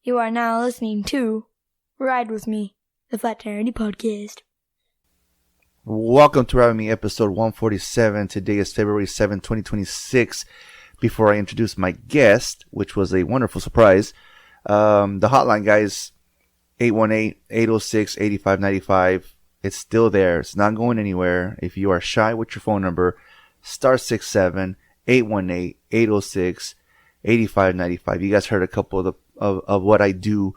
You are now listening to Ride With Me, the Flat Tire Podcast. Welcome to Ride With Me, episode 147. Today is February 7, 2026. Before I introduce my guest, which was a wonderful surprise, the hotline, guys, 818-806-8595. It's still there. It's not going anywhere. If you are shy with your phone number, star 67 818-806-8595. You guys heard a couple of what I do,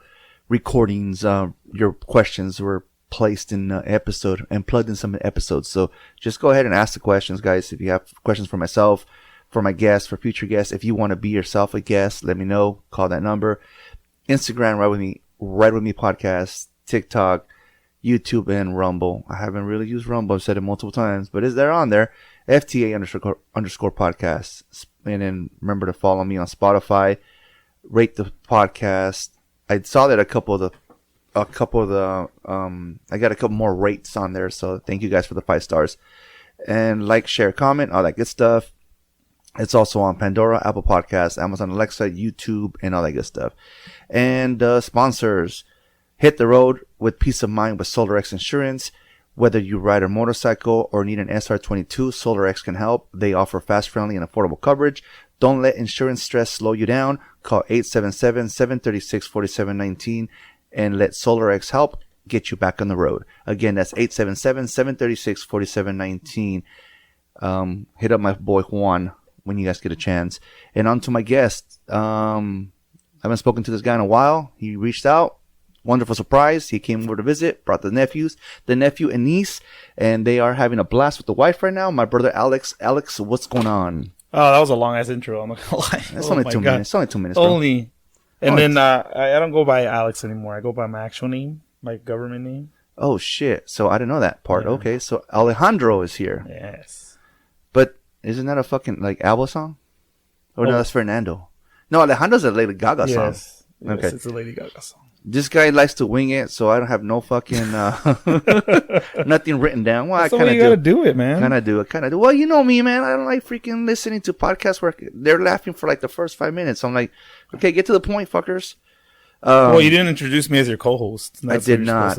recordings. Your questions were placed in the episode and plugged in some episodes. So just go ahead and ask the questions, guys. If you have questions for myself, for my guests, for future guests, if you want to be yourself a guest, let me know. Call that number. Instagram, Ride With Me podcast, TikTok, YouTube, and Rumble. I haven't really used Rumble. I've said it multiple times, but they're on there. FTA underscore podcast. And then remember to follow me on Spotify. Rate the podcast. I saw that I got a couple more rates on there. So thank you guys for the 5 stars. And like, share, comment, all that good stuff. It's also on Pandora, Apple Podcasts, Amazon Alexa, YouTube, and all that good stuff. And sponsors. Hit the road with peace of mind with SolarX Insurance. Whether you ride a motorcycle or need an SR22, SolarX can help. They offer fast, friendly, and affordable coverage. Don't let insurance stress slow you down. Call 877-736-4719 and let SolarX help get you back on the road. Again, that's 877-736-4719. Hit up my boy Juan when you guys get a chance. And on to my guest. I haven't spoken to this guy in a while. He reached out. Wonderful surprise. He came over to visit, brought the nephew and niece, and they are having a blast with the wife right now. My brother Alex. Alex, what's going on? Oh, that was a long ass intro. I'm not gonna lie. It's only 2 minutes. It's only 2 minutes. Bro. Only. And then I don't go by Alex anymore. I go by my actual name, my government name. Oh shit! So I didn't know that part. Yeah. Okay, so Alejandro is here. Yes. But isn't that a fucking like ABBA song? Or no, that's Fernando. No, Alejandro's a Lady Gaga song. Yes, okay, it's a Lady Gaga song. This guy likes to wing it, so I don't have no fucking nothing written down. Well, that's I kind of gotta do it, man. Kind of do. Well, you know me, man. I don't like freaking listening to podcasts where they're laughing for like the first 5 minutes. So I'm like, okay, get to the point, fuckers. Well, you didn't introduce me as your co-host. I did not.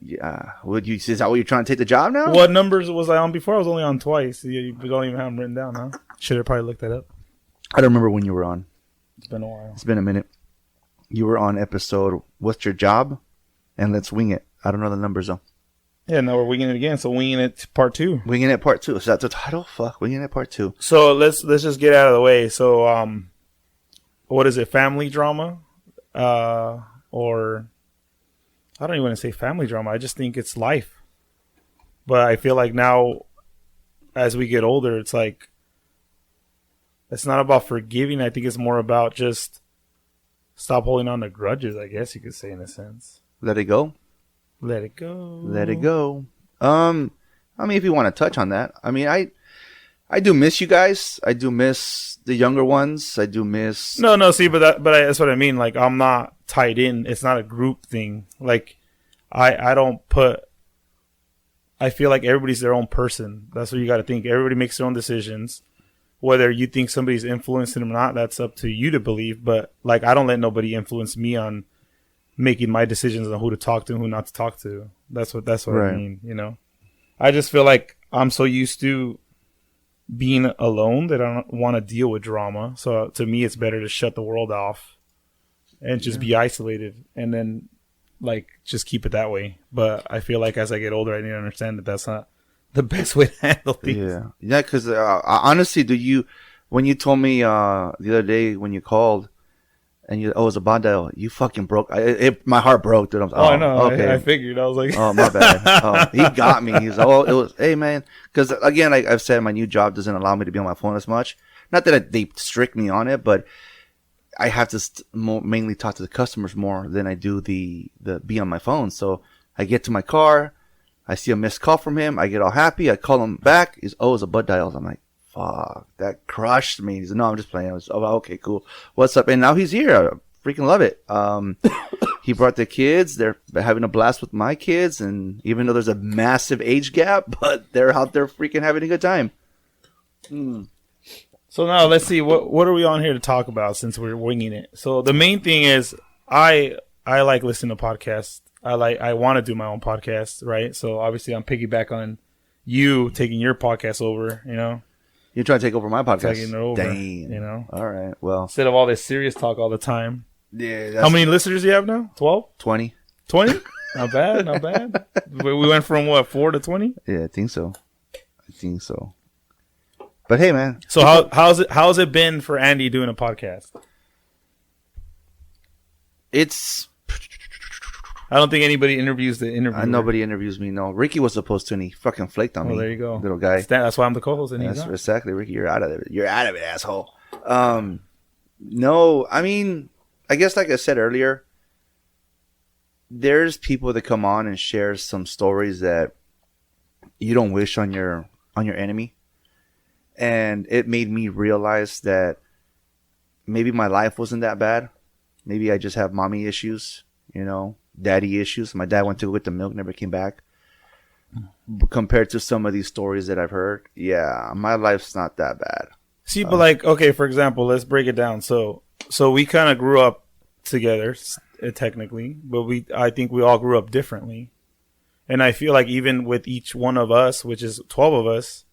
Yeah. Is that what you're trying to take the job now? What numbers was I on before? I was only on twice. You don't even have them written down, huh? Should have probably looked that up. I don't remember when you were on. It's been a while. It's been a minute. You were on episode, What's Your Job? And Let's Wing It. I don't know the numbers, though. Yeah, no, we're winging it again. So Winging It Part 2. Winging It Part 2. Is that the title? Fuck, Winging It Part 2. So let's just get out of the way. So, what is it? Family drama? Or I don't even want to say family drama. I just think it's life. But I feel like now, as we get older, it's like, it's not about forgiving. I think it's more about just stop holding on to grudges, I guess you could say, in a sense. Let it go. Let it go. Let it go. I mean, if you want to touch on that, I mean, I do miss you guys. I do miss the younger ones. I do miss. No. See, but that's what I mean. Like, I'm not tied in. It's not a group thing. Like, I don't put. I feel like everybody's their own person. That's what you got to think. Everybody makes their own decisions. Whether you think somebody's influencing them or not, that's up to you to believe. But like, I don't let nobody influence me on making my decisions on who to talk to and who not to talk to. That's what right. I mean. You know, I just feel like I'm so used to being alone that I don't want to deal with drama. So to me, it's better to shut the world off and just be isolated, and then like just keep it that way. But I feel like as I get older, I need to understand that that's not the best way to handle things. Yeah. Because honestly, when you told me the other day when you called, and it was a bond dial, you fucking broke. My heart broke, dude. I know. Okay. I figured. I was like, oh, my bad. He got me. He's hey man, because again, like I've said, my new job doesn't allow me to be on my phone as much. Not that they strict me on it, but I have to mainly talk to the customers more than I do the be on my phone. So I get to my car. I see a missed call from him. I get all happy. I call him back. It's a bud dial. I'm like, fuck, that crushed me. He's like, no, I'm just playing. I was, okay, cool. What's up? And now he's here. I freaking love it. He brought the kids. They're having a blast with my kids. And even though there's a massive age gap, but they're out there freaking having a good time. So now let's see. What are we on here to talk about since we're winging it? So the main thing is I like listening to podcasts. I want to do my own podcast, right? So obviously I'm piggyback on you taking your podcast over, you know. You're trying to take over my podcast. Taking it over, Dang. you know. All right. Well. Instead of all this serious talk all the time. Yeah. How many listeners do you have now? 12? 20. 20? Not bad, not bad. We went from what, 4 to 20? Yeah, I think so. But hey, man. So how's it been for Andy doing a podcast? It's. I don't think anybody interviews the interviewer. Nobody interviews me. No, Ricky was supposed to, and he fucking flaked on me. Oh, there you go, little guy. That's why I'm the co-host. And That's exactly, Ricky. You're out of it. You're out of it, asshole. No, I mean, I guess like I said earlier, there's people that come on and share some stories that you don't wish on your enemy, and it made me realize that maybe my life wasn't that bad. Maybe I just have mommy issues, you know. Daddy issues. My dad went to go get the milk, never came back. Compared to some of these stories that I've heard, yeah, my life's not that bad. See, but like, okay, for example, let's break it down. So we kind of grew up together, technically, but I think we all grew up differently. And I feel like even with each one of us, which is 12 of us,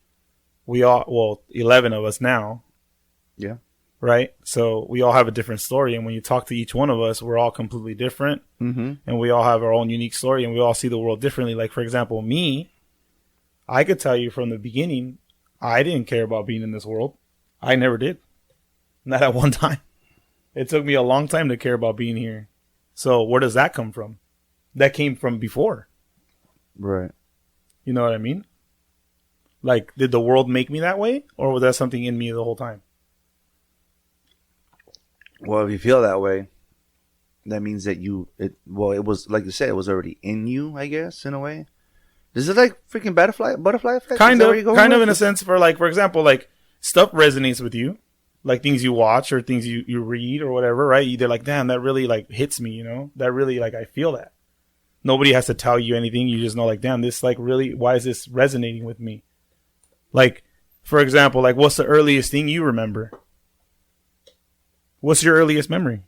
11 of us now. Yeah. Right? So we all have a different story. And when you talk to each one of us, we're all completely different. Mm-hmm. And we all have our own unique story, and we all see the world differently. Like, for example, me, I could tell you from the beginning, I didn't care about being in this world. I never did. Not at one time. It took me a long time to care about being here. So where does that come from? That came from before. Right. You know what I mean? Like, did the world make me that way? Or was that something in me the whole time? Well, if you feel that way, that means that it was, like you said, it was already in you, I guess, in a way. Is it like freaking butterfly effect? Kind of in a sense, for example, like stuff resonates with you, like things you watch or things you read or whatever, right? They're like, damn, that really like hits me, you know? That really, like, I feel that. Nobody has to tell you anything. You just know, like, damn, this, like, really, why is this resonating with me? Like, for example, like, what's the earliest thing you remember? What's your earliest memory?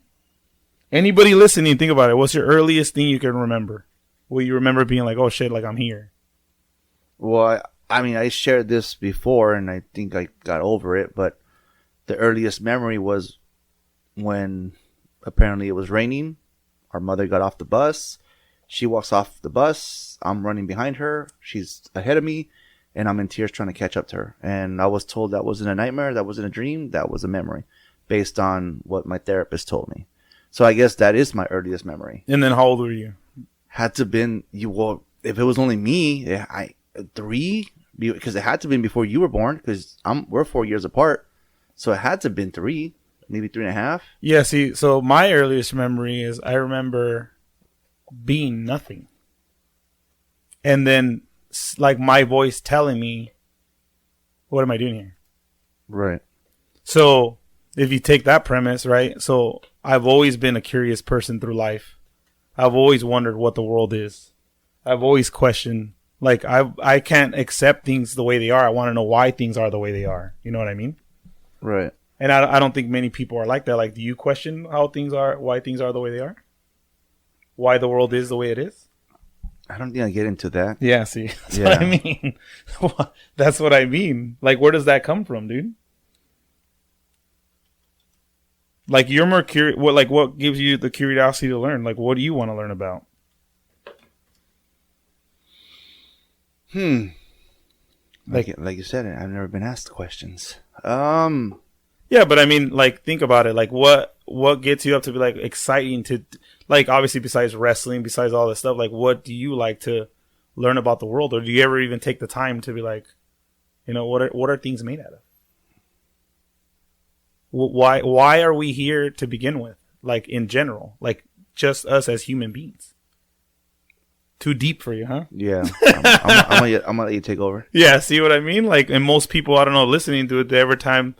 Anybody listening, think about it. What's your earliest thing you can remember? Will you remember being like, oh shit, like I'm here? Well, I mean, I shared this before, and I think I got over it, but the earliest memory was when apparently it was raining. Our mother got off the bus. She walks off the bus. I'm running behind her. She's ahead of me, and I'm in tears trying to catch up to her. And I was told that wasn't a nightmare. That wasn't a dream. That was a memory based on what my therapist told me. So I guess that is my earliest memory. And then how old were you? Had to been well, if it was only me, 3, because it had to been before you were born, because we're 4 years apart. So it had to have been 3, maybe 3.5. Yeah, see, so my earliest memory is I remember being nothing. And then, like, my voice telling me, what am I doing here? Right. So if you take that premise, right? So I've always been a curious person through life. I've always wondered what the world is. I've always questioned, like, I can't accept things the way they are. I want to know why things are the way they are. You know what I mean? Right. And I don't think many people are like that. Like, do you question how things are, why things are the way they are? Why the world is the way it is? I don't think I get into that. Yeah, see, that's what I mean. That's what I mean. Like, where does that come from, dude? Like, you're more curious. What gives you the curiosity to learn? Like, what do you want to learn about? Like you said, I've never been asked questions. Yeah, but I mean, like, think about it. Like, what gets you up to be, like, exciting to, like, obviously besides wrestling, besides all this stuff, like, what do you like to learn about the world? Or do you ever even take the time to be like, you know, what are things made out of? Why are we here to begin with? Like, in general, like, just us as human beings. Too deep for you, huh? Yeah. I'm gonna let you take over. Yeah, see what I mean? Like, and most people, I don't know, listening to it, every time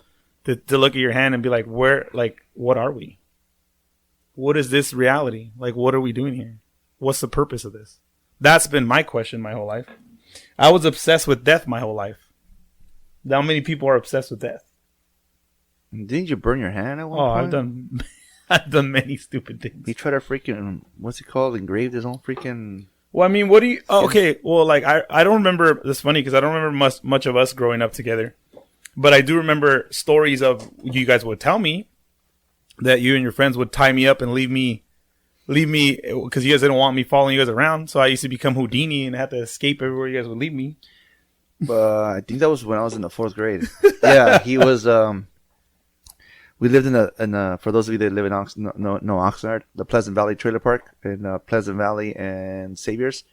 to look at your hand and be like, what are we? What is this reality? Like, what are we doing here? What's the purpose of this? That's been my question my whole life. I was obsessed with death my whole life. How many people are obsessed with death? Didn't you burn your hand at one point? I've done many stupid things. He tried to freaking, what's he called? Engraved his own freaking. Well, I mean, what do you? Oh, okay, well, like I don't remember. That's funny because I don't remember much of us growing up together, but I do remember stories of you guys would tell me that you and your friends would tie me up and leave me because you guys didn't want me following you guys around. So I used to become Houdini and had to escape everywhere you guys would leave me. I think that was when I was in the 4th grade. Yeah, he was. We lived in a for those of you that live in Oxnard, the Pleasant Valley Trailer Park in Pleasant Valley and Saviors.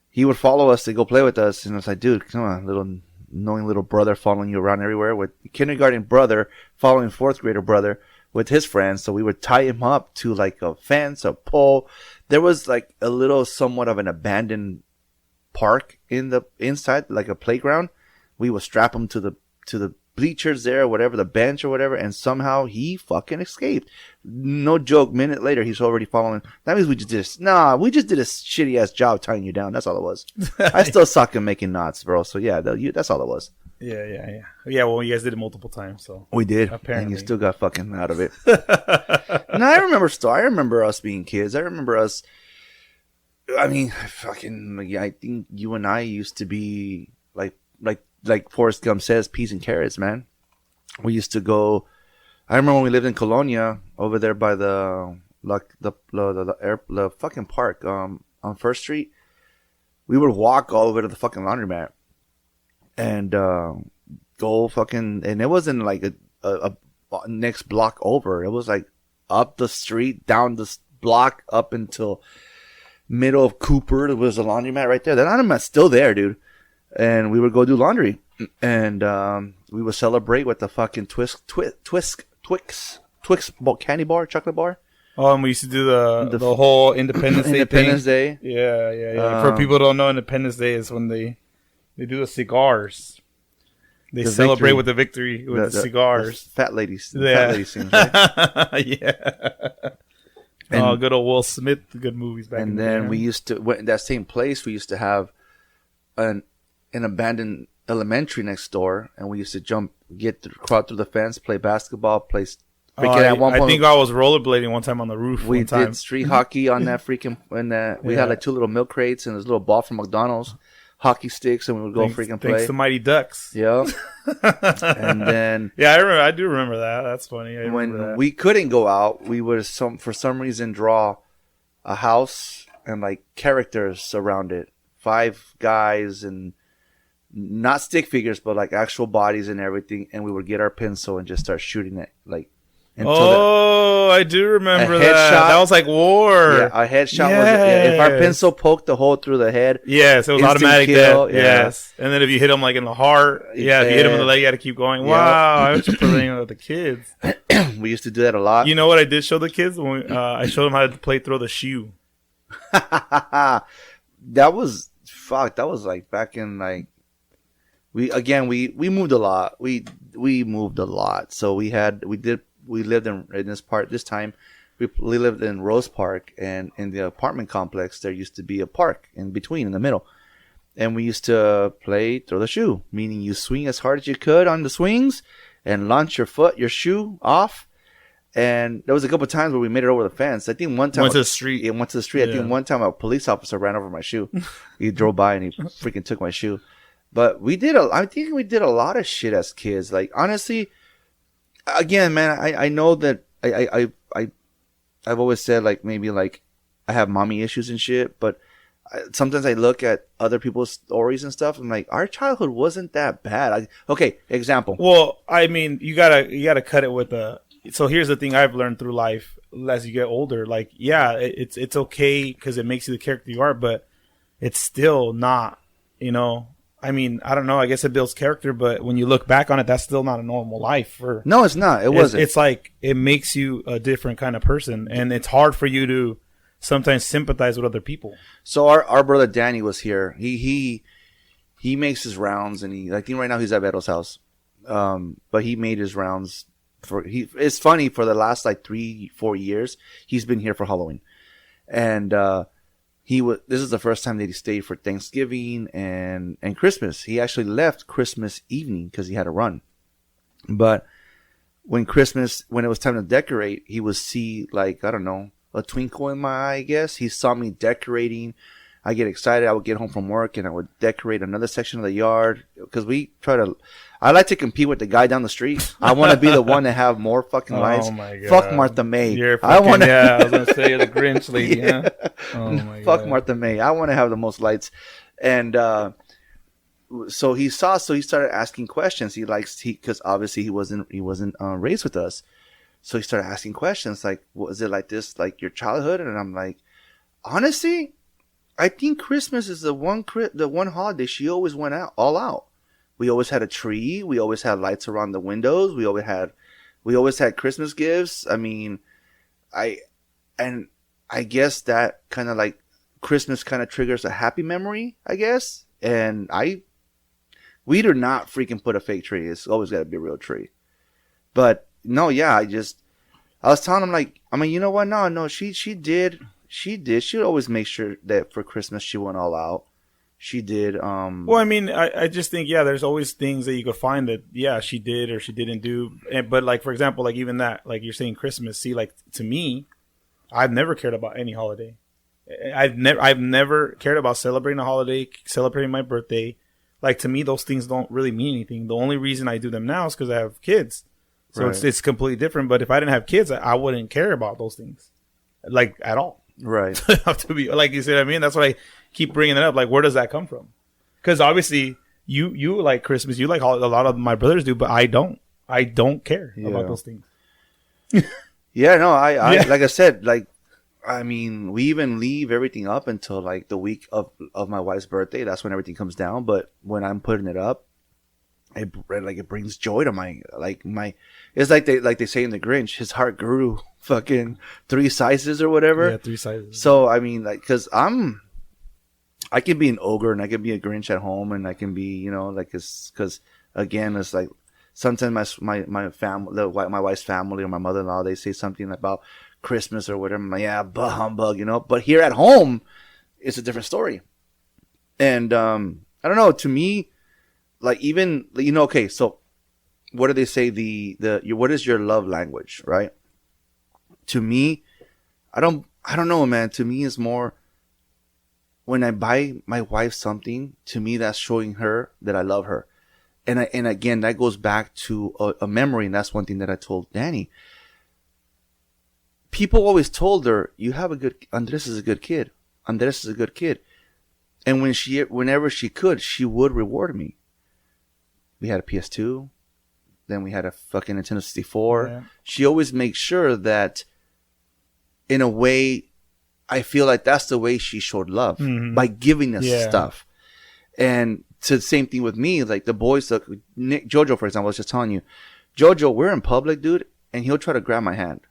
He would follow us to go play with us, and I was like, dude, come on, annoying little brother following you around everywhere, with kindergarten brother following 4th grader brother with his friends. So we would tie him up to like a fence, a pole. There was like a little somewhat of an abandoned park in the inside, like a playground. We would strap him to the bleachers there, or whatever, the bench or whatever, and somehow he fucking escaped. No joke, minute later he's already following. That means we just did a shitty ass job tying you down. That's all it was. I still suck at making knots, bro. So yeah, that's all it was. Yeah. Well, you guys did it multiple times, so we did. Apparently, and you still got fucking out of it. And I remember us being kids. I remember us. I mean, fucking. Yeah, I think you and I used to be like Forrest Gump says, peas and carrots, man. We used to go. I remember when we lived in Colonia over there by the fucking park on First Street. We would walk all the way to the fucking laundromat and go fucking. And it wasn't like a next block over. It was like up the street, down this block, up until middle of Cooper. There was a laundromat right there. That laundromat's still there, dude. And we would go do laundry, and we would celebrate with the fucking Twix candy bar, chocolate bar. Oh, and we used to do the whole Independence Day Independence thing. Day. Yeah. For people who don't know, Independence Day is when they do the cigars. They celebrate with the victory with the cigars. The fat ladies. Fat lady scenes, right? Yeah. And, good old Will Smith, good movies back in the day. And then we used to, in that same place, we used to have an abandoned elementary next door, and we used to crawl through the fence, play basketball, at one point, I think I was rollerblading one time on the roof. We did street hockey on that freaking. We had like 2 little milk crates and this little ball from McDonald's, hockey sticks, and we would go play. Thanks to Mighty Ducks. Yeah. And then I do remember that. That's funny. When we couldn't go out, we would for some reason draw a house and like characters around it. 5 guys and not stick figures, but like actual bodies and everything. And we would get our pencil and just start shooting it. Like, I do remember that. That was like war. Yeah, a headshot was if our pencil poked the hole through the head. Yes, it was automatic death. Yes. And then if you hit him like in the heart, if you hit him in the leg, you got to keep going. Yeah. Wow, I was just playing with the kids. We used to do that a lot. You know what I did show the kids? When I showed them how to throw the shoe. That was like back in like we moved a lot. We moved a lot. So we lived in this time we lived in Rose Park, and in the apartment complex there used to be a park in between, in the middle. And we used to throw the shoe, meaning you swing as hard as you could on the swings and launch your shoe off. And there was a couple of times where we made it over the fence. I think one time went to the street. It went to the street. Yeah. I think one time a police officer ran over my shoe. He drove by and he freaking took my shoe. But I think we did a lot of shit as kids. Like, honestly, again, man, I know that I've always said like maybe like I have mommy issues and shit, but sometimes I look at other people's stories and stuff. I'm like, our childhood wasn't that bad. Okay, example. Well, I mean, you gotta cut it with the. So here's the thing I've learned through life as you get older. Like, yeah, it's okay because it makes you the character you are, but it's still not, I mean, I don't know. I guess it builds character, but when you look back on it, that's still not a normal life. No, it's not. It wasn't. It's like it makes you a different kind of person, and it's hard for you to sometimes sympathize with other people. So our brother Danny was here. He makes his rounds, and I think right now he's at Veto's house. But he made his rounds. It's funny, for the last like 3-4 years he's been here for Halloween, and this is the first time that he stayed for Thanksgiving and Christmas. He actually left Christmas evening because he had a run. But when it was time to decorate, he would see, like, I don't know, a twinkle in my eye, I guess. He saw me decorating. I get excited. I would get home from work and I would decorate another section of the yard because I like to compete with the guy down the street. I want to be the one to have more fucking lights. Oh my God. Fuck Martha May. I was going to say the Grinch lady, yeah. Oh my Fuck God. Martha May. I want to have the most lights. And, so he started asking questions. Because obviously he wasn't raised with us. So he started asking questions like, was it like this, like your childhood? And I'm like, honestly, I think Christmas is the one holiday she always went all out. We always had a tree. We always had lights around the windows. We always had Christmas gifts. I mean, I guess that kind of like Christmas kind of triggers a happy memory, I guess. And we do not freaking put a fake tree. It's always got to be a real tree. But no, yeah, I was telling him, like, I mean, you know what? No, she did. She did. She would always make sure that for Christmas she went all out. She did. Well, I mean, I just think, yeah, there's always things that you could find that, yeah, she did or she didn't do. But like, for example, like even that, like you're saying Christmas. See, like to me, I've never cared about any holiday. I've never cared about celebrating a holiday, celebrating my birthday. Like to me, those things don't really mean anything. The only reason I do them now is because I have kids. So right. it's completely different. But if I didn't have kids, I wouldn't care about those things, like at all. Right. To be like you said, I mean, that's why I keep bringing it up. Like, where does that come from? Because obviously, you like Christmas, you like a lot of my brothers do, but I don't. I don't care about those things. Yeah, no, I like I said, like, I mean, we even leave everything up until like the week of my wife's birthday. That's when everything comes down. But when I'm putting it up, it brings joy to it's like they say in the Grinch, his heart grew fucking 3 sizes or whatever. Yeah, 3 sizes. So I mean, like, cause I can be an ogre and I can be a Grinch at home and I can be, you know, like, cause again, it's like sometimes my family, my wife's family or my mother-in-law, they say something about Christmas or whatever. I'm like, yeah, bah humbug, you know. But here at home, it's a different story. And I don't know. To me, like, even, you know, okay, so what do they say? What is your love language, right? To me, I don't know, man. To me, it's more when I buy my wife something. To me, that's showing her that I love her, and again, that goes back to a memory, and that's one thing that I told Danny. People always told her, Andres is a good kid. Andres is a good kid. And whenever she could, she would reward me. We had a PS2. Then we had a fucking Nintendo 64. Yeah. She always makes sure that, in a way, I feel like that's the way she showed love. Mm-hmm. By giving us stuff. And to the same thing with me, like the boys, Jojo, for example, I was just telling you. Jojo, we're in public, dude, and he'll try to grab my hand.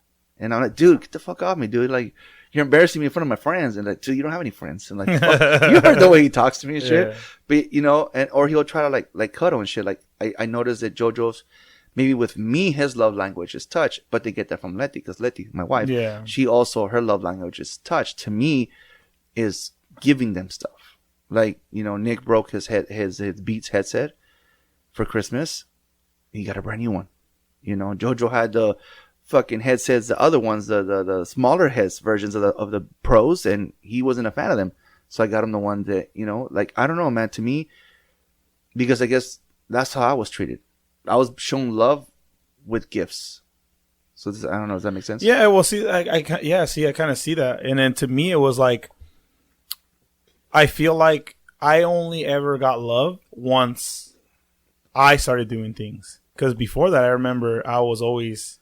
And I'm like, dude, get the fuck off me, dude. Like, you're embarrassing me in front of my friends. And like, dude, you don't have any friends. And like, you heard the way he talks to me and shit. But, you know, or he'll try to like cuddle and shit. Like, I noticed that Jojo's, maybe with me, his love language is touch. But they get that from Letty. Because Letty, my wife, she also, her love language is touch. To me, is giving them stuff. Like, you know, Nick broke his Beats headset for Christmas. He got a brand new one. You know, Jojo had the fucking headsets, the other ones, the smaller versions of the pros, and he wasn't a fan of them. So I got him the one that, you know, like, I don't know, man, to me, because I guess that's how I was treated. I was shown love with gifts. So I don't know, does that make sense? Yeah, well, see, I kind of see that. And then to me, it was like, I feel like I only ever got love once I started doing things. Because before that, I remember I was always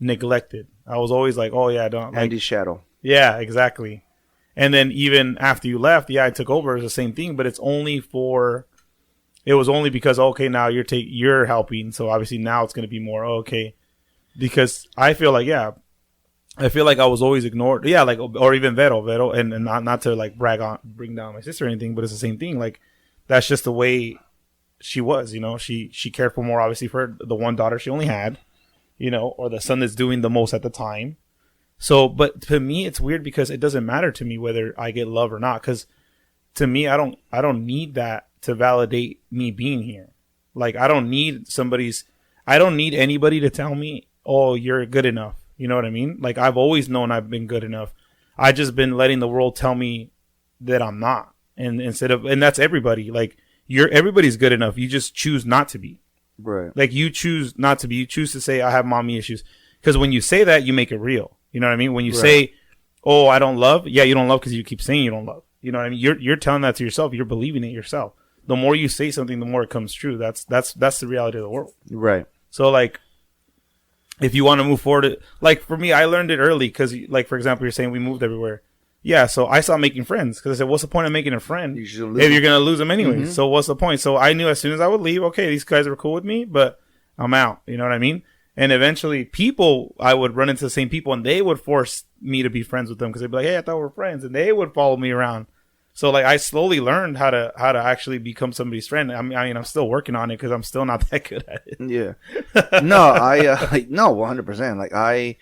neglected. I was always like, oh yeah, I don't like Andy's shadow. Yeah, exactly. And then even after you left, I took over. It's the same thing, but it was only because, okay, now you're helping, so obviously now it's going to be more okay. Because I feel like I was always ignored. Yeah, like, or even Vero, and not to like bring down my sister or anything, but it's the same thing. Like, that's just the way she was, you know. She cared for more, obviously, for the one daughter she only had, you know, or the son that's doing the most at the time. So, but to me, it's weird because it doesn't matter to me whether I get love or not. Because to me, I don't need that to validate me being here. Like, I don't need I don't need anybody to tell me, oh, you're good enough. You know what I mean? Like, I've always known I've been good enough. I just been letting the world tell me that I'm not. And that's everybody. Like, everybody's good enough. You just choose not to be. Right. Like, you choose not to be. You choose to say, I have mommy issues. Because when you say that, you make it real. You know what I mean? When you say, oh, I don't love. Yeah, you don't love because you keep saying you don't love. You know what I mean? You're telling that to yourself. You're believing it yourself. The more you say something, the more it comes true. That's the reality of the world. Right. So, like, if you want to move forward, like, for me, I learned it early because, like, for example, you're saying we moved everywhere. Yeah, so I stopped making friends because I said, what's the point of making a friend if you're going to lose them anyway? Mm-hmm. So what's the point? So I knew as soon as I would leave, okay, these guys were cool with me, but I'm out. You know what I mean? And eventually I would run into the same people and they would force me to be friends with them because they'd be like, hey, I thought we were friends. And they would follow me around. So, like, I slowly learned how to actually become somebody's friend. I mean, I'm still working on it because I'm still not that good at it. Yeah. No, no, 100%. Like,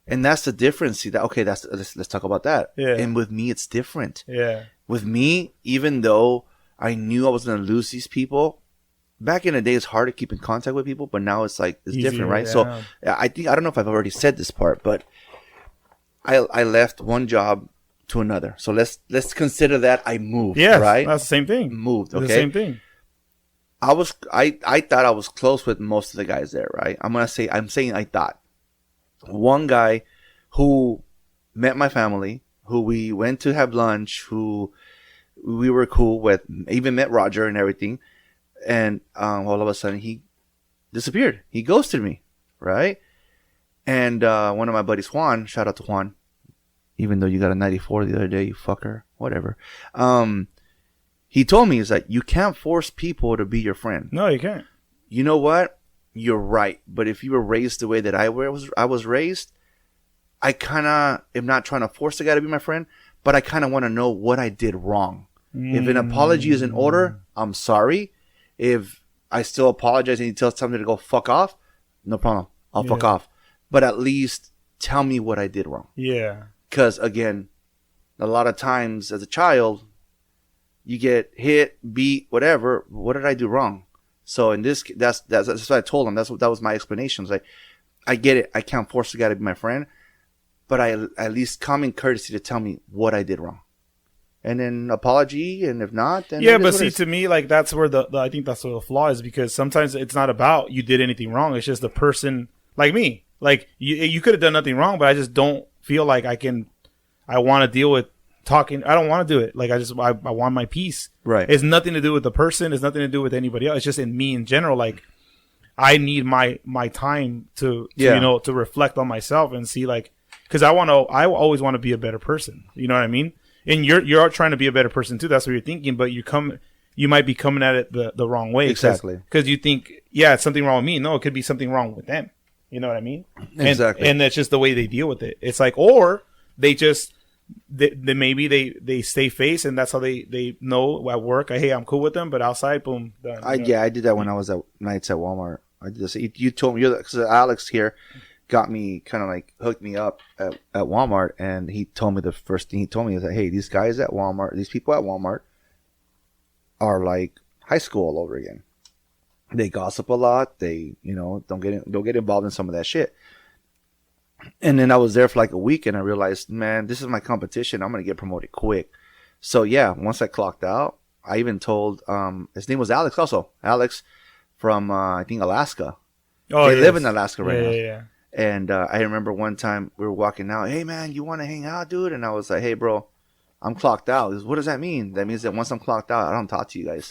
and that's the difference. See that? Okay, let's talk about that. Yeah. And with me, it's different. Yeah. With me, even though I knew I was going to lose these people, back in the day, it's hard to keep in contact with people, but now it's like, it's easier, different, right? Yeah. So I don't know if I've already said this part, but I left one job to another. So let's consider that I moved. Yeah, right. That's the same thing. Moved. Okay. It's the same thing. I thought I was close with most of the guys there, right? I'm saying I thought. One guy who met my family, who we went to have lunch, who we were cool with, even met Roger and everything, and all of a sudden he disappeared. He ghosted me, right? And one of my buddies, Juan, shout out to Juan, even though you got a 94 the other day, you fucker, whatever. He told me, he's like, you can't force people to be your friend. No, you can't. You know what? You're right. But if you were raised the way that I was raised, I kind of am not trying to force the guy to be my friend, but I kind of want to know what I did wrong. If an apology is in order, I'm sorry. If I still apologize and he tells somebody to go fuck off, no problem. I'll fuck off. But at least tell me what I did wrong. Yeah. Because, again, a lot of times as a child, you get hit, beat, whatever. What did I do wrong? So in this, that's what I told him. That was my explanation. Like, I get it. I can't force the guy to be my friend, but I at least common courtesy to tell me what I did wrong, and then apology. And if not, then yeah. But see, to me, like, that's where I think that's where the flaw is, because sometimes it's not about you did anything wrong. It's just the person, like me. Like, you could have done nothing wrong, but I just don't feel like I want to deal with talking. I don't want to do it. Like, I want my peace. Right. It's nothing to do with the person. It's nothing to do with anybody else. It's just in me in general. Like, I need my time to to reflect on myself and see, like, because I always want to be a better person. You know what I mean? And you're trying to be a better person too. That's what you're thinking, but you might be coming at it the wrong way. Exactly. Because you think, yeah, it's something wrong with me. No, it could be something wrong with them. You know what I mean? Exactly. And that's just the way they deal with it. It's like, or they just, maybe they stay face, and that's how they know at work, hey, I'm cool with them, but outside, boom, done. I did that when I was at nights at Walmart. I did this. You told me, because Alex here got me, kind of like hooked me up at Walmart, and he told me the first thing he told me is that, hey, these guys at Walmart, these people at Walmart are like high school all over again. They gossip a lot. They, don't get involved in some of that shit. And then I was there for like a week, and I realized, man, this is my competition. I'm going to get promoted quick. So yeah, once I clocked out, I even told, his name was Alex also. Alex from, I think, Alaska. Oh, they live in Alaska right now. Yeah. And I remember one time we were walking out. Hey, man, you want to hang out, dude? And I was like, hey, bro, I'm clocked out. He goes, what does that mean? That means that once I'm clocked out, I don't talk to you guys.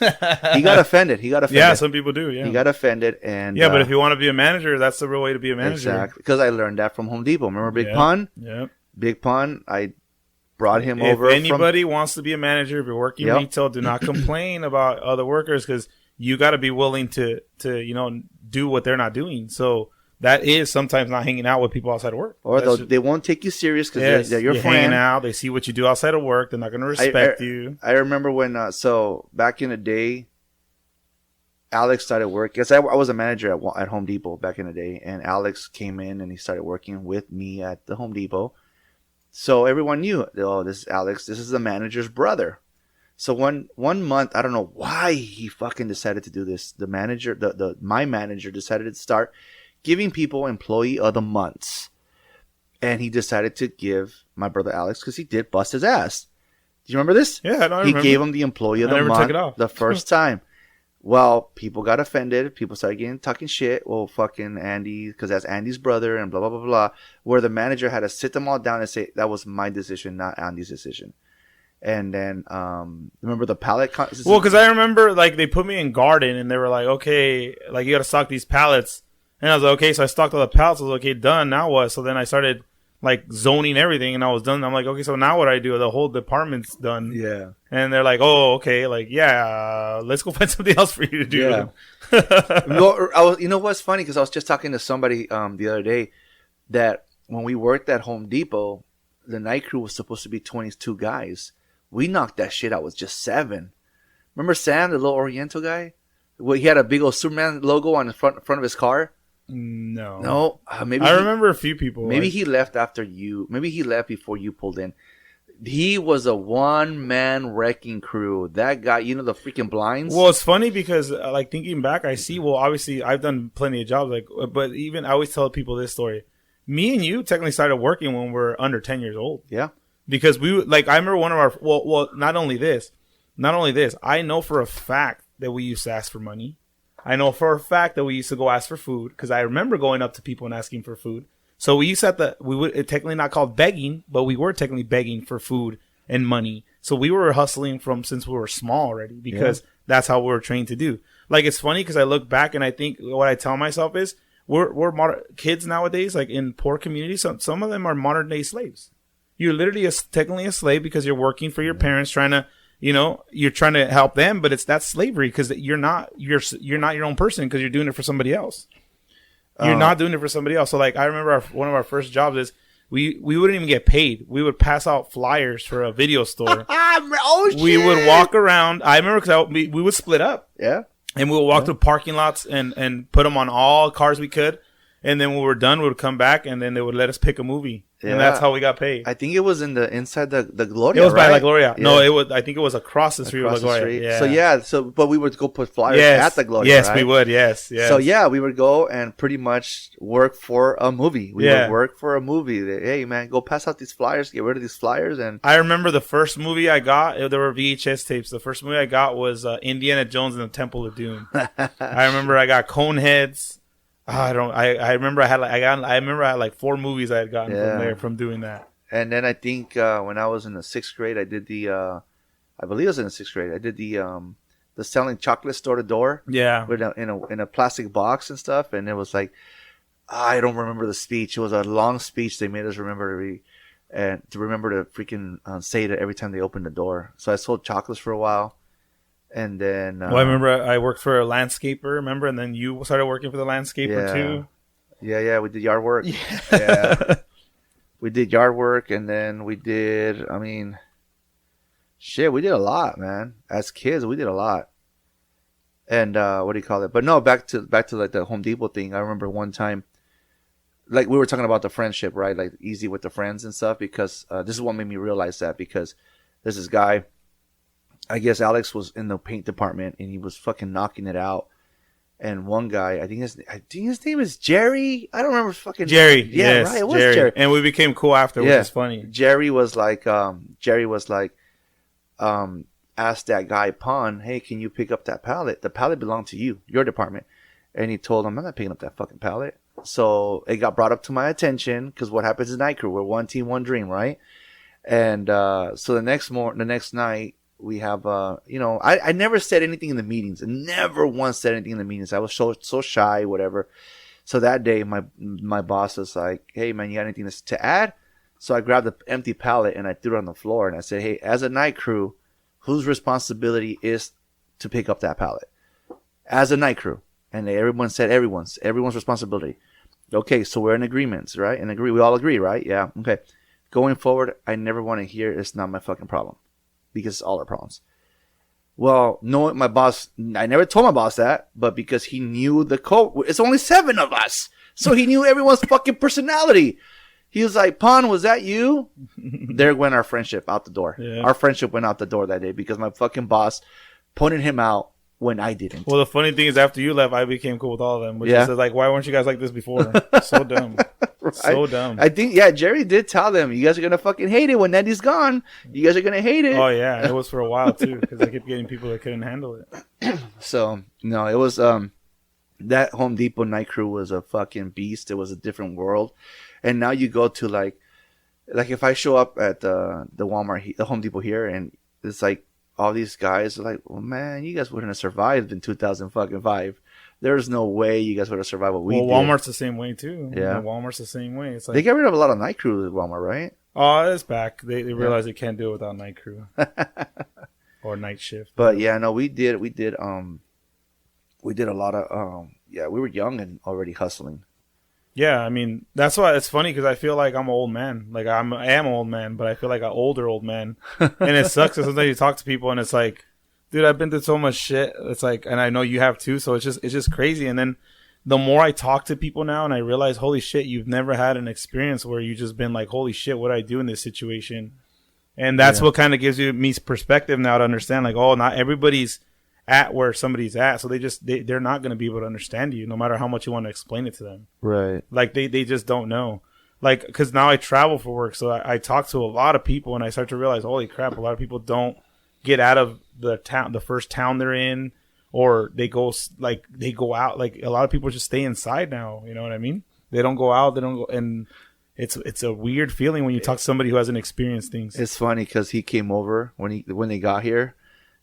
He got offended. Yeah, some people do. Yeah, he got offended, and yeah. But if you want to be a manager, that's the real way to be a manager. Exactly, because I learned that from Home Depot. Remember Big Pun? Yeah, Big Pun. I brought him over. If anybody wants to be a manager, if you're working retail, do not complain about other workers, because you got to be willing to do what they're not doing. So that is sometimes not hanging out with people outside of work. Or they won't take you serious because they're your friend. Hanging out. They see what you do outside of work. They're not going to respect you. I remember when, so back in the day, Alex started work. Because I was a manager at Home Depot back in the day. And Alex came in and he started working with me at the Home Depot. So everyone knew, oh, this is Alex. This is the manager's brother. So one month, I don't know why he fucking decided to do this. The manager, my manager decided to start giving people employee of the months. And he decided to give my brother Alex, because he did bust his ass. Do you remember this? Yeah, I remember. He gave him the employee of the month the first time. Well, people got offended. People started talking shit. Well, fucking Andy, because that's Andy's brother, and blah, blah, blah, blah. Where the manager had to sit them all down and say, that was my decision, not Andy's decision. And then, remember the pallet? Well, because I remember, like, they put me in garden, and they were like, okay, like, you got to stock these pallets. And I was like, okay, so I stocked all the pallets. I was like, okay, done. Now what? So then I started, like, zoning everything, and I was done. I'm like, okay, so now what do I do? The whole department's done. Yeah. And they're like, oh, okay, like, yeah, let's go find something else for you to do. Yeah. Well, you know what's funny? Because I was just talking to somebody the other day that when we worked at Home Depot, the night crew was supposed to be 22 guys. We knocked that shit out with just 7. Remember Sam, the little Oriental guy? Well, he had a big old Superman logo on the front of his car. No. Maybe I remember a few people. Maybe he left after you. Maybe he left before you pulled in. He was a one-man wrecking crew. That guy, you know, the freaking blinds. Well, it's funny because, like, thinking back, I see. Well, obviously, I've done plenty of jobs. Like, but even I always tell people this story. Me and you technically started working when we were under 10 years old. Yeah. Because I remember one of our. Well, not only this. I know for a fact that we used to ask for money. I know for a fact that we used to go ask for food, because I remember going up to people and asking for food. So we used to it technically not called begging, but we were technically begging for food and money. So we were hustling since we were small already, because that's how we were trained to do. Like, it's funny because I look back and I think what I tell myself is we're modern kids nowadays, like in poor communities. Some of them are modern day slaves. You're literally technically a slave because you're working for your parents, trying to, you're trying to help them, but that's slavery, because you're not your own person, because you're doing it for somebody else. You're not doing it for somebody else. So, like, I remember one of our first jobs is we wouldn't even get paid. We would pass out flyers for a video store. Oh, shit. We would walk around. I remember because we would split up. Yeah. And we would walk through parking lots and put them on all cars we could. And then when we were done, we would come back, and then they would let us pick a movie. Yeah. And that's how we got paid. I think it was inside the Gloria. It was right? by La Gloria. Yeah. No, I think it was across the street of La Gloria. Yeah. But we would go put flyers at the Gloria. Yes, right? we would. Yes. So we would go and pretty much work for a movie. We would work for a movie. Hey man, go pass out these flyers, get rid of these flyers. And I remember the first movie I got, there were VHS tapes. The first movie I got was Indiana Jones and the Temple of Doom. I remember I got Coneheads. I remember I had like 4 movies I had gotten from there from doing that. And then I think when I was in the 6th grade, I did I believe I was in the 6th grade. I did the selling chocolates door to door. Yeah. With in a plastic box and stuff, and it was like, I don't remember the speech. It was a long speech they made us remember to freaking say it every time they opened the door. So I sold chocolates for a while. And then... I remember I worked for a landscaper, remember? And then you started working for the landscaper, too? Yeah, we did yard work. Yeah. We did yard work, and then we did... we did a lot, man. As kids, we did a lot. And, what do you call it? But no, back to like the Home Depot thing. I remember one time, like, we were talking about the friendship, right? Like, easy with the friends and stuff, because this is what made me realize that, because there's this guy... I guess Alex was in the paint department, and he was fucking knocking it out. And one guy, I think his name is Jerry. I don't remember fucking Jerry. Yeah, yes, right. It was Jerry. And we became cool after, which is funny. Jerry was like, asked that guy Pon, hey, can you pick up that pallet? The pallet belonged to you, your department. And he told him, I'm not picking up that fucking pallet. So it got brought up to my attention, because what happens in night crew, we're one team, one dream, right? And so the next night. We have, I never said anything in the meetings. I never once said anything in the meetings. I was so shy, whatever. So that day, my boss was like, hey, man, you got anything to add? So I grabbed the empty pallet and I threw it on the floor. And I said, hey, as a night crew, whose responsibility is to pick up that pallet? As a night crew. And everyone said everyone's responsibility. Okay, so we're in agreements, right? We all agree, right? Yeah, okay. Going forward, I never want to hear it's not my fucking problem. Because it's all our problems. Well, no, my boss, I never told my boss that, but because he knew the code, it's only 7 of us. So he knew everyone's fucking personality. He was like, Pon, was that you? There went our friendship out the door. Yeah. Our friendship went out the door that day because my fucking boss pointed him out when I didn't. Well, the funny thing is, after you left, I became cool with all of them. Which is like, why weren't you guys like this before? So dumb. Right? So dumb. I think, Jerry did tell them, you guys are going to fucking hate it when Eddie's gone. You guys are going to hate it. Oh, yeah. It was for a while, too, because I kept getting people that couldn't handle it. So, no, it was, that Home Depot night crew was a fucking beast. It was a different world. And now you go to, like if I show up at the Walmart, the Home Depot here, and it's like, all these guys are like, well, man, you guys wouldn't have survived in 2005. There's no way you guys would have survived what we did. Well, Walmart's the same way, too. Yeah. Walmart's the same way. It's like, they get rid of a lot of night crews at Walmart, right? Oh, it's back. They realize they can't do it without night crew. Or night shift. But, yeah, no, we did a lot of, we were young and already hustling. Yeah, I mean, that's why it's funny because I feel like I'm an old man. Like, I am an old man, but I feel like an older old man. And it sucks because sometimes you talk to people and it's like, dude, I've been through so much shit. It's like, and I know you have too. So it's just crazy. And then the more I talk to people now and I realize, holy shit, you've never had an experience where you've just been like, holy shit, what do I do in this situation? And that's what kind of gives me perspective now to understand, like, oh, not everybody's at where somebody's at, so they're not going to be able to understand you no matter how much you want to explain it to them. Right. Like they just don't know. Like, because now I travel for work, so I talk to a lot of people and I start to realize, holy crap, a lot of people don't get out of the first town they're in, or they go out. Like, a lot of people just stay inside now, you know what I mean? They don't go out, and it's a weird feeling when you talk to somebody who hasn't experienced things. It's funny because he came over when they got here,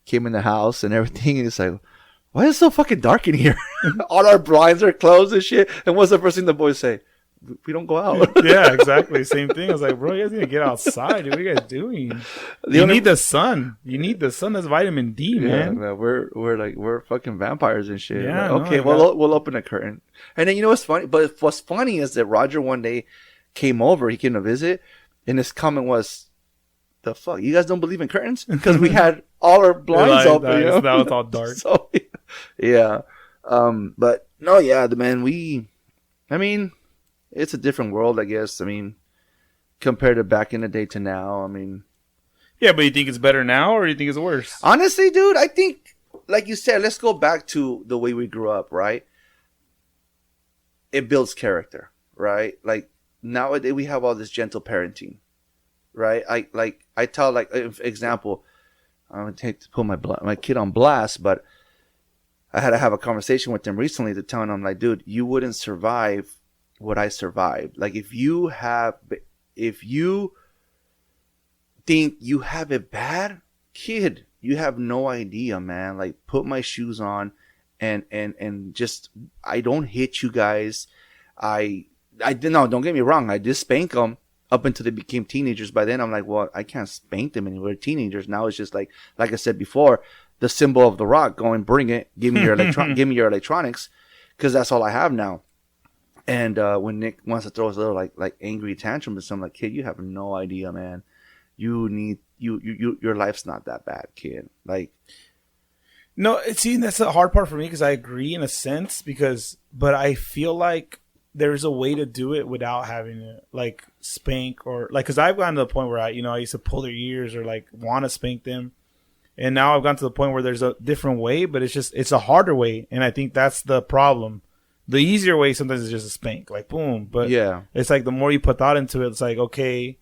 came in the house and everything, and it's like, why is it so fucking dark in here? All our blinds are closed and shit. And what's the first thing the boys say? We don't go out. Yeah, exactly. Same thing. I was like, bro, you guys need to get outside. What are you guys doing? You need the sun. You need the sun. That's vitamin D, man. Yeah, we're fucking vampires and shit. Yeah, like, okay, we'll open a curtain. And then you know what's funny? But what's funny is that Roger one day came over. He came to visit, and his comment was, the fuck, you guys don't believe in curtains? Because we had all our blinds open. You know? Now it's all dark. So, yeah. But no, yeah, I mean, it's a different world, I guess. I mean, compared to back in the day to now, I mean. Yeah, but you think it's better now or you think it's worse? Honestly, dude, I think, like you said, let's go back to the way we grew up, right? It builds character, right? Like, nowadays we have all this gentle parenting. Right, I tell, like, example, I would take to put my kid on blast, but I had to have a conversation with him recently to tell him, like, dude, you wouldn't survive what I survived. Like, if you think you have it bad, kid, you have no idea, man. Like, put my shoes on, and just, I don't hit you guys. I don't get me wrong, I did spank them. Up until they became teenagers. By then, I'm like, well, I can't spank them anymore. They're teenagers. Now it's just like I said before, the symbol of the rock. Go and bring it. Give me your give me your electronics, because that's all I have now. And when Nick wants to throw his little like angry tantrum to something, like, kid, you have no idea, man. You need your life's not that bad, kid. Like, no, see, that's the hard part for me because I agree in a sense but I feel like there's a way to do it without having to like spank or like, because I've gotten to the point where I used to pull their ears or like want to spank them, and now I've gotten to the point where there's a different way, but it's a harder way, and I think that's the problem. The easier way sometimes is just a spank, like boom, but yeah, it's like the more you put thought into it, it's like, okay,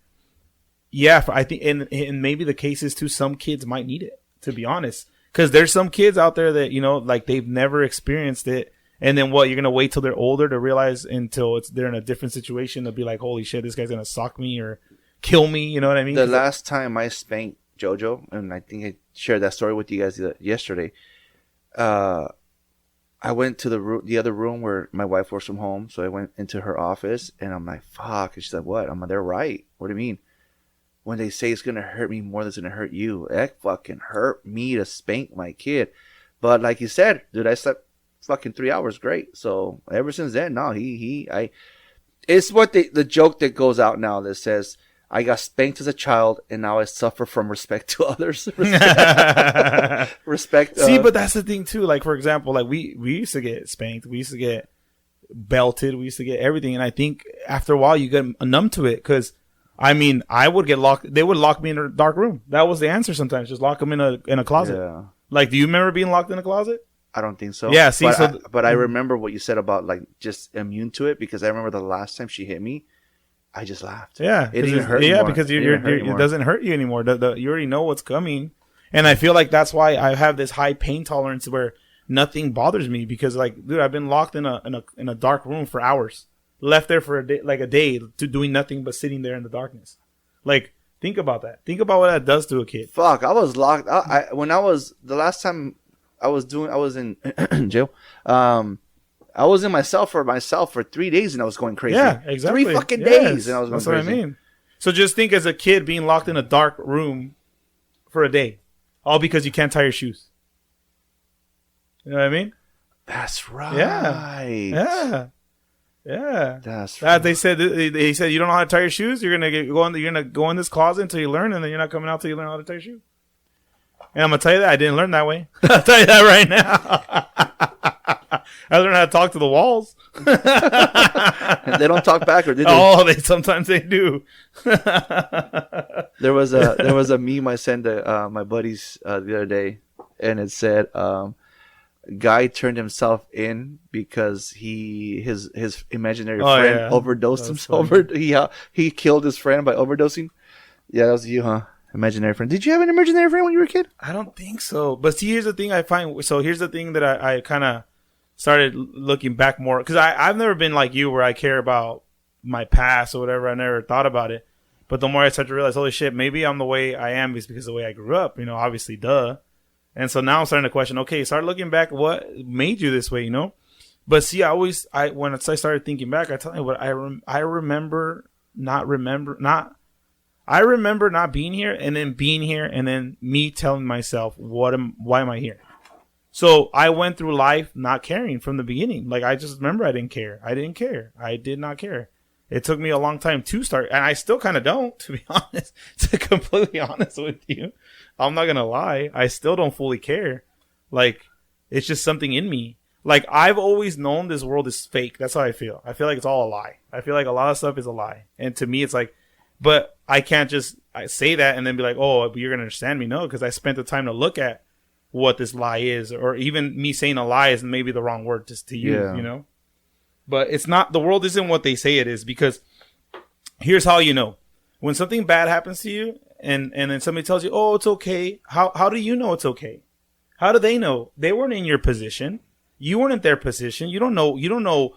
yeah, I think, and maybe the case is too, some kids might need it, to be honest, because there's some kids out there that like they've never experienced it. And then what? You're gonna wait till they're older to realize, until they're in a different situation to be like, holy shit, this guy's gonna sock me or kill me. You know what I mean? The last time I spanked JoJo, and I think I shared that story with you guys yesterday. I went to the other room where my wife works from home, so I went into her office, and I'm like, fuck. And she's like, what? I'm like, they're right. What do you mean? When they say it's gonna hurt me more than it's gonna hurt you, it fucking hurt me to spank my kid. But like you said, dude, I slept fucking 3 hours great. So ever since then, no, it's what the joke that goes out now that says, I got spanked as a child and now I suffer from respect to others. Respect. See, but that's the thing too. Like, for example, like we used to get spanked. We used to get belted. We used to get everything. And I think after a while you get numb to it. Cause I mean, I would get locked. They would lock me in a dark room. That was the answer sometimes. Just lock them in a closet. Yeah. Like, do you remember being locked in a closet? I don't think so. Yeah. See, but I remember what you said about like just immune to it, because I remember the last time she hit me, I just laughed. Yeah. It didn't hurt. Yeah. Because it doesn't hurt you anymore. You already know what's coming. And I feel like that's why I have this high pain tolerance where nothing bothers me, because like, dude, I've been locked in a dark room for hours, left there for a day to doing nothing but sitting there in the darkness. Like, think about that. Think about what that does to a kid. Fuck, I was locked. The last time I was in jail. I was in my cell for 3 days and I was going crazy. Yeah, exactly. 3 fucking days and I was going crazy. That's what I mean. So just think as a kid being locked in a dark room for a day, all because you can't tie your shoes. You know what I mean? That's right. Yeah. That's right. They said you don't know how to tie your shoes. You're gonna go in this closet until you learn, and then you're not coming out till you learn how to tie your shoe. And I'm gonna tell you that I didn't learn that way. I'll tell you that right now. I learned how to talk to the walls. They don't talk back, or did they? Oh, sometimes they do. There was a meme I sent to my buddies the other day, and it said, guy turned himself in because his imaginary friend overdosed himself. He killed his friend by overdosing. Yeah, that was you, huh? Imaginary friend. Did you have an imaginary friend when you were a kid? I don't think so. But see, here's the thing I find. So here's the thing that I kind of started looking back more, because I've never been like you where I care about my past or whatever. I never thought about it. But the more I start to realize, holy shit, maybe I'm the way I am is because of the way I grew up. You know, obviously, duh. And so now I'm starting to question, okay, start looking back, what made you this way, you know? But see, when I started thinking back, I tell you what, I remember not being here, and then being here, and then me telling myself, why am I here? So I went through life not caring from the beginning. Like, I just remember I didn't care. I did not care. It took me a long time to start, and I still kind of don't, to be honest, to be completely honest with you. I'm not going to lie. I still don't fully care. Like, it's just something in me. Like, I've always known this world is fake. That's how I feel. I feel like it's all a lie. I feel like a lot of stuff is a lie. And to me, it's like, but I can't just say that and then be like, oh, but you're going to understand me. No, because I spent the time to look at what this lie is. Or even me saying a lie is maybe the wrong word just to use, you know? But it's not, the world isn't what they say it is, because here's how you know. When something bad happens to you, and then somebody tells you, oh, it's okay. How do you know it's okay? How do they know? They weren't in your position. You weren't in their position. You don't know.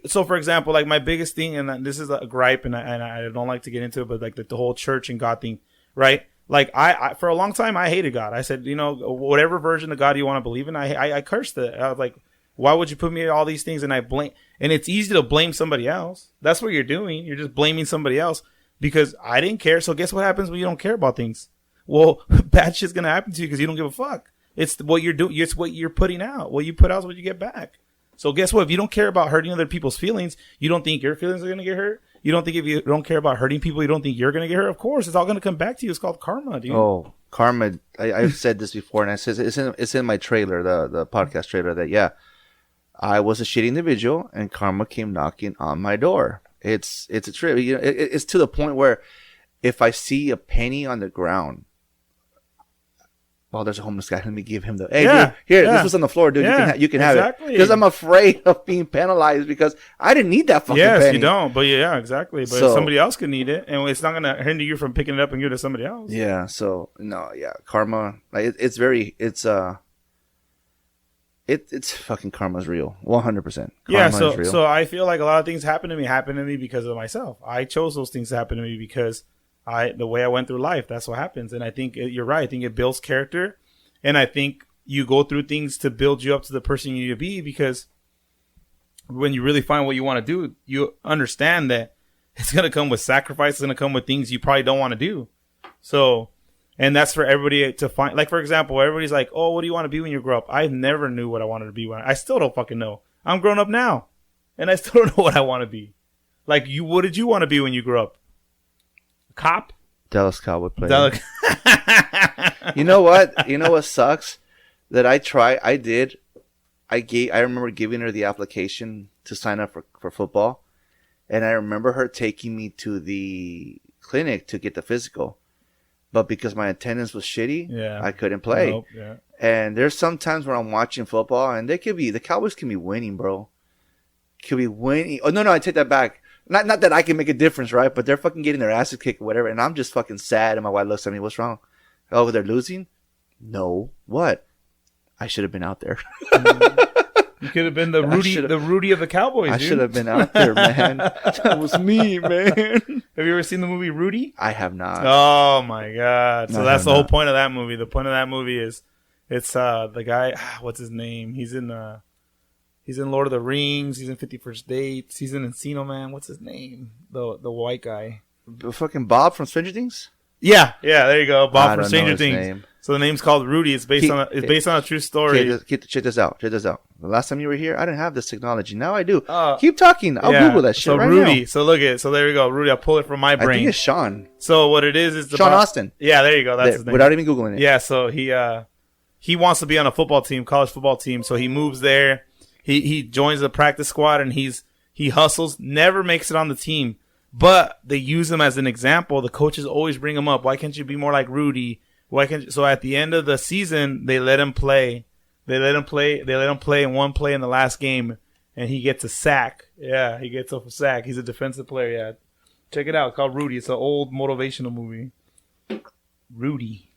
So for example, like my biggest thing, and this is a gripe, and I don't like to get into it, but like the whole church and God thing, right? Like I for a long time, I hated God. I said, you know, whatever version of God you want to believe in, I cursed it. I was like, why would you put me in all these things? And and it's easy to blame somebody else. That's what you're doing. You're just blaming somebody else because I didn't care. So guess what happens when you don't care about things? Well, bad shit's going to happen to you because you don't give a fuck. It's what you're doing. It's what you're putting out. What you put out is what you get back. So guess what? If you don't care about hurting other people's feelings, you don't think your feelings are going to get hurt. You don't think if you don't care about hurting people, you don't think you're going to get hurt. Of course, it's all going to come back to you. It's called karma, dude. Oh, karma. I've said this before, and it's in my trailer, the podcast trailer, that I was a shitty individual, and karma came knocking on my door. It's a trip. You know, it's to the point where if I see a penny on the ground, there's a homeless guy. Let me give him here. This was on the floor, dude. You can have it. Because I'm afraid of being penalized because I didn't need that fucking penny. Yes, you don't. But yeah, exactly. But somebody else could need it, and it's not going to hinder you from picking it up and give it to somebody else. Yeah. So no. Yeah. Karma. It's fucking karma's real. 100%. Yeah. So I feel like a lot of things happen to me because of myself. I chose those things to happen to me because the way I went through life, that's what happens. And I think you're right. I think it builds character. And I think you go through things to build you up to the person you need to be, because when you really find what you want to do, you understand that it's going to come with sacrifice. It's going to come with things you probably don't want to do. So, and that's for everybody to find. Like, for example, everybody's like, oh, what do you want to be when you grow up? I never knew what I wanted to be I still don't fucking know. I'm grown up now, and I still don't know what I want to be. Like, what did you want to be when you grew up? Cop? Dallas Cowboy player. You know what? You know what sucks? That I I remember giving her the application to sign up for football, and I remember her taking me to the clinic to get the physical, but because my attendance was shitty, I couldn't play. Nope, yeah. And there's some times where I'm watching football, and the Cowboys can be winning, bro. Could be winning. Oh no, I take that back. Not that I can make a difference, right? But they're fucking getting their asses kicked or whatever, and I'm just fucking sad. And my wife looks at me, "What's wrong? Oh, they're losing? No, what? I should have been out there." You could have been the Rudy of the Cowboys. I should have been out there, man. That was me, man. Have you ever seen the movie Rudy? I have not. Oh my god! So that's the whole point of that movie. The point of that movie is it's the guy. What's his name? He's in Lord of the Rings. He's in 50 First Dates. He's in Encino Man. What's his name? The white guy. Fucking Bob from Stranger Things. Yeah. There you go. Bob from Stranger Things. Name. So the name's called Rudy. It's based on a true story. Check this out. The last time you were here, I didn't have this technology. Now I do. Keep talking. I'll Google that shit. So right Rudy. now. So look at. So there you go. Rudy. I'll pull it from my brain. I think it's Sean. So what it is Sean Austin. Yeah, there you go. That's his name. Without even Googling it. Yeah. So he wants to be on a football team, college football team. So he moves there. He joins the practice squad and he hustles. Never makes it on the team. But they use him as an example. The coaches always bring him up. Why can't you be more like Rudy? So at the end of the season, they let him play. They let him play in one play in the last game, and he gets a sack. Yeah, he gets a sack. He's a defensive player. Yeah, check it out. It's called Rudy. It's an old motivational movie. Rudy.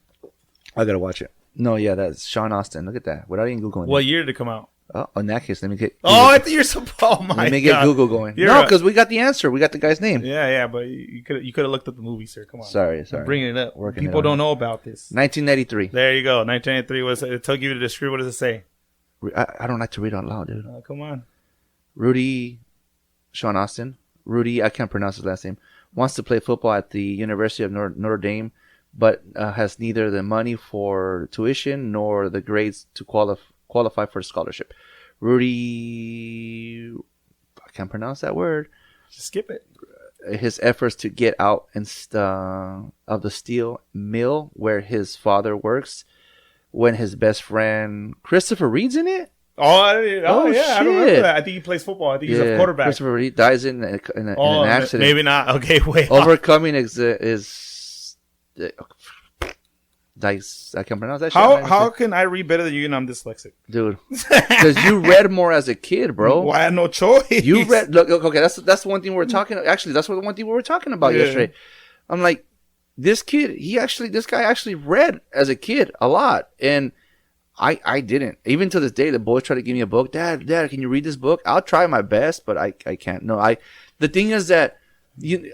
I gotta watch it. No, yeah, that's Sean Austin. Look at that. Without even Googling. What year did it come out? Oh, in that case, let me get. I think you're so. Oh my god. Let me get Google going. No, because we got the answer. We got the guy's name. Yeah, but you could have looked up the movie, sir. Come on. Sorry. I'm bringing it up. People don't know about this. 1993. There you go. 1993 was. It took you to describe. What does it say? I don't like to read out loud, dude. Come on. Rudy, Sean Austin. Rudy, I can't pronounce his last name. Wants to play football at the University of Notre Dame, but has neither the money for tuition nor the grades to qualify for a scholarship. Rudy, I can't pronounce that word. Just skip it. His efforts to get out of the steel mill where his father works, when his best friend Christopher Reed's in it. Oh yeah, shit. I remember that. I think he plays football. I think he's a quarterback. Christopher Reed dies in an accident. Maybe not. Okay, wait. Overcoming is dice. I can't pronounce that shit. How can I read better than you and I'm dyslexic? Dude, because you read more as a kid, bro. Well, I had no choice. You read. Look, okay, that's the one thing we were talking. Actually, that's the one thing we were talking about yesterday. I'm like, this guy actually read as a kid a lot, and I didn't. Even to this day, the boys try to give me a book. Dad, can you read this book? I'll try my best, but I can't. No, the thing is that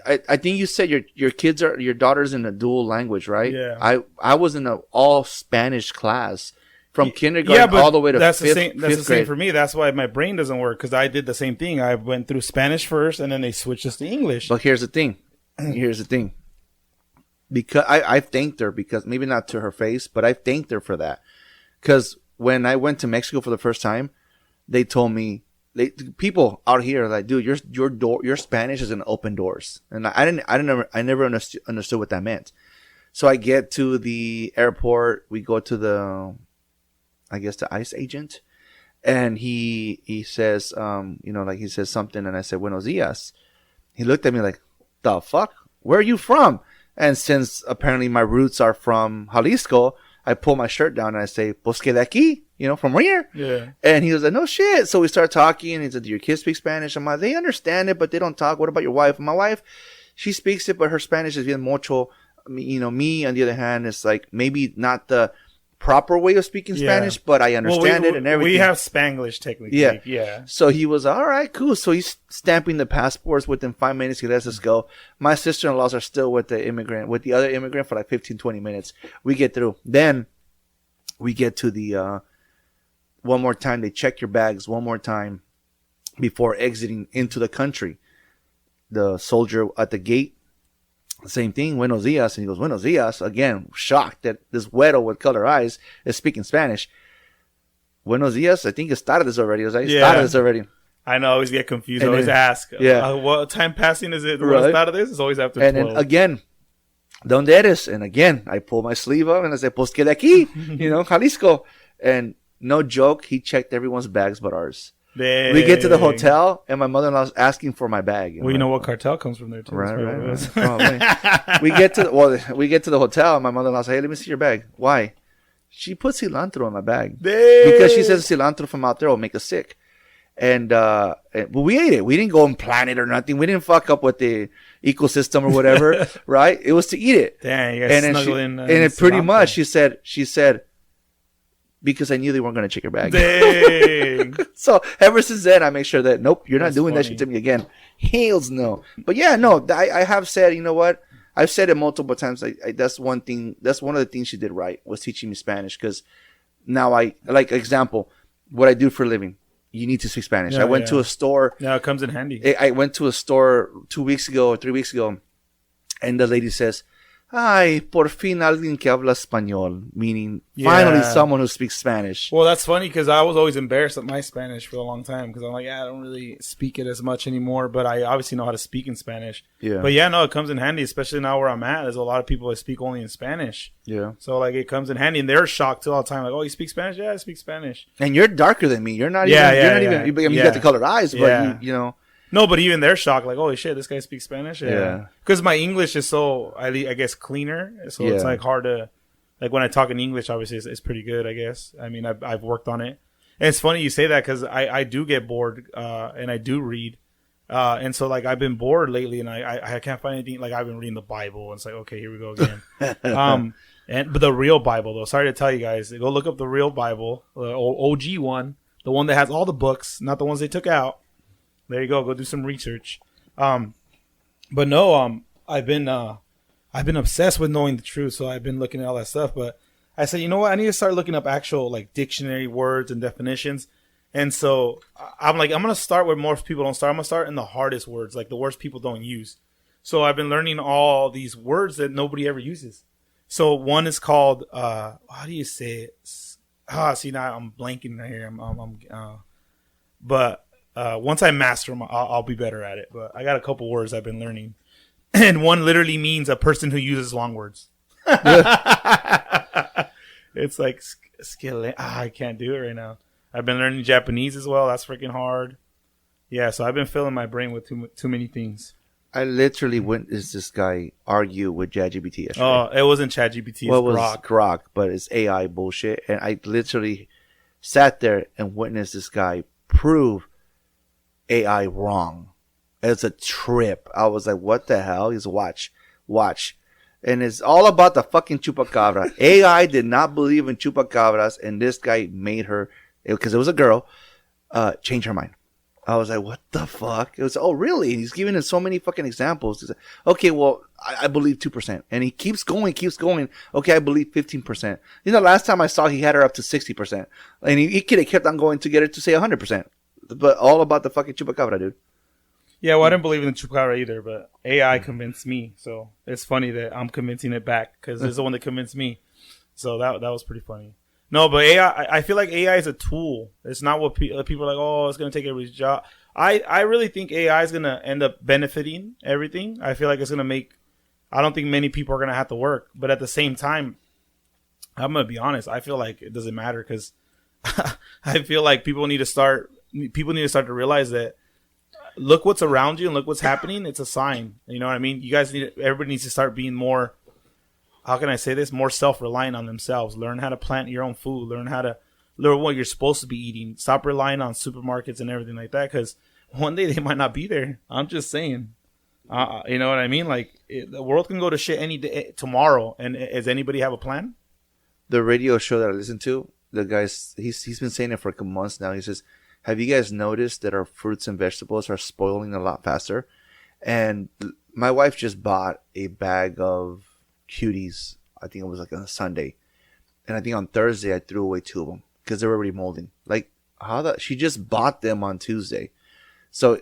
I think you said your daughter's in a dual language, right? Yeah. I was in an all Spanish class from kindergarten all the way to that's fifth the grade. same for me. That's why my brain doesn't work, because I did the same thing. I went through Spanish first, and then they switched us to English. But here's the thing. Because I thanked her, because maybe not to her face, but I thanked her for that. Because when I went to Mexico for the first time, they told me, people out here are like, dude, your Spanish is gonna open doors, and I never understood what that meant. So I get to the airport, we go to the ICE agent, and he says, he says something, and I said, "Buenos dias." He looked at me like, "The fuck? Where are you from?" And since apparently my roots are from Jalisco, I pull my shirt down and I say, "Pues que de aquí," from where? Yeah. And he was like, "No shit." So we start talking, and he said, "Do your kids speak Spanish?" I'm like, "They understand it, but they don't talk. What about your wife?" And my wife, she speaks it, but her Spanish is bien mucho. Me, on the other hand, is like maybe not the proper way of speaking Spanish, but I understand it and everything. We have Spanglish technically. Yeah. So he was, all right, cool. So he's stamping the passports. Within 5 minutes, he lets us go. My sister-in-laws are still with the other immigrant for like 15, 20 minutes. We get through. Then we get to the, one more time, they check your bags one more time before exiting into the country. The soldier at the gate, same thing, "Buenos dias," and he goes, "Buenos dias," again, shocked that this güero with color eyes is speaking Spanish. "Buenos dias," I think it started this already. I was like, started this already. I know, I always get confused. I always ask, what time passing is it? Right. What started this? It's always after 12. And then again, "¿Dónde eres?" And again, I pull my sleeve up and I say, "Pues que de aquí," Jalisco. And No joke. He checked everyone's bags but ours. Dang. We get to the hotel, and my mother-in-law's asking for my bag. Well, you know what cartel comes from there, too. Right. Oh, we get to the hotel, and my mother-in-law says, hey, let me see your bag. Why? She put cilantro in my bag. Dang. Because she says cilantro from out there will make us sick. But we ate it. We didn't go and plan it or nothing. We didn't fuck up with the ecosystem or whatever, right? It was to eat it. Dang, you guys snuggle in. And it pretty much, she said, because I knew they weren't going to check your bag. Dang. So ever since then, I make sure that, nope, you're not doing funny. that shit to me again. Hells no. But yeah, no, I have said, you know what? I've said it multiple times. That's one thing. That's one of the things she did right, was teaching me Spanish. Because now example, what I do for a living. You need to speak Spanish. I went to a store. Yeah, it comes in handy. I went to a store 2 weeks ago or 3 weeks ago. And the lady says, ay, por fin alguien que habla español. Meaning, finally someone who speaks Spanish. Well, that's funny because I was always embarrassed at my Spanish for a long time because I'm like, I don't really speak it as much anymore, but I obviously know how to speak in Spanish. Yeah. But yeah, no, it comes in handy, especially now where I'm at. There's a lot of people that speak only in Spanish. Yeah. So, like, it comes in handy, and they're shocked too all the time. Like, oh, you speak Spanish? Yeah, I speak Spanish. And you're darker than me. You're not even. You got the colored eyes, but you know. No, but even they're shocked, like, holy shit, this guy speaks Spanish? Yeah. Because my English is so, I guess, cleaner. So it's, like, hard to, like, when I talk in English, obviously, it's pretty good, I guess. I mean, I've worked on it. And it's funny you say that because I do get bored and I do read. And so, like, I've been bored lately and I can't find anything. Like, I've been reading the Bible and it's like, okay, here we go again. But the real Bible, though, sorry to tell you guys, go look up the real Bible, the OG one, the one that has all the books, not the ones they took out. There you go. Go do some research. But no, I've been obsessed with knowing the truth. So I've been looking at all that stuff. But I said, you know what? I need to start looking up actual like dictionary words and definitions. And so I'm like, I'm going to start where most people don't start. I'm going to start in the hardest words, like the words people don't use. So I've been learning all these words that nobody ever uses. So one is called, how do you say it? See, now I'm blanking right here. But once I master them, I'll be better at it. But I got a couple words I've been learning. And one literally means a person who uses long words. It's like skill. I can't do it right now. I've been learning Japanese as well. That's freaking hard. Yeah, so I've been filling my brain with too many things. I literally witnessed this guy argue with ChatGPT yesterday. Oh, it wasn't ChatGPT. Well, it was Grok, but it's AI bullshit. And I literally sat there and witnessed this guy prove AI wrong. It's a trip. I was like, what the hell? He's watch. And it's all about the fucking chupacabra. AI did not believe in chupacabras, and this guy made her, because it was a girl, change her mind. I was like, what the fuck? It was, oh, really? And he's giving us so many fucking examples. He's like, okay, well, I believe 2%. And he keeps going. Okay, I believe 15%. You know, last time I saw, he had her up to 60%. And he could have kept on going to get her to say 100%. But all about the fucking chupacabra, dude. Yeah, well, I didn't believe in the chupacabra either, but AI convinced me. So it's funny that I'm convincing it back because it's the one that convinced me. So that was pretty funny. No, but AI, I feel like AI is a tool. It's not what people are like, oh, it's going to take everybody's job. I really think AI is going to end up benefiting everything. I feel like it's going to make, I don't think many people are going to have to work. But at the same time, I'm going to be honest. I feel like it doesn't matter because I feel like people need to start to realize that look what's around you and look what's happening. It's a sign. You know what I mean? Everybody needs to start being more, how can I say this? More self-reliant on themselves. Learn how to plant your own food. Learn what you're supposed to be eating. Stop relying on supermarkets and everything like that because one day they might not be there. I'm just saying. You know what I mean? Like the world can go to shit any day tomorrow. And does anybody have a plan? The radio show that I listen to, the guy's he's been saying it for a couple months now. He says, have you guys noticed that our fruits and vegetables are spoiling a lot faster? And my wife just bought a bag of cuties. I think it was like on a Sunday. And I think on Thursday I threw away 2 of them because they were already molding. Like, she just bought them on Tuesday. So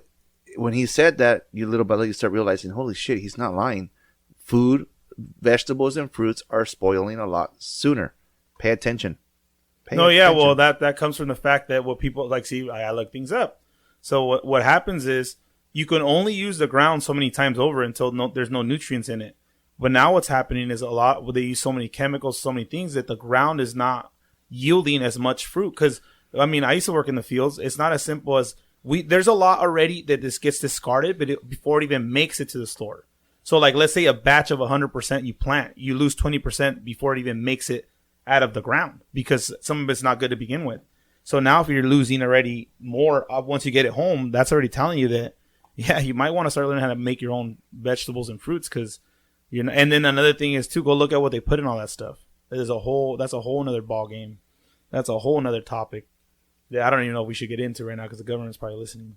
when he said that, you little by little you start realizing, holy shit, he's not lying. Food, vegetables, and fruits are spoiling a lot sooner. Pay attention. Well, that comes from the fact that what people like, see, I look things up. So what happens is you can only use the ground so many times over until there's no nutrients in it. But now what's happening is they use so many chemicals, so many things that the ground is not yielding as much fruit. Because, I mean, I used to work in the fields. It's not as simple as there's a lot already that this gets discarded before it even makes it to the store. So, like, let's say a batch of 100% you plant, you lose 20% before it even makes it out of the ground because some of it's not good to begin with. So now if you're losing already more once you get it home, that's already telling you that, yeah, you might want to start learning how to make your own vegetables and fruits because, you know. And then another thing is to go look at what they put in all that stuff. That's a whole nother ball game. That's a whole nother topic that I don't even know if we should get into right now because the government's probably listening.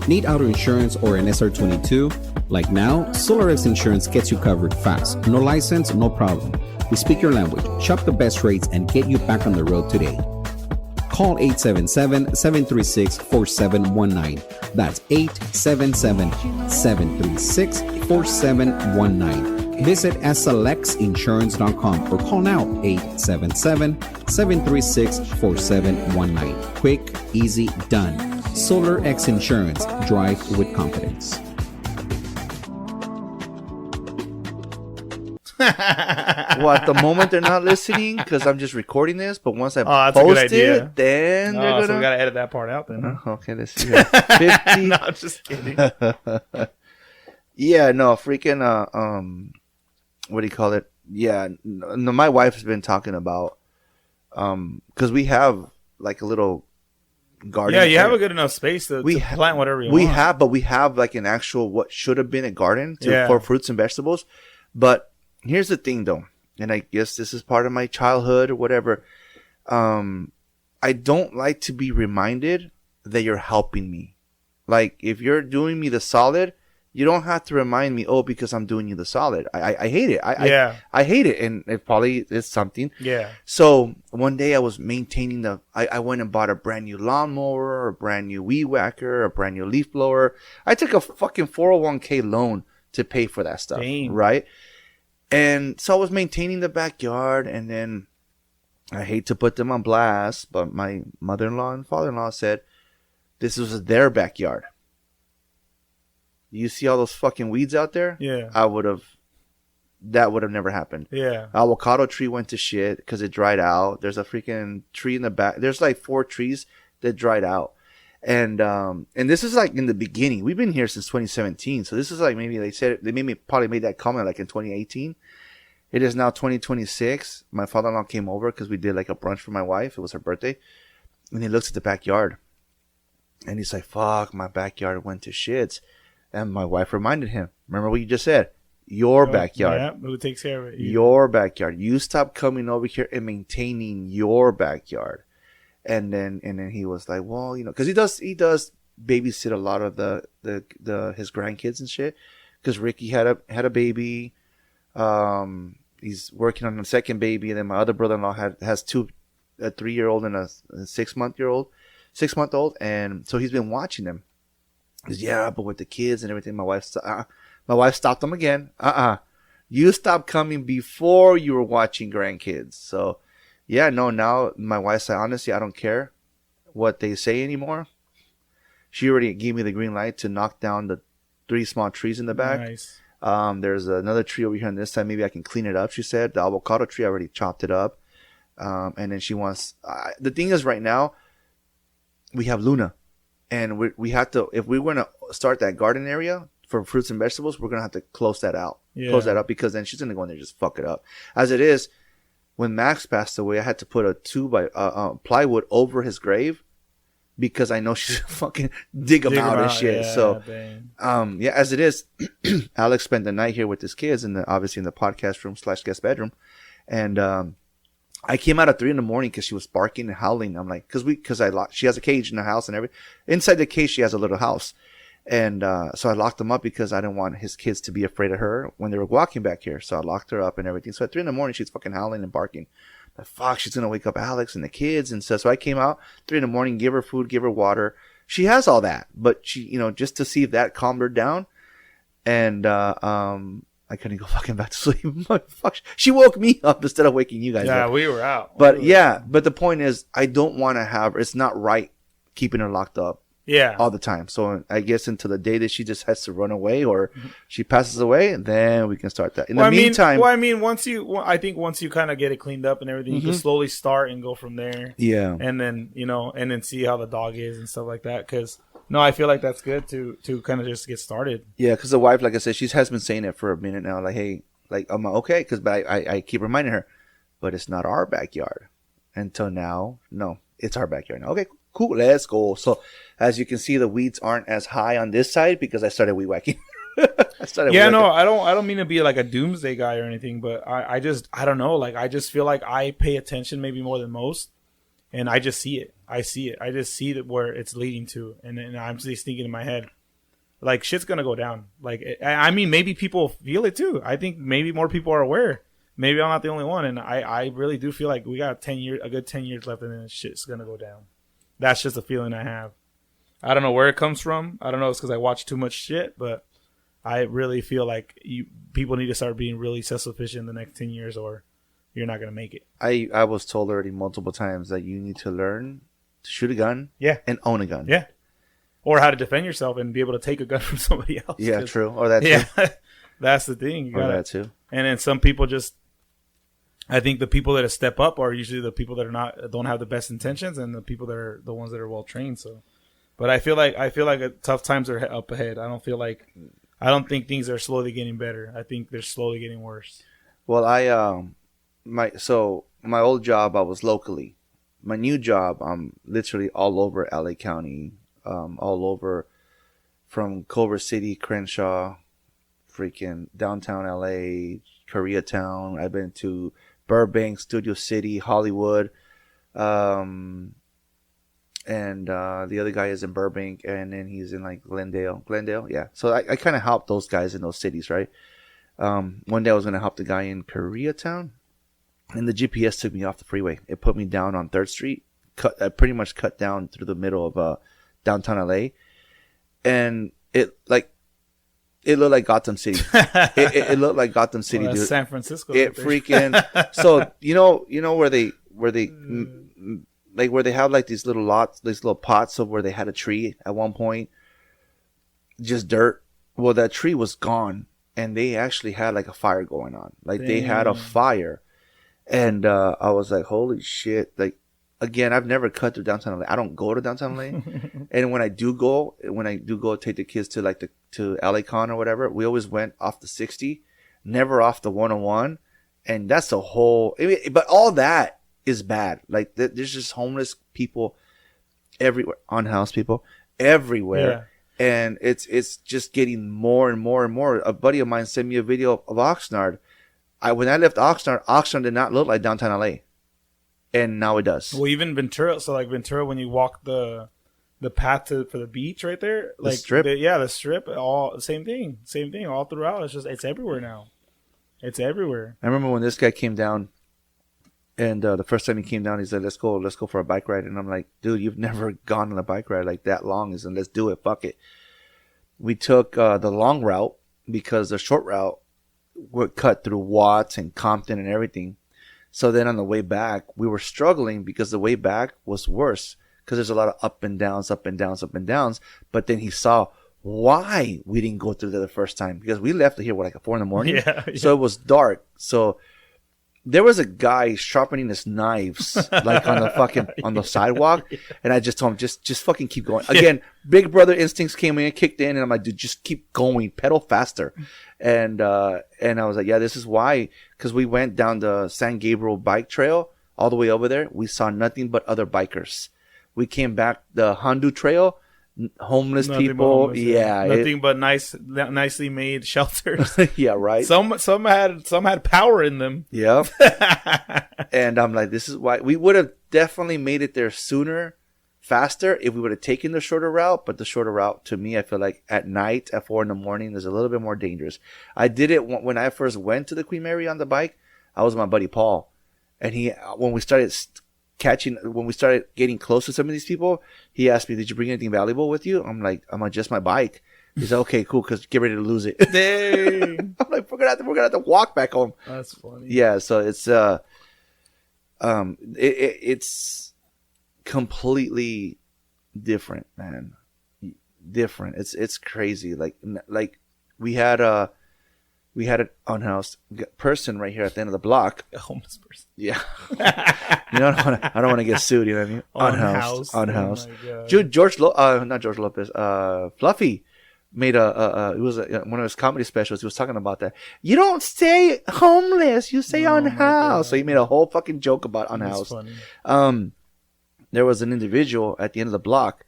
Need auto insurance or an SR22? Like now, SolarX Insurance gets you covered fast. No license, no problem. We speak your language, shop the best rates, and get you back on the road today. Call 877-736-4719. That's 877-736-4719. Visit slxinsurance.com or call now 877-736-4719. Quick, easy, done. SolarX Insurance. Drive with confidence. Well, at the moment they're not listening because I'm just recording this. But once I that's a good post idea. it, then they're gonna. So we gotta edit that part out then. Huh? Okay, let's see. 50. No, I'm just kidding. Yeah, no, freaking. What do you call it? Yeah, no, my wife's been talking about. Because we have like a little garden. Yeah, you have a good enough space to plant whatever you want. But we have like an actual what should have been a garden for fruits and vegetables. But here's the thing, though, and I guess this is part of my childhood or whatever. I don't like to be reminded that you're helping me. Like, if you're doing me the solid, you don't have to remind me, because I'm doing you the solid. I hate it. I hate it, and it probably is something. Yeah. So one day I was maintaining I went and bought a brand new lawnmower, a brand new weed whacker, a brand new leaf blower. I took a fucking 401k loan to pay for that stuff. Dang. Right? And so I was maintaining the backyard, and then I hate to put them on blast, but my mother-in-law and father-in-law said this was their backyard. You see all those fucking weeds out there? Yeah. That would have never happened. Yeah. Avocado tree went to shit because it dried out. There's a freaking tree in the back. There's like 4 trees that dried out. And this is like in the beginning. We've been here since 2017. So this is like maybe probably made that comment like in 2018. It is now 2026. My father-in-law came over because we did like a brunch for my wife. It was her birthday. And he looks at the backyard. And he's like, fuck, my backyard went to shits. And my wife reminded him, remember what you just said? Your backyard. Yeah, who takes care of it? Your backyard. You stop coming over here and maintaining your backyard. And then he was like, well, because he does babysit a lot of his grandkids and shit. Because Ricky had a baby. He's working on the second baby, and then my other brother-in-law has 2, a 3-year-old and a 6-month-old, and so he's been watching them. He's, but with the kids and everything, my wife stopped them again. You stopped coming before you were watching grandkids. So. Yeah, no, now my wife said, honestly, I don't care what they say anymore. She already gave me the green light to knock down the 3 small trees in the back. Nice. There's another tree over here on this side. Maybe I can clean it up, she said. The avocado tree, I already chopped it up. And then she wants... the thing is, right now, we have Luna. And we have to... If we want to start that garden area for fruits and vegetables, we're going to have to close that out. Yeah. Close that up because then she's going to go in there and just fuck it up. As it is... When Max passed away, I had to put a 2x plywood over his grave because I know she's fucking dig him out and shit. Yeah, so, dang. As it is, Alex spent the night here with his kids obviously in the podcast room / guest bedroom. And, I came out at 3 a.m. because she was barking and howling. I'm like, she has a cage in the house and everything. Inside the cage, she has a little house. And so I locked them up because I didn't want his kids to be afraid of her when they were walking back here. So I locked her up and everything. So at 3 a.m, she's fucking howling and barking. Like, fuck, she's going to wake up Alex and the kids. And so I came out 3 a.m, give her food, give her water. She has all that. But she, just to see if that calmed her down. And I couldn't go fucking back to sleep. Fuck, she woke me up instead of waking you guys up. Yeah, we were out. But but the point is, I don't want to have her. It's not right keeping her locked up. Yeah. all the time. So I guess until the day that she just has to run away or she passes away, then we can start that. In the meantime, once you kind of get it cleaned up and everything, you can slowly start and go from there. Yeah. And then, and then see how the dog is and stuff like that. Because, no, I feel like that's good to kind of just get started. Yeah, because the wife, like I said, she has been saying it for a minute now. Like, hey, like, I'm okay. But I keep reminding her, but it's not our backyard. Until now, no, it's our backyard now. Okay, cool, let's go. So, as you can see, the weeds aren't as high on this side because I started weed whacking. I don't mean to be like a doomsday guy or anything, but I don't know. Like, I just feel like I pay attention maybe more than most, and I just see it. I just see that where it's leading to, and I'm just thinking in my head, like, shit's gonna go down. Like, I mean, maybe people feel it too. I think maybe more people are aware. Maybe I'm not the only one, and I really do feel like we got a good 10 years left, and then shit's gonna go down. That's just a feeling I have. I don't know where it comes from. I don't know if it's because I watch too much shit, but I really feel like people need to start being really self-sufficient in the next 10 years, or you're not gonna make it. I was told already multiple times that you need to learn to shoot a gun, and own a gun, or how to defend yourself and be able to take a gun from somebody else. Yeah, true. Or that too. That's the thing. You gotta, that too. And then some people just. I think the people that step up are usually the people that don't have the best intentions, and the people that are the ones that are well trained. So, but I feel like tough times are up ahead. I don't think things are slowly getting better. I think they're slowly getting worse. Well, my old job, I was locally. My new job, I'm literally all over LA County, all over from Culver City, Crenshaw, freaking downtown LA, Koreatown. I've been to Burbank, Studio City, Hollywood, and the other guy is in Burbank, and then he's in like Glendale, yeah. So I kind of helped those guys in those cities, right? One day I was gonna help the guy in Koreatown, and the GPS took me off the freeway. It put me down on 3rd Street, pretty much cut down through the middle of downtown LA, and it looked like Gotham City. It looked like Gotham City, dude. San Francisco. It freaking. So you know where they have like these little lots, these little pots of where they had a tree at one point, just dirt. Well, that tree was gone, and they actually had like a fire going on. Like, they had a fire, and I was like, holy shit! Like, again, I've never cut through downtown LA. I don't go to downtown LA, and when I do go, take the kids to to LA Con or whatever, we always went off the 60, never off the 101, and that's a whole. But all that is bad. Like, there's just homeless people everywhere, unhoused people everywhere, and it's just getting more and more and more. A buddy of mine sent me a video of Oxnard. When I left Oxnard did not look like downtown LA. And now it does. Well, even Ventura. So, like, Ventura, when you walk the path for the beach right there, like, the strip. The strip, all same thing, all throughout. It's everywhere now. It's everywhere. I remember when this guy came down, and the first time he came down, he said, "Let's go for a bike ride." And I'm like, "Dude, you've never gone on a bike ride like that long, and let's do it. Fuck it." We took the long route because the short route would cut through Watts and Compton and everything. So then on the way back, we were struggling because the way back was worse because there's a lot of up and downs. But then he saw why we didn't go through there the first time, because we left here like at 4 a.m. Yeah. So it was dark. So there was a guy sharpening his knives like on the sidewalk, and I just told him just fucking keep going. Again, big brother instincts came in, kicked in, and I'm like, dude, just keep going, pedal faster. And I was like, yeah, this is why, because we went down the San Gabriel bike trail all the way over there. We saw nothing but other bikers. We came back the Hondu trail. Homeless people, nothing but nicely made shelters. Yeah, right. Some had power in them. Yeah. And I'm like, this is why we would have definitely made it there sooner, faster if we would have taken the shorter route. But the shorter route, to me, I feel like at night at 4 a.m. is a little bit more dangerous. I did it when I first went to the Queen Mary on the bike. I was with my buddy Paul, and when we started getting close to some of these people, he asked me, "Did you bring anything valuable with you?" I'm like, "I'm just my bike." He's like, "Okay, cool, because get ready to lose it." Dang. I'm like, we're gonna have to walk back home. That's funny. Yeah, so it's completely different, man. different. It's crazy. Like we had an unhoused person right here at the end of the block. A homeless person. Yeah. I don't want to get sued. You know what I mean? Unhoused. Oh Dude, not George Lopez. Fluffy made it was one of his comedy specials. He was talking about that. You don't say homeless, you say unhoused. So he made a whole fucking joke about unhoused. There was an individual at the end of the block,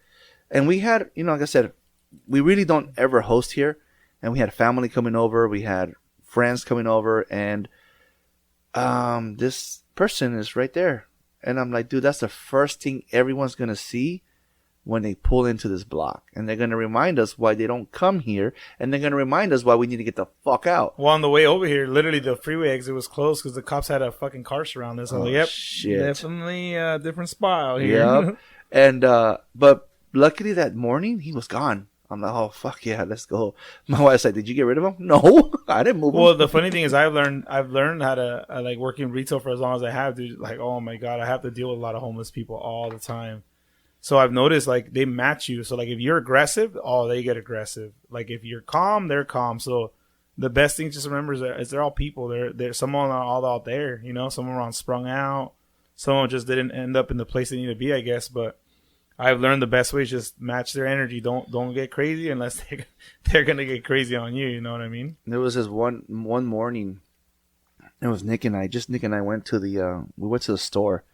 and we had, like I said, we really don't ever host here, and we had family coming over, we had friends coming over, and this person is right there, and I'm like, dude, that's the first thing everyone's gonna see when they pull into this block, and they're going to remind us why they don't come here, and they're going to remind us why we need to get the fuck out. Well, on the way over here, literally the freeway exit was closed because the cops had a fucking car surrounded us. Yep, shit. Definitely a different spot out here. Yep. And but luckily that morning he was gone. I'm like, oh fuck yeah, let's go. My wife's like, did you get rid of him? No, I didn't move him. Well, the funny thing is, I've learned how to like work in retail for as long as I have, dude. Like, oh my god, I have to deal with a lot of homeless people all the time. So I've noticed, like, they match you. So, like, if you're aggressive, they get aggressive. Like, if you're calm, they're calm. So the best thing just remember is they're all people. They're some are all out there, Some are on sprung out. Some just didn't end up in the place they need to be, I guess. But I've learned the best way is just match their energy. Don't get crazy unless they're gonna get crazy on you. You know what I mean? There was this one morning. It was Nick and I went to the store.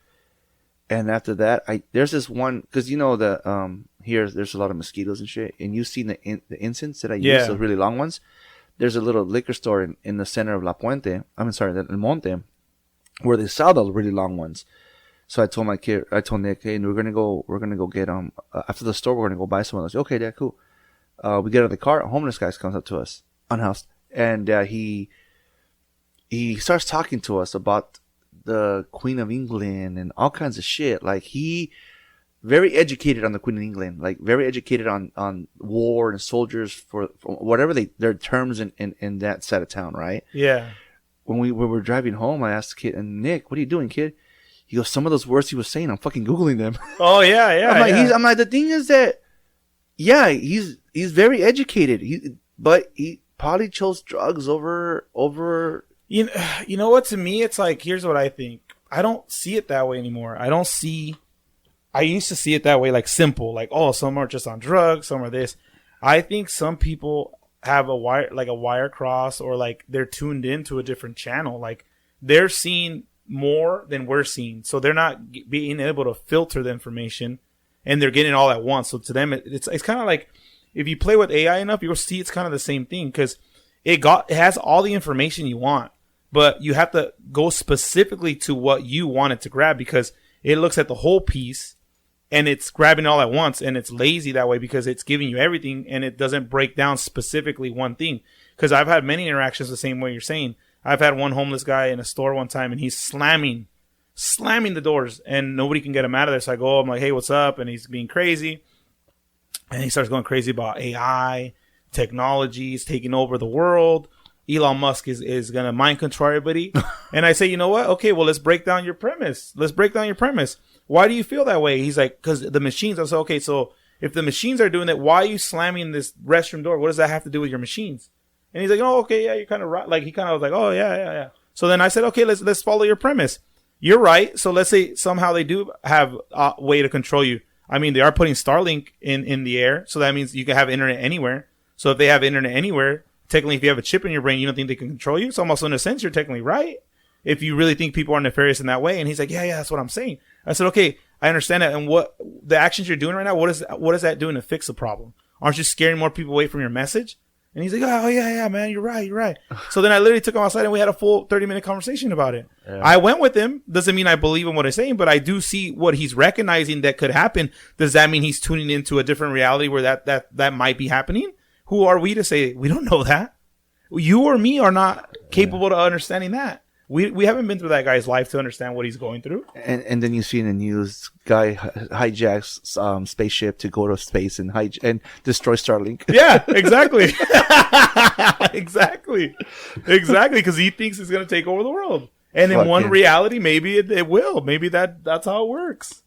And after that, there's this one, because here there's a lot of mosquitoes and shit, and you've seen the incense that I use, those really long ones. There's a little liquor store in the center of El Monte, where they sell the really long ones. So I told Nick, hey, we're gonna go get after the store, we're gonna go buy some of those. Okay, yeah, cool. We get out of the car, a homeless guy comes up to us, unhoused, and he starts talking to us about the Queen of England and all kinds of shit. Like, he very educated on the Queen of England, like very educated on war and soldiers for whatever their terms in that side of town, right? Yeah. When we were driving home, I asked the kid, and Nick, what are you doing, kid? He goes, some of those words he was saying, I'm fucking Googling them. Oh yeah, yeah. I'm like, the thing is that, yeah, he's very educated. But he probably chose drugs over. You know what? To me, it's like, here's what I think. I don't see it that way anymore. I used to see it that way, like simple, like, oh, some are just on drugs, some are this. I think some people have a wire cross, or like they're tuned into a different channel. Like, they're seeing more than we're seeing, so they're not being able to filter the information, and they're getting it all at once. So to them, it's kind of like, if you play with AI enough, you'll see it's kind of the same thing, because it has all the information you want. But you have to go specifically to what you want it to grab, because it looks at the whole piece and it's grabbing all at once, and it's lazy that way because it's giving you everything and it doesn't break down specifically one thing. Because I've had many interactions the same way you're saying. I've had one homeless guy in a store one time, and he's slamming the doors and nobody can get him out of there. So I go, I'm like, hey, what's up? And he's being crazy. And he starts going crazy about AI, technology is taking over the world. Elon Musk is going to mind control everybody. And I say, you know what? Okay, well, let's break down your premise. Why do you feel that way? He's like, because the machines. I said, okay, so if the machines are doing that, why are you slamming this restroom door? What does that have to do with your machines? And he's like, oh, okay, yeah, you're kind of right. Like, he kind of was like, oh, yeah. So then I said, okay, let's follow your premise. You're right. So let's say somehow they do have a way to control you. I mean, they are putting Starlink in the air. So that means you can have internet anywhere. So if they have internet anywhere, technically, if you have a chip in your brain, you don't think they can control you. So almost in a sense, you're technically right, if you really think people are nefarious in that way. And he's like, yeah, that's what I'm saying. I said, okay, I understand that. And what the actions you're doing right now, what is that doing to fix the problem? Aren't you scaring more people away from your message? And he's like, oh, yeah, man, you're right. So then I literally took him outside and we had a full 30-minute conversation about it. Yeah. I went with him. Doesn't mean I believe in what he's saying, but I do see what he's recognizing that could happen. Does that mean he's tuning into a different reality where that might be happening? Who are we to say we don't know that? You or me are not capable of understanding that. We haven't been through that guy's life to understand what he's going through. And then you see in the news, guy hijacks spaceship to go to space and destroy Starlink. Yeah, exactly. exactly. Because he thinks it's going to take over the world. And in one reality, maybe it will. Maybe that's how it works.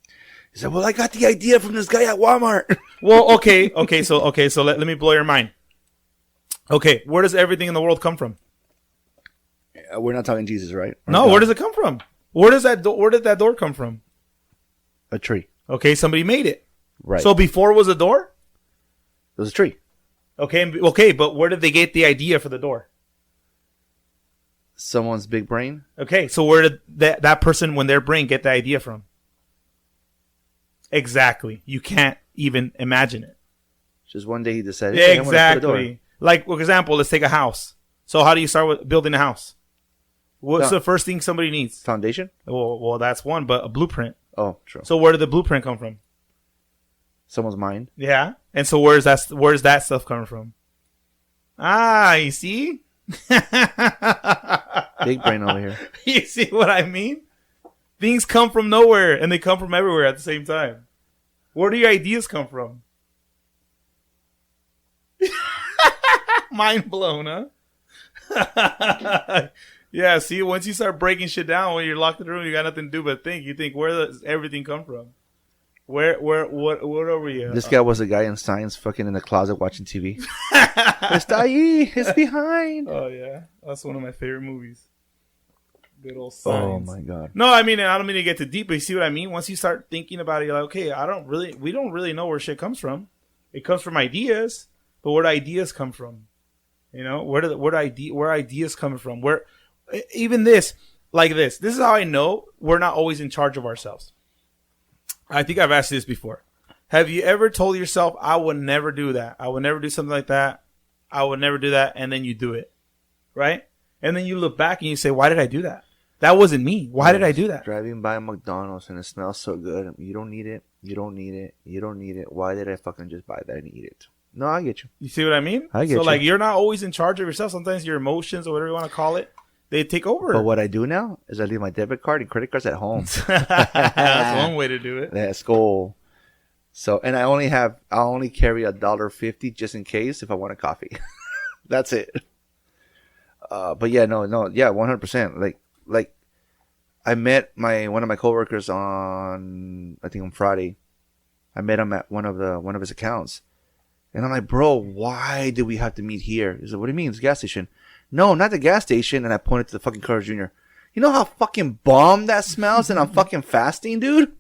He said, well, I got the idea from this guy at Walmart. Well, okay. So let me blow your mind. Okay, where does everything in the world come from? We're not talking Jesus, right? No, where does it come from? Where did that door come from? A tree. Okay, somebody made it. Right. So before it was a door? It was a tree. Okay, but where did they get the idea for the door? Someone's big brain. Okay, so where did that person, when their brain, get the idea from? Exactly. You can't even imagine it. Just one day he decided. Hey, exactly. Like, for example, let's take a house. So how do you start with building a house? What's the first thing somebody needs? Foundation? Well, that's one, but a blueprint. Oh, true. So where did the blueprint come from? Someone's mind. Yeah. And so where's that stuff coming from? Ah, you see? Big brain over here. You see what I mean? Things come from nowhere and they come from everywhere at the same time. Where do your ideas come from? Mind blown, huh? Yeah, see, once you start breaking shit down, when you're locked in the room, you got nothing to do but think. You think, where does everything come from? What are we? This guy was a guy in science fucking in the closet watching TV. Está ahí. It's behind. Oh, yeah. That's one of my favorite movies. Good old science. Oh, my God. No, I mean, I don't mean to get too deep, but you see what I mean? Once you start thinking about it, you're like, okay, we don't really know where shit comes from. It comes from ideas, but where do ideas come from? You know, where ideas coming from? Where, even this is how I know we're not always in charge of ourselves. I think I've asked you this before. Have you ever told yourself, I would never do that. I would never do something like that. I would never do that. And then you do it. Right? And then you look back and you say, why did I do that? That wasn't me. Why did I do that? Driving by McDonald's and it smells so good. You don't need it. You don't need it. You don't need it. Why did I fucking just buy that and eat it? No, I get you. You see what I mean? I get you. So, like, you're not always in charge of yourself. Sometimes your emotions or whatever you want to call it, they take over. But what I do now is I leave my debit card and credit cards at home. That's one way to do it. Let's go. So, and I only carry $1.50 just in case if I want a coffee. That's it. But yeah, no, yeah, 100%. Like, I met one of my coworkers on Friday. I met him at one of his accounts, and I'm like, bro, why do we have to meet here? He said, what do you mean? It's a gas station. No, not the gas station. And I pointed to the fucking Carl's Jr. You know how fucking bomb that smells, and I'm fucking fasting, dude.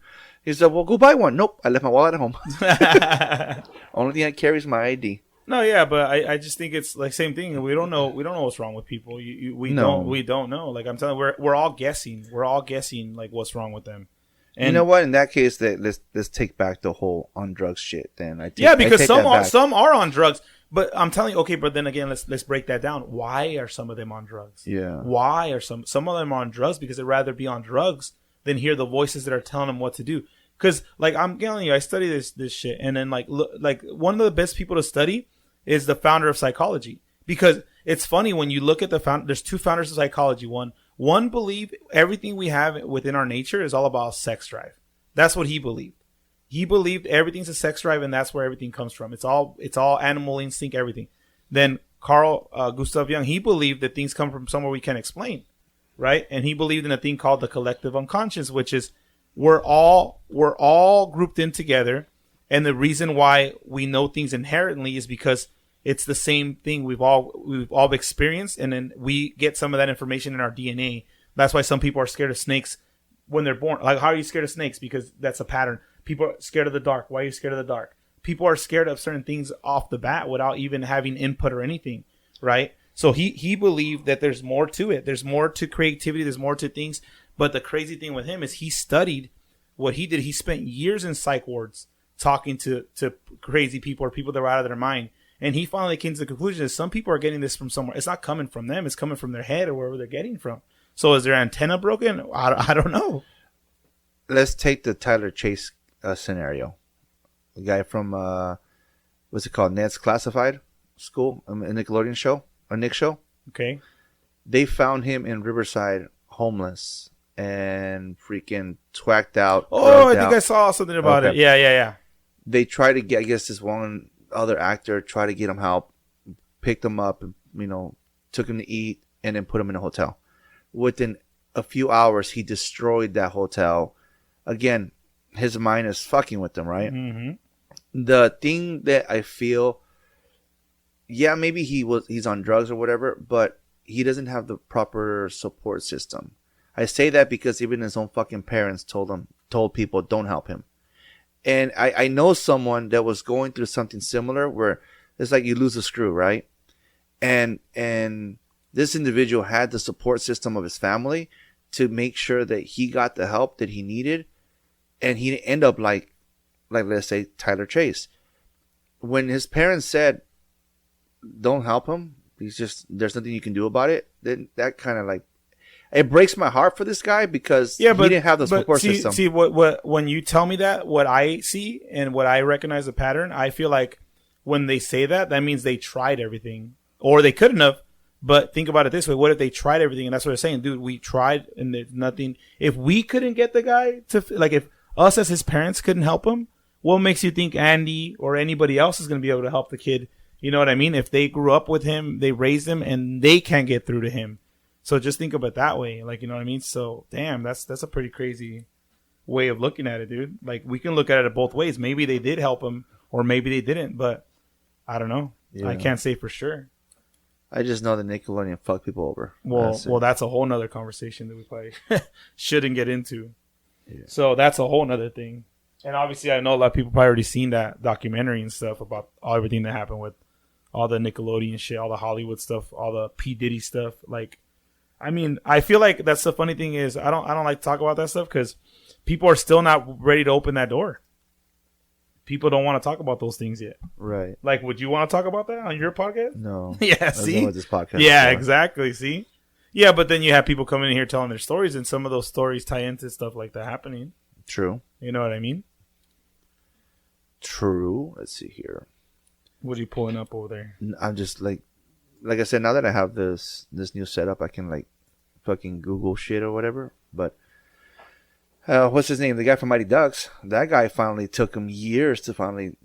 He said, well, go buy one. Nope, I left my wallet at home. Only thing I carry is my ID. No, yeah, but I just think it's like same thing. We don't know what's wrong with people. We don't know. Like I'm telling you, we're all guessing. We're all guessing like what's wrong with them. And you know what? In that case, let's take back the whole on drugs shit. Then because some are on drugs. But I'm telling you, okay. But then again, let's break that down. Why are some of them on drugs? Yeah. Why are some of them on drugs? Because they'd rather be on drugs than hear the voices that are telling them what to do. Because like I'm telling you, I study this shit, and then like one of the best people to study is the founder of psychology. Because it's funny when you look at there's two founders of psychology. One believed everything we have within our nature is all about sex drive. That's what he believed. He believed everything's a sex drive, and that's where everything comes from. It's all animal instinct, everything. Then Carl Gustav Jung, he believed that things come from somewhere we can't explain, right? And he believed in a thing called the collective unconscious, which is we're all grouped in together. And the reason why we know things inherently is because it's the same thing we've all experienced, and then we get some of that information in our DNA. That's why some people are scared of snakes when they're born. Like, how are you scared of snakes? Because that's a pattern. People are scared of the dark. Why are you scared of the dark? People are scared of certain things off the bat without even having input or anything, right? So he believed that there's more to it. There's more to creativity. There's more to things. But the crazy thing with him is he studied what he did. He spent years in psych wards talking to crazy people or people that were out of their mind. And he finally came to the conclusion that some people are getting this from somewhere. It's not coming from them. It's coming from their head or wherever they're getting from. So is their antenna broken? I don't know. Let's take the Tyler Chase scenario. The guy from, what's it called? Ned's Classified School, a Nickelodeon show, a Nick show. Okay. They found him in Riverside, homeless and freaking twacked out. Oh, I think I saw something about it. Yeah. They tried to get, I guess, this one other actor tried to get him help, picked him up, took him to eat, and then put him in a hotel. Within a few hours, he destroyed that hotel. Again, his mind is fucking with him, right? Mm-hmm. The thing that I feel, yeah, maybe he's on drugs or whatever, but he doesn't have the proper support system. I say that because even his own fucking parents told people don't help him. And I know someone that was going through something similar where it's like you lose a screw, right? And this individual had the support system of his family to make sure that he got the help that he needed, and he didn't end up like let's say Tyler Chase. When his parents said don't help him, there's nothing you can do about it, then that kind of like, it breaks my heart for this guy because he didn't have the support system. See what when you tell me that, what I see and what I recognize a pattern, I feel like when they say that means they tried everything, or they couldn't have. But think about it this way: what if they tried everything? And that's what they're saying, dude. We tried, and there's nothing. If we couldn't get the guy to, like, if us as his parents couldn't help him, what makes you think Andy or anybody else is going to be able to help the kid? You know what I mean? If they grew up with him, they raised him, and they can't get through to him. So just think of it that way. Like, you know what I mean? So, damn, that's a pretty crazy way of looking at it, dude. Like, we can look at it both ways. Maybe they did help him, or maybe they didn't, but I don't know. Yeah. I can't say for sure. I just know that Nickelodeon fucked people over. Well, that's a whole nother conversation that we probably shouldn't get into. Yeah. So that's a whole nother thing. And obviously, I know a lot of people probably already seen that documentary and stuff about everything that happened with all the Nickelodeon shit, all the Hollywood stuff, all the P. Diddy stuff. Like, I mean, I feel like that's the funny thing is I don't like to talk about that stuff because people are still not ready to open that door. People don't want to talk about those things yet. Right. Like, would you want to talk about that on your podcast? No. Yeah, see? With this podcast yeah, exactly. See? Yeah, but then you have people coming in here telling their stories, and some of those stories tie into stuff like that happening. True. You know what I mean? True. Let's see here. What are you pulling up over there? I'm just like I said, now that I have this new setup, I can like fucking Google shit or whatever. But what's his name? The guy from Mighty Ducks. That guy finally took him years to finally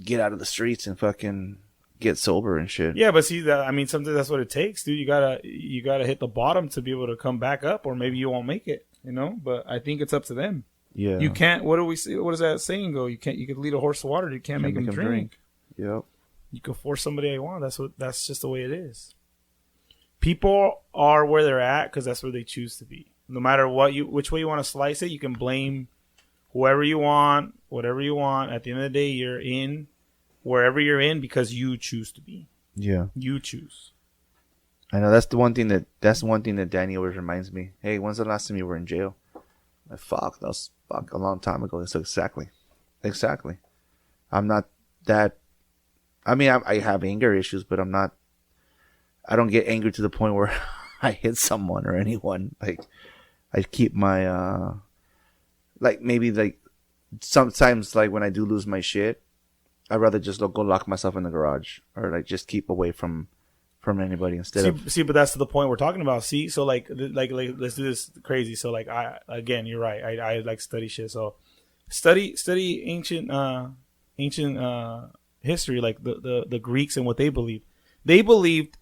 get out of the streets and fucking get sober and shit. Yeah, but see that, I mean, sometimes that's what it takes, dude. You gotta hit the bottom to be able to come back up, or maybe you won't make it. You know, but I think it's up to them. Yeah. You can't. What do we see? What does that saying go? You can't. You could lead a horse to water. You can't make him drink. Yep. You can force somebody you want. That's just the way it is. People are where they're at because that's where they choose to be. No matter which way you want to slice it, you can blame whoever you want, whatever you want. At the end of the day, you're in wherever you're in because you choose to be. Yeah. You choose. I know that's one thing that Danny always reminds me. Hey, when's the last time you were in jail? Like, fuck, that was a long time ago. So exactly. I'm not that. I mean, I have anger issues, but I don't get angry to the point where I hit someone or anyone. Like, I keep my, like, maybe, like, sometimes, like, when I do lose my shit, I'd rather just go lock myself in the garage or, like, just keep away from anybody instead of. See, but that's the point we're talking about. See, so, like, let's do this crazy. So, like, again, you're right. I like study shit. So, study ancient history, like the Greeks and what they believed. They believed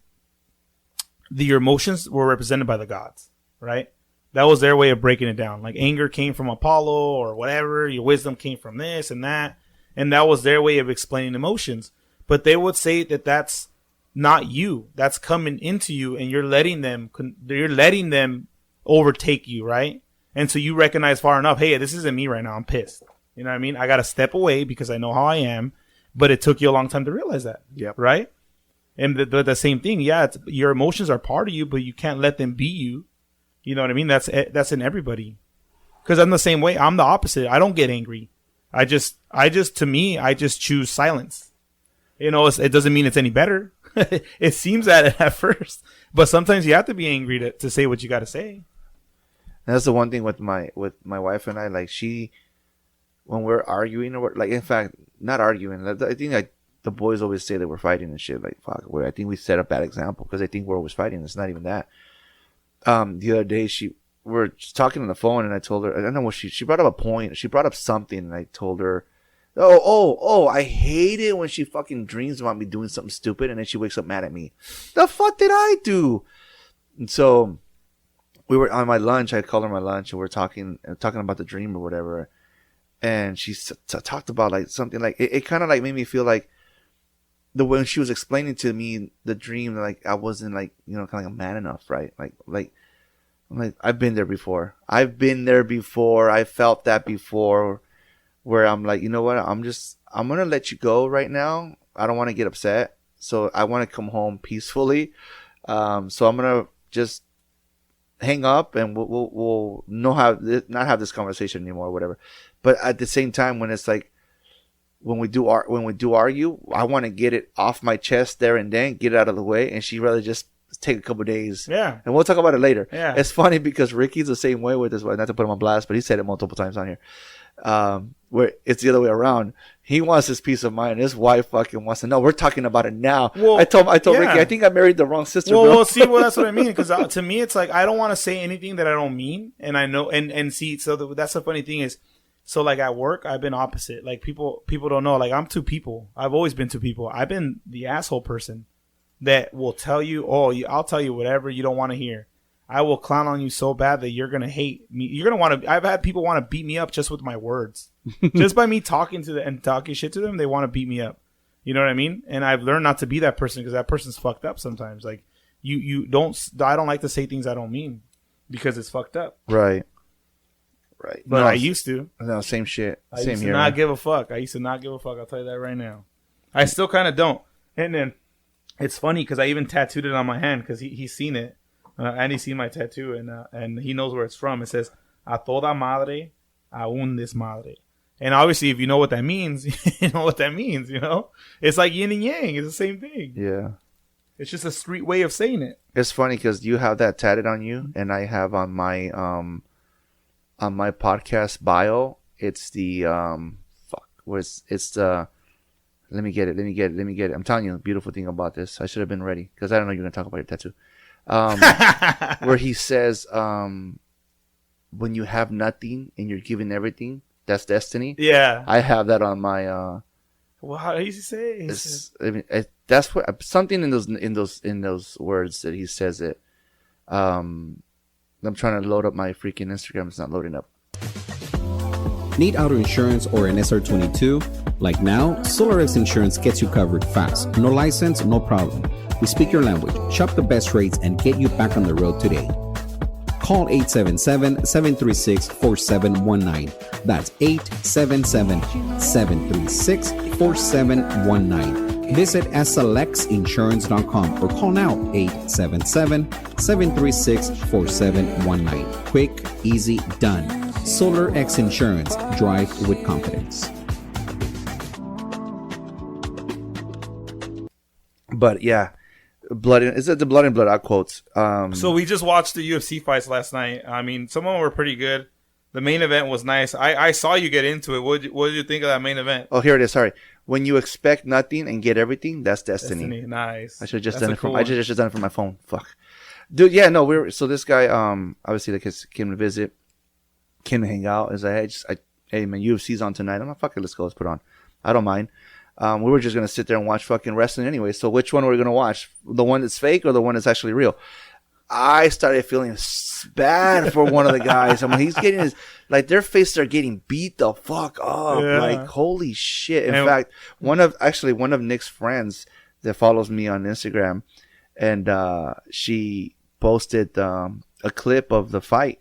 your emotions were represented by the gods, right? That was their way of breaking it down. Like, anger came from Apollo or whatever. Your wisdom came from this and that. And that was their way of explaining emotions. But they would say that that's not you. That's coming into you, and you're letting them overtake you, right? And so you recognize far enough, hey, this isn't me right now. I'm pissed. You know what I mean? I got to step away because I know how I am. But it took you a long time to realize that. Yep. Right? And the same thing. Yeah, your emotions are part of you, but you can't let them be you. You know what I mean? That's in everybody. Because I'm the same way. I'm the opposite. I don't get angry. I just choose silence. You know, it doesn't mean it's any better. It seems that at first. But sometimes you have to be angry to say what you got to say. And that's the one thing with my wife and I. Like, when we're arguing, or like, in fact, not arguing. I think like the boys always say that we're fighting and shit. Like, fuck, I think we set a bad example because I think we're always fighting. It's not even that. The other day we're just talking on the phone, and I told her, I don't know what she brought up a point. She brought up something, and I told her, oh, I hate it when she fucking dreams about me doing something stupid, and then she wakes up mad at me. The fuck did I do? And so we were on my lunch. I called her my lunch, and we're talking about the dream or whatever. and she talked about like something like it kind of like made me feel like when she was explaining to me the dream, like I wasn't like, you know, kind of like a man enough, right? Like I've been there before. I felt that before, where I'm like, you know what? I'm gonna let you go right now. I don't want to get upset, so I want to come home peacefully. So I'm gonna just hang up, and we'll not have this conversation anymore, or whatever. But at the same time, when it's like, when we do argue, I want to get it off my chest there and then, get it out of the way, and she'd rather just take a couple of days. Yeah. And we'll talk about it later. Yeah. It's funny because Ricky's the same way with this one. Not to put him on blast, but he said it multiple times on here. Where it's the other way around. He wants his peace of mind. His wife fucking wants to know. We're talking about it now. Well, I told yeah. Ricky, I think I married the wrong sister, bro. Well, that's what I mean. Because to me, it's like, I don't want to say anything that I don't mean. And I know, and see, so that's the funny thing is, so like at work, I've been opposite. Like people don't know, like I'm two people. I've always been two people. I've been the asshole person that will tell you, I'll tell you whatever you don't want to hear. I will clown on you so bad that you're going to hate me. You're going to want to, I've had people want to beat me up just with my words. Just by me talking to them and talking shit to them, they want to beat me up. You know what I mean? And I've learned not to be that person, because that person's fucked up sometimes. Like I don't like to say things I don't mean, because it's fucked up. Right. But I used to. No, same shit. I used to not give a fuck. I'll tell you that right now. I still kind of don't. And then it's funny because I even tattooed it on my hand, because he's seen it. And he's seen my tattoo, and he knows where it's from. It says, "A toda madre, aún desmadre." And obviously, if you know what that means, you know what that means, you know? It's like yin and yang. It's the same thing. Yeah. It's just a street way of saying it. It's funny because you have that tatted on you, and I have on my podcast bio, it's the let me get it. I'm telling you the beautiful thing about this. I should have been ready, because I don't know you're gonna talk about your tattoo. Where he says, when you have nothing and you're giving everything, that's destiny. Yeah. I have that on my well, how does he say it? That's what, something in those words that he says it. I'm trying to load up my freaking Instagram. It's not loading up. Need auto insurance or an SR22? Like now, SolarX Insurance gets you covered fast. No license, no problem. We speak your language, shop the best rates, and get you back on the road today. Call 877-736-4719. That's 877-736-4719. Visit slxinsurance.com or call now 877-736-4719. Quick, easy, done. SolarX Insurance. Drive with confidence. But yeah, is it the blood and blood out quotes? So we just watched the UFC fights last night. I mean, some of them were pretty good. The main event was nice. I saw you get into it. What did you think of that main event? Oh, here it is. Sorry. When you expect nothing and get everything, that's destiny. Nice. I should have just done it from. I should have just done it from my phone. Fuck, dude. Yeah, no. So this guy, obviously, like, came to visit, came to hang out. Is like, hey man, UFC's on tonight. I'm like, fuck it, let's go. Let's put it on. I don't mind. We were just gonna sit there and watch fucking wrestling anyway. So which one were we gonna watch? The one that's fake or the one that's actually real? I started feeling bad for one of the guys. I mean, he's getting their faces are getting beat the fuck up. Yeah. Like, holy shit. In fact, one of Nick's friends that follows me on Instagram, and she posted a clip of the fight.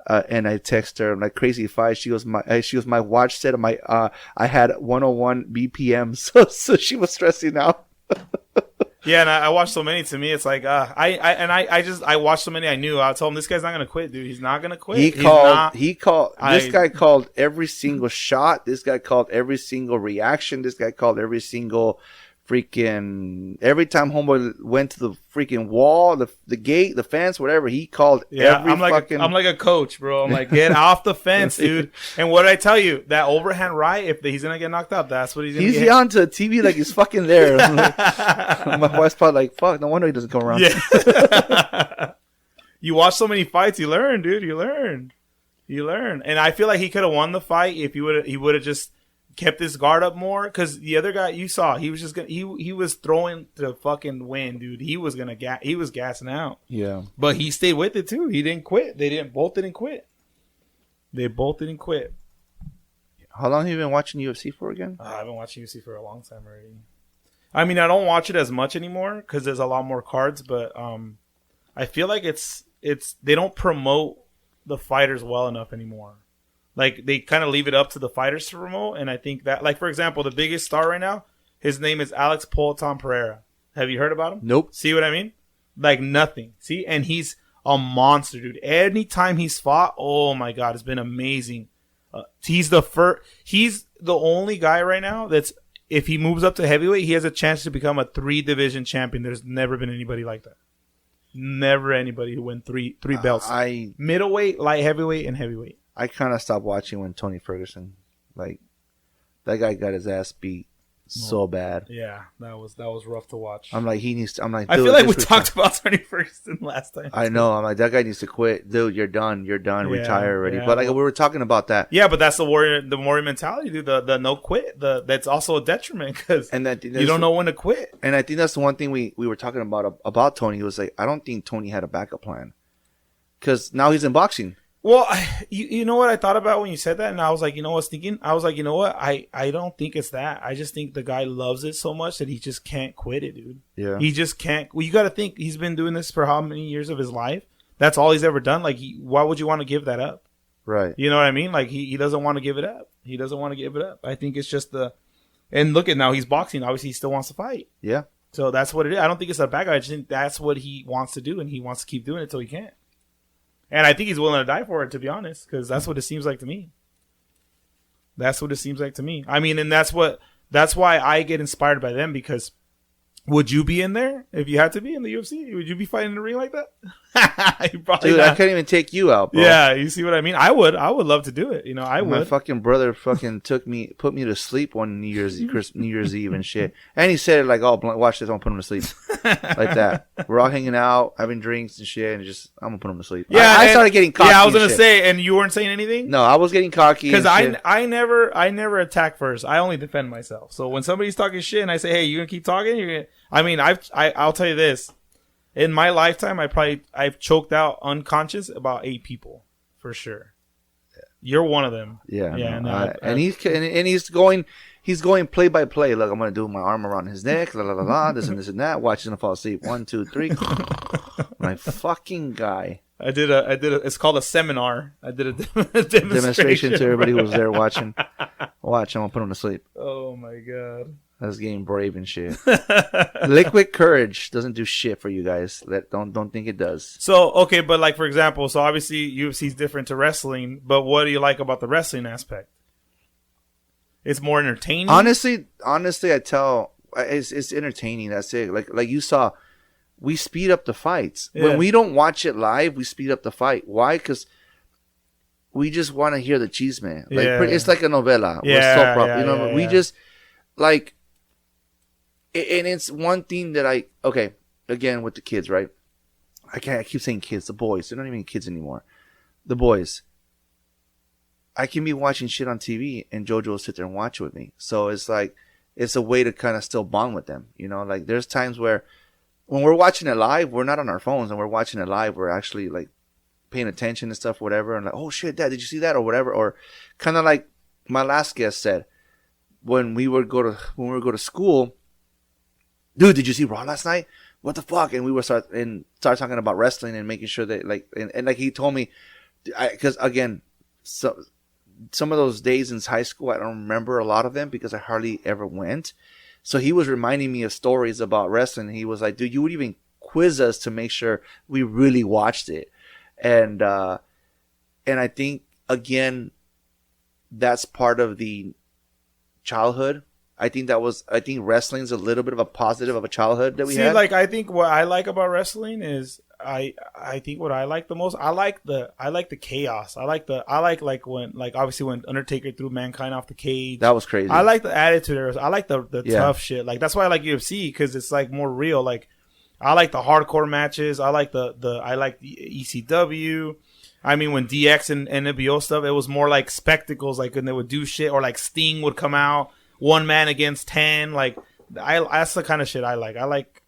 And I text her, I'm like, crazy fight. She goes, my watch said I had 101 BPM. So she was stressing out. Yeah, and I watched so many. To me, it's like I watched so many. I knew. I told him, this guy's not gonna quit, dude. He's not gonna quit. This guy called every single shot. This guy called every single reaction. This guy called every single freaking, every time homeboy went to the freaking wall, the gate, the fence, whatever, he called every I'm like a coach, bro. I'm like, get off the fence, dude. And what did I tell you? That overhand right, if he's gonna get knocked out, that's what he's gonna get. He's on to the TV like he's fucking there. Like, my wife's probably like, fuck, no wonder he doesn't come around. Yeah. You watch so many fights, you learn, dude. You learn. And I feel like he could have won the fight if he would have just kept his guard up more, because the other guy, you saw, he was just gonna, he was throwing to fucking win, dude. He was gassing out. Yeah, but he stayed with it too. He didn't quit. They both didn't quit. Yeah. How long have you been watching UFC for again? I've been watching UFC for a long time already. I mean, I don't watch it as much anymore because there's a lot more cards, but I feel like it's they don't promote the fighters well enough anymore. Like, they kind of leave it up to the fighters to promote, and I think that, like, for example, the biggest star right now, his name is Alex Poatan Pereira. Have you heard about him? Nope. See what I mean? Like, nothing. See? And he's a monster, dude. Anytime he's fought, oh my God, it's been amazing. He's the only guy right now that's, if he moves up to heavyweight, he has a chance to become a 3-division champion. There's never been anybody like that. Never anybody who won three belts. Middleweight, light heavyweight, and heavyweight. I kind of stopped watching when Tony Ferguson, like, that guy got his ass beat so bad. Yeah, that was rough to watch. I'm like, he needs to, I'm like, I dude, feel like we talked about Tony Ferguson last time. I know. I'm like, that guy needs to quit. Dude, you're done. You're done. Yeah, Retire already. yeah. But like, we were talking about that. Yeah, but that's the warrior mentality, dude. The no quit. That's also a detriment because you don't know when to quit. And I think that's the one thing we were talking about Tony. He was like, I don't think Tony had a backup plan because now he's in boxing. Well, you know what I thought about when you said that, and I was like, you know what I was thinking? I was like, you know what? I don't think it's that. I just think the guy loves it so much that he just can't quit it, dude. Yeah. He just can't. Well, you got to think, he's been doing this for how many years of his life? That's all he's ever done. Like, why would you want to give that up? Right. You know what I mean? Like, he doesn't want to give it up. He doesn't want to give it up. I think it's just and look at now, he's boxing. Obviously, he still wants to fight. Yeah. So that's what it is. I don't think it's a bad guy. I just think that's what he wants to do, and he wants to keep doing it until he can't. And I think he's willing to die for it, to be honest, because that's what it seems like to me. That's what it seems like to me. I mean, and that's why I get inspired by them, because would you be in there if you had to be in the UFC? Would you be fighting in the ring like that? Dude, I couldn't even take you out, bro. Yeah, you see what I mean? I would love to do it. You know, I would. My fucking brother fucking put me to sleep one New Year's Eve and shit. And he said it like, oh, watch this, I'm gonna put him to sleep. Like that. We're all hanging out, having drinks and shit, and I'm gonna put him to sleep. Yeah, I started getting cocky. Yeah, I was gonna say, and you weren't saying anything? No, I was getting cocky. Because I never attack first. I only defend myself. So when somebody's talking shit and I say, hey, you gonna keep talking? I'll tell you this. In my lifetime, I've choked out unconscious about 8 people, for sure. You're one of them. Yeah. Yeah. No, and he's going play by play. Look, I'm gonna do my arm around his neck, la la la la, this and that. Watch, he's gonna fall asleep. 1, 2, 3. My fucking guy. I did a. It's called a seminar. I did a demonstration to everybody who was there watching. Watch, I'm gonna put him to sleep. Oh my god. That's getting brave and shit. Liquid courage doesn't do shit for you guys. Don't think it does. So, okay, but like, for example, so obviously UFC is different to wrestling, but what do you like about the wrestling aspect? It's more entertaining? Honestly, I tell, it's entertaining. That's it. Like you saw, we speed up the fights. Yeah. When we don't watch it live, we speed up the fight. Why? Because we just want to hear the cheese man. Like, it's like a novela. Yeah, we just, like, and it's one thing that again, with the kids, right? I keep saying kids, the boys. They're not even kids anymore. The boys. I can be watching shit on TV and JoJo will sit there and watch with me. So it's like, it's a way to kind of still bond with them. You know, like there's times where when we're watching it live, we're not on our phones and we're watching it live. We're actually like paying attention and stuff, whatever. And like, oh shit, Dad, did you see that or whatever? Or kind of like my last guest said, when we would go to school, dude, did you see Raw last night? What the fuck? And we would start talking about wrestling and making sure that like, and like he told me, because again, so some of those days in high school, I don't remember a lot of them because I hardly ever went. So he was reminding me of stories about wrestling. He was like, dude, you would even quiz us to make sure we really watched it. And I think, again, that's part of the childhood. I think wrestling's a little bit of a positive of a childhood that we had. Like, I think what I like about wrestling is I think what I like the most, I like the chaos. I like when obviously when Undertaker threw Mankind off the cage. That was crazy. I like the attitude. I like the tough shit. Like, that's why I like UFC, because it's like more real. Like, I like the hardcore matches. I like the ECW. I mean, when DX and NWO stuff, it was more like spectacles, like when they would do shit, or like Sting would come out, 1 man against 10. Like, that's the kind of shit I like. I like,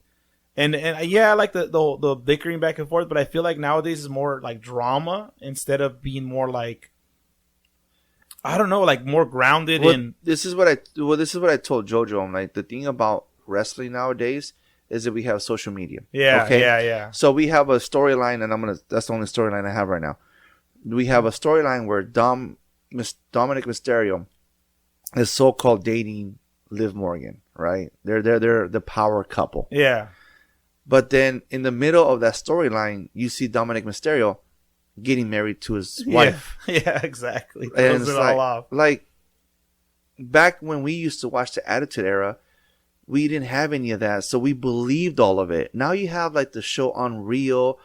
and I like the bickering back and forth, but I feel like nowadays is more like drama instead of being more like, I don't know, like more grounded This is what I told JoJo. I'm like, the thing about wrestling nowadays is that we have social media. Yeah, okay? yeah. So we have a storyline, and that's the only storyline I have right now. We have a storyline where Dominic Mysterio is so-called dating Liv Morgan, right? They're the power couple. Yeah. But then in the middle of that storyline, you see Dominic Mysterio getting married to his wife. Yeah, exactly. And Throws it's it all off. like back when we used to watch the Attitude Era, we didn't have any of that, so we believed all of it. Now you have like the show Unreal.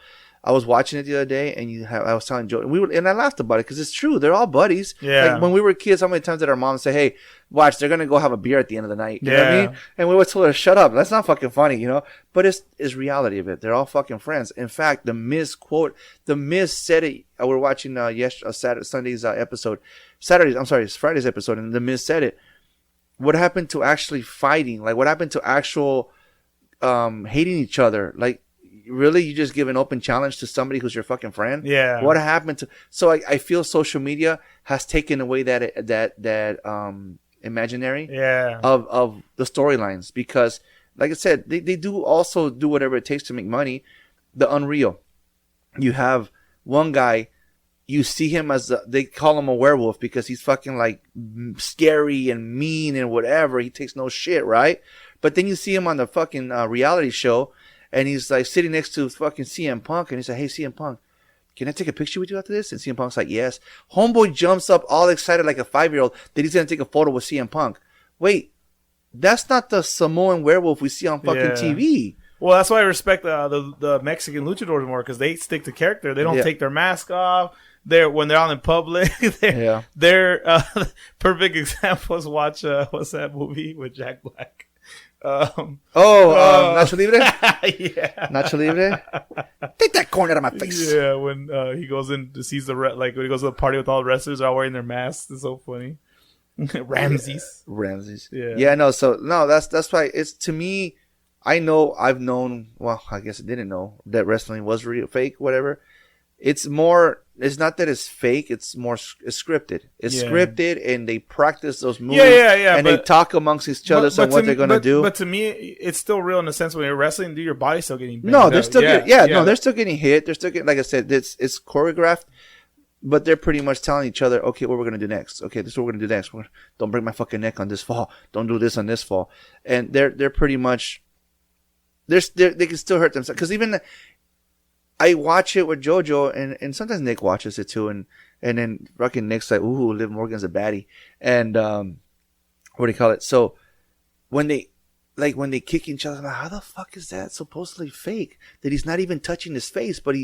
I was watching it the other day, and I was telling Joe, and I laughed about it because it's true. They're all buddies. Yeah. Like when we were kids, how many times did our mom say, "Hey, watch, they're gonna go have a beer at the end of the night." You know what I mean? And we would tell her, "Shut up, that's not fucking funny," you know. But it's reality of it. They're all fucking friends. In fact, the Miz said it. We were watching Sunday's episode, Friday's episode, and the Miz said it. What happened to actually fighting? Like, what happened to actual hating each other? Like, really, you just give an open challenge to somebody who's your fucking friend? Yeah. What happened to? So I feel social media has taken away that imaginary of the storylines, because, like I said, they do also do whatever it takes to make money. The Unreal, you have one guy. You see him they call him a werewolf because he's fucking like scary and mean and whatever. He takes no shit, right? But then you see him on the fucking reality show, and he's like sitting next to fucking CM Punk, and he's like, "Hey, CM Punk, can I take a picture with you after this?" And CM Punk's like, "Yes." Homeboy jumps up all excited like a 5-year-old that he's gonna take a photo with CM Punk. Wait, that's not the Samoan werewolf we see on fucking TV. Well, that's why I respect the Mexican luchadors more, because they stick to character. They don't take their mask off. When they're out in public, they're perfect examples. Watch what's that movie with Jack Black? Nacho Libre. Yeah, Nacho Libre. Take that corn out of my face. Yeah, when he goes in to sees when he goes to the party with all the wrestlers, they're all wearing their masks. It's so funny. Ramses. Yeah. No. That's why it's, to me. I've known. Well, I guess I didn't know that wrestling was real, fake, whatever. It's not that it's fake. It's scripted. It's scripted, and they practice those moves. And they talk amongst each other on what they're going to do. But to me, it's still real in the sense when you're wrestling, your body's still getting banged No, they're up. still they're still getting hit. They're still getting, like I said, it's choreographed, but they're pretty much telling each other, okay, what we're going to do next. Okay, this is what we're going to do next. Don't break my fucking neck on this fall. Don't do this on this fall. And they're pretty much, they can still hurt themselves. Because even I watch it with JoJo, and sometimes Nick watches it too, and then fucking Nick's like, "Ooh, Liv Morgan's a baddie," and what do you call it? So when they kick each other, I'm like, how the fuck is that supposedly fake? That he's not even touching his face, but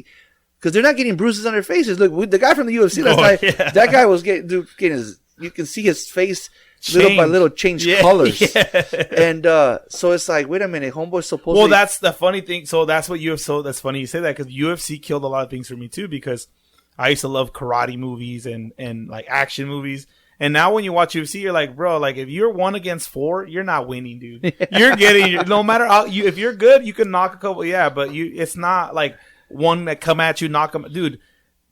because they're not getting bruises on their faces. Look, the guy from the UFC last night, that guy was getting his. You can see his face little by little change colors. Yeah. And so it's like, wait a minute, homeboy's supposed Well, that's the funny thing. So that's what UFC, so that's funny you say that, because UFC killed a lot of things for me too, because I used to love karate movies and like action movies. And now when you watch UFC, you're like, bro, like if you're 1 against 4, you're not winning, dude. You're getting, no matter how if you're good, you can knock a couple. Yeah, but it's not like one that come at you, knock them. Dude,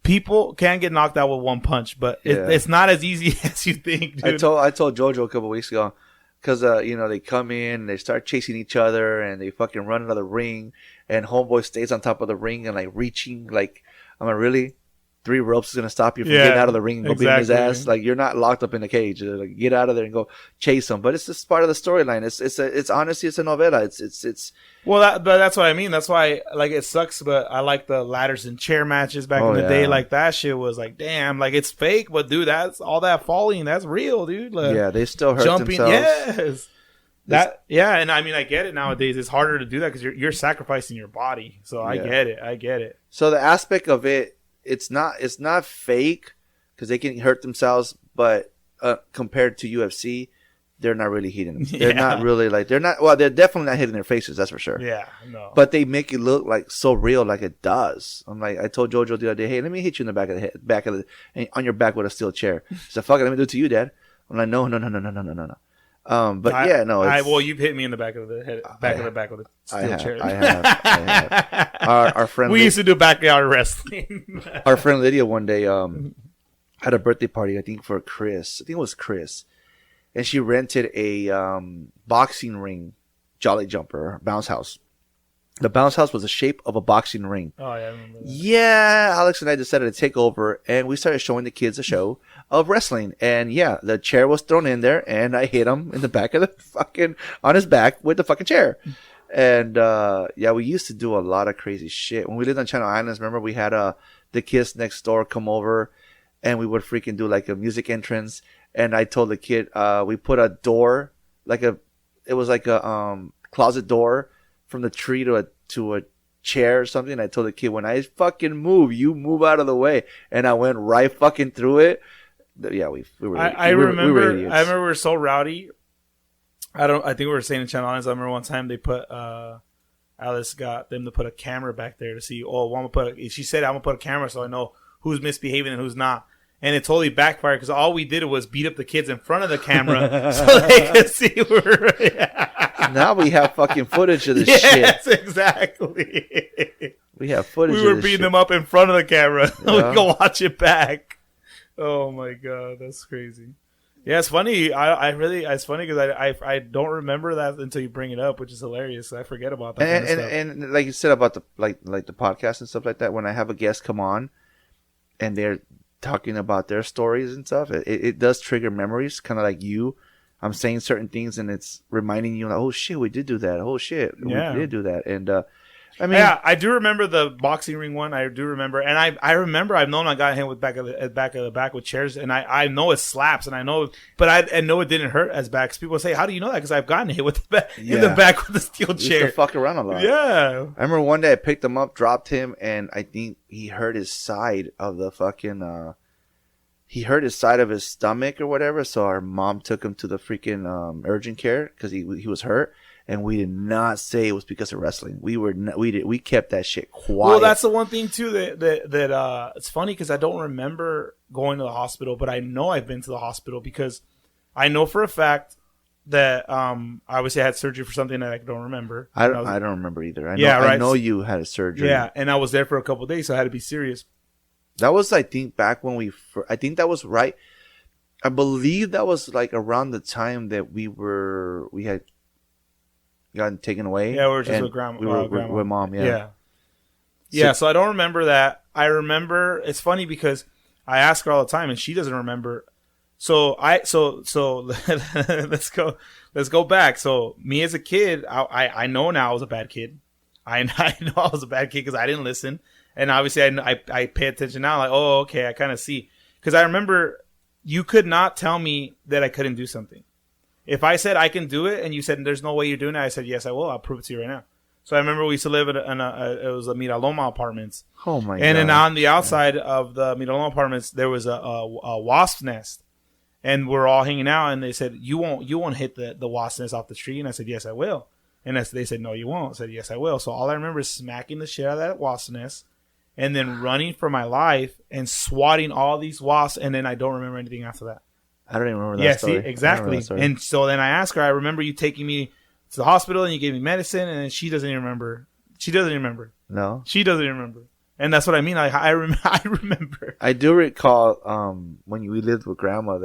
people can get knocked out with one punch, but it's not as easy as you think, dude. I told JoJo a couple weeks ago, because they come in, they start chasing each other, and they fucking run into the ring, and homeboy stays on top of the ring and like reaching, like, I'm like, really? 3 ropes is gonna stop you from getting out of the ring and go beating his ass? Like, you're not locked up in the cage. Like, get out of there and go chase him. But it's just part of the storyline. It's honestly, it's a novella. It's well, but that's what I mean. That's why, like, it sucks. But I like the ladders and chair matches back in the day. Like, that shit was like, damn, like, it's fake, but dude, that's all that falling. That's real, dude. Like, they still hurt jumping, themselves. Yes. And I mean, I get it nowadays. It's harder to do that because you're sacrificing your body. So I get it. So the aspect of it, it's not fake because they can hurt themselves, but compared to UFC, they're not really hitting them. They're not really like, they're definitely not hitting their faces, that's for sure. Yeah, no. But they make it look like so real, like it does. I'm like, I told JoJo the other day, hey, let me hit you in the back of the head, on your back with a steel chair. He said, fuck it, let me do it to you, Dad. I'm like, no. Well, you've hit me in the back of the head, back of the steel chair. I have. Our friend. We used to do backyard wrestling. Our friend Lydia one day, had a birthday party, I think for Chris. I think it was Chris. And she rented a boxing ring, Jolly Jumper, bounce house. The bounce house was the shape of a boxing ring. Oh, yeah, I remember that. Yeah, Alex and I decided to take over, and we started showing the kids a show of wrestling. And yeah, the chair was thrown in there, and I hit him in the back of the fucking, on his back with the fucking chair. And yeah, we used to do a lot of crazy shit. When we lived on Channel Islands, remember we had the kids next door come over, and we would freaking do like a music entrance. And I told the kid, we put a door, it was like a closet door from the tree to a chair or something. I told the kid, when I fucking move, you move out of the way. And I went right fucking through it. Yeah, we were. I remember we were so rowdy. I think we were saying in Channel Islands. I remember one time they put Alice got them to put a camera back there to see. She said, "I'm gonna put a camera so I know who's misbehaving and who's not." And it totally backfired because all we did was beat up the kids in front of the camera so they could see Now we have fucking footage of this shit. Yes, exactly. We have footage. We were beating them up in front of the camera. Yeah. We can watch it back. Oh my god, that's crazy. Yeah, it's funny. It's funny because I don't remember that until you bring it up, which is hilarious. I forget about that. And like you said about the like the podcast and stuff like that. When I have a guest come on, and they're talking about their stories and stuff, it does trigger memories, kind of like you. I'm saying certain things and it's reminding you, like, oh shit, we did do that. Oh shit, yeah. We did do that. And I mean, yeah, I do remember the boxing ring one. I do remember, and I remember I've known I got hit with back of the back with chairs, and I know it slaps, and I know, but I know it didn't hurt as bad. Because people say, how do you know that? Because I've gotten hit with in the back with a steel chair. Used to fuck around a lot. Yeah, I remember one day I picked him up, dropped him, and I think he hurt his side of the fucking. He hurt his side of his stomach or whatever, so our mom took him to the freaking urgent care because he was hurt, and we did not say it was because of wrestling. We kept that shit quiet. Well, that's the one thing too that it's funny because I don't remember going to the hospital, but I know I've been to the hospital because I know for a fact that obviously I had surgery for something that I don't remember. I don't remember either. I know you had a surgery. Yeah, and I was there for a couple of days, so I had to be serious. That was, I think, back when I think that was right. I believe that was like around the time that we had gotten taken away. Yeah, we were just with grandma. We were with mom, yeah. Yeah, so I don't remember that. I remember, it's funny because I ask her all the time and she doesn't remember. So let's go back. So me as a kid, I know now I was a bad kid. I know I was a bad kid because I didn't listen. And obviously, I pay attention now. Like, oh, okay, I kind of see. Because I remember you could not tell me that I couldn't do something. If I said I can do it, and you said there's no way you're doing it, I said yes, I will. I'll prove it to you right now. So I remember we used to live in it was the Miraloma apartments. Oh my god! And then on the outside of the Miraloma apartments, there was a wasp nest, and we're all hanging out. And they said you won't hit the wasp nest off the tree. And I said yes, I will. And they said no, you won't. I said yes, I will. So all I remember is smacking the shit out of that wasp nest. And then running for my life and swatting all these wasps, and then I don't remember anything after that. I don't even remember that story. Yeah, see, exactly. And so then I asked her, I remember you taking me to the hospital and you gave me medicine, and then she doesn't even remember. She doesn't even remember. No? She doesn't even remember. And that's what I mean. I remember. I do recall when we lived with grandma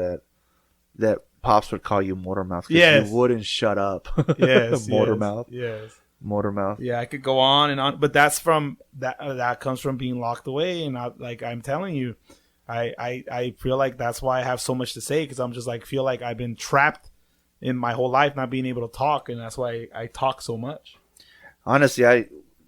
that Pops would call you Motormouth because you wouldn't shut up. Yes. Motormouth. Yes. Motormouth. Yeah, I could go on and on, but that's from that comes from being locked away. And I'm telling you, I feel like that's why I have so much to say, because I'm just like feel like I've been trapped in my whole life not being able to talk, and that's why I talk so much. Honestly,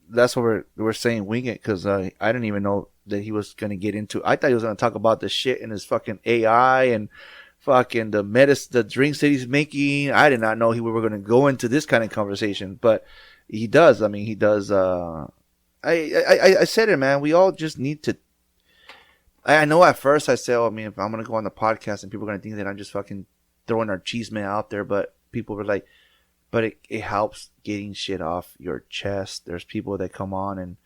that's what we're saying, wing it, because I didn't even know that he was gonna get into. I thought he was gonna talk about the shit in his fucking AI and fucking the drinks that he's making. I did not know we were gonna go into this kind of conversation, but. He does. I mean, he does. I said it, man. We all just need to. I know at first I said, I mean, if I'm going to go on the podcast and people are going to think that I'm just fucking throwing our cheese man out there. But people were like, but it helps getting shit off your chest. There's people that come on, and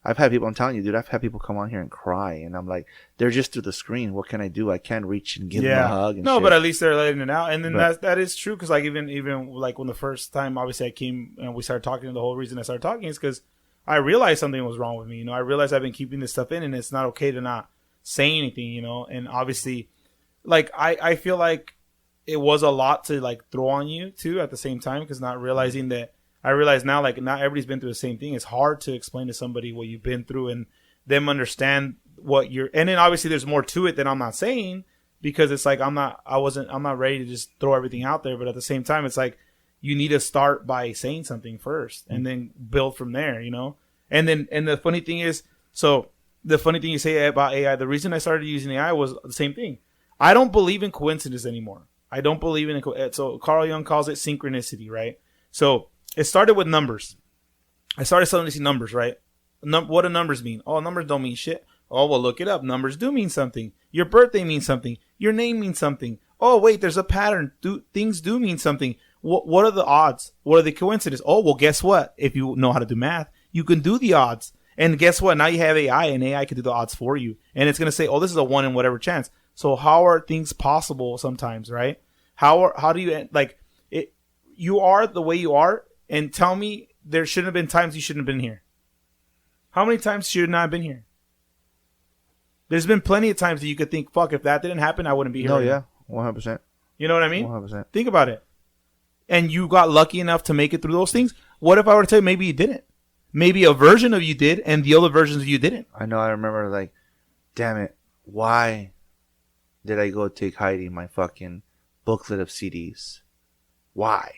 I've had people, I'm telling you, dude, I've had people come on here and cry. And I'm like, they're just through the screen. What can I do? I can't reach and give them a hug. And no, shit. But at least they're letting it out. And then that is true. Because like even like when the first time, obviously I came and we started talking, the whole reason I started talking is because I realized something was wrong with me. You know, I realized I've been keeping this stuff in, and it's not okay to not say anything, you know. And obviously, like I feel like it was a lot to like throw on you too at the same time, because not realizing that I realize now, like, not everybody's been through the same thing. It's hard to explain to somebody what you've been through and them understand what you're, and then obviously there's more to it than I'm not saying, because it's like, I'm not ready to just throw everything out there. But at the same time, it's like, you need to start by saying something first and then build from there, you know? And the funny thing is, so the funny thing you say about AI, the reason I started using AI was the same thing. I don't believe in coincidence anymore. I don't believe in it. So Carl Jung calls it synchronicity, right? So it started with numbers. I started starting to see numbers, right? What do numbers mean? Oh, numbers don't mean shit. Oh, well, look it up. Numbers do mean something. Your birthday means something. Your name means something. Oh, wait, there's a pattern. Things do mean something. What are the odds? What are the coincidences? Oh, well, guess what? If you know how to do math, you can do the odds. And guess what? Now you have AI, and AI can do the odds for you. And it's going to say, oh, this is a 1 in whatever chance. So how are things possible sometimes, right? How do you, like, it? You are the way you are, and tell me there shouldn't have been times you shouldn't have been here. How many times should not have been here? There's been plenty of times that you could think, fuck, if that didn't happen, I wouldn't be here. No, right yeah, now. 100%. You know what I mean? 100%. Think about it. And you got lucky enough to make it through those things. What if I were to tell you maybe you didn't? Maybe a version of you did, and the other versions of you didn't. I know. I remember, like, damn it, why did I go take Heidi my fucking booklet of CDs? Why?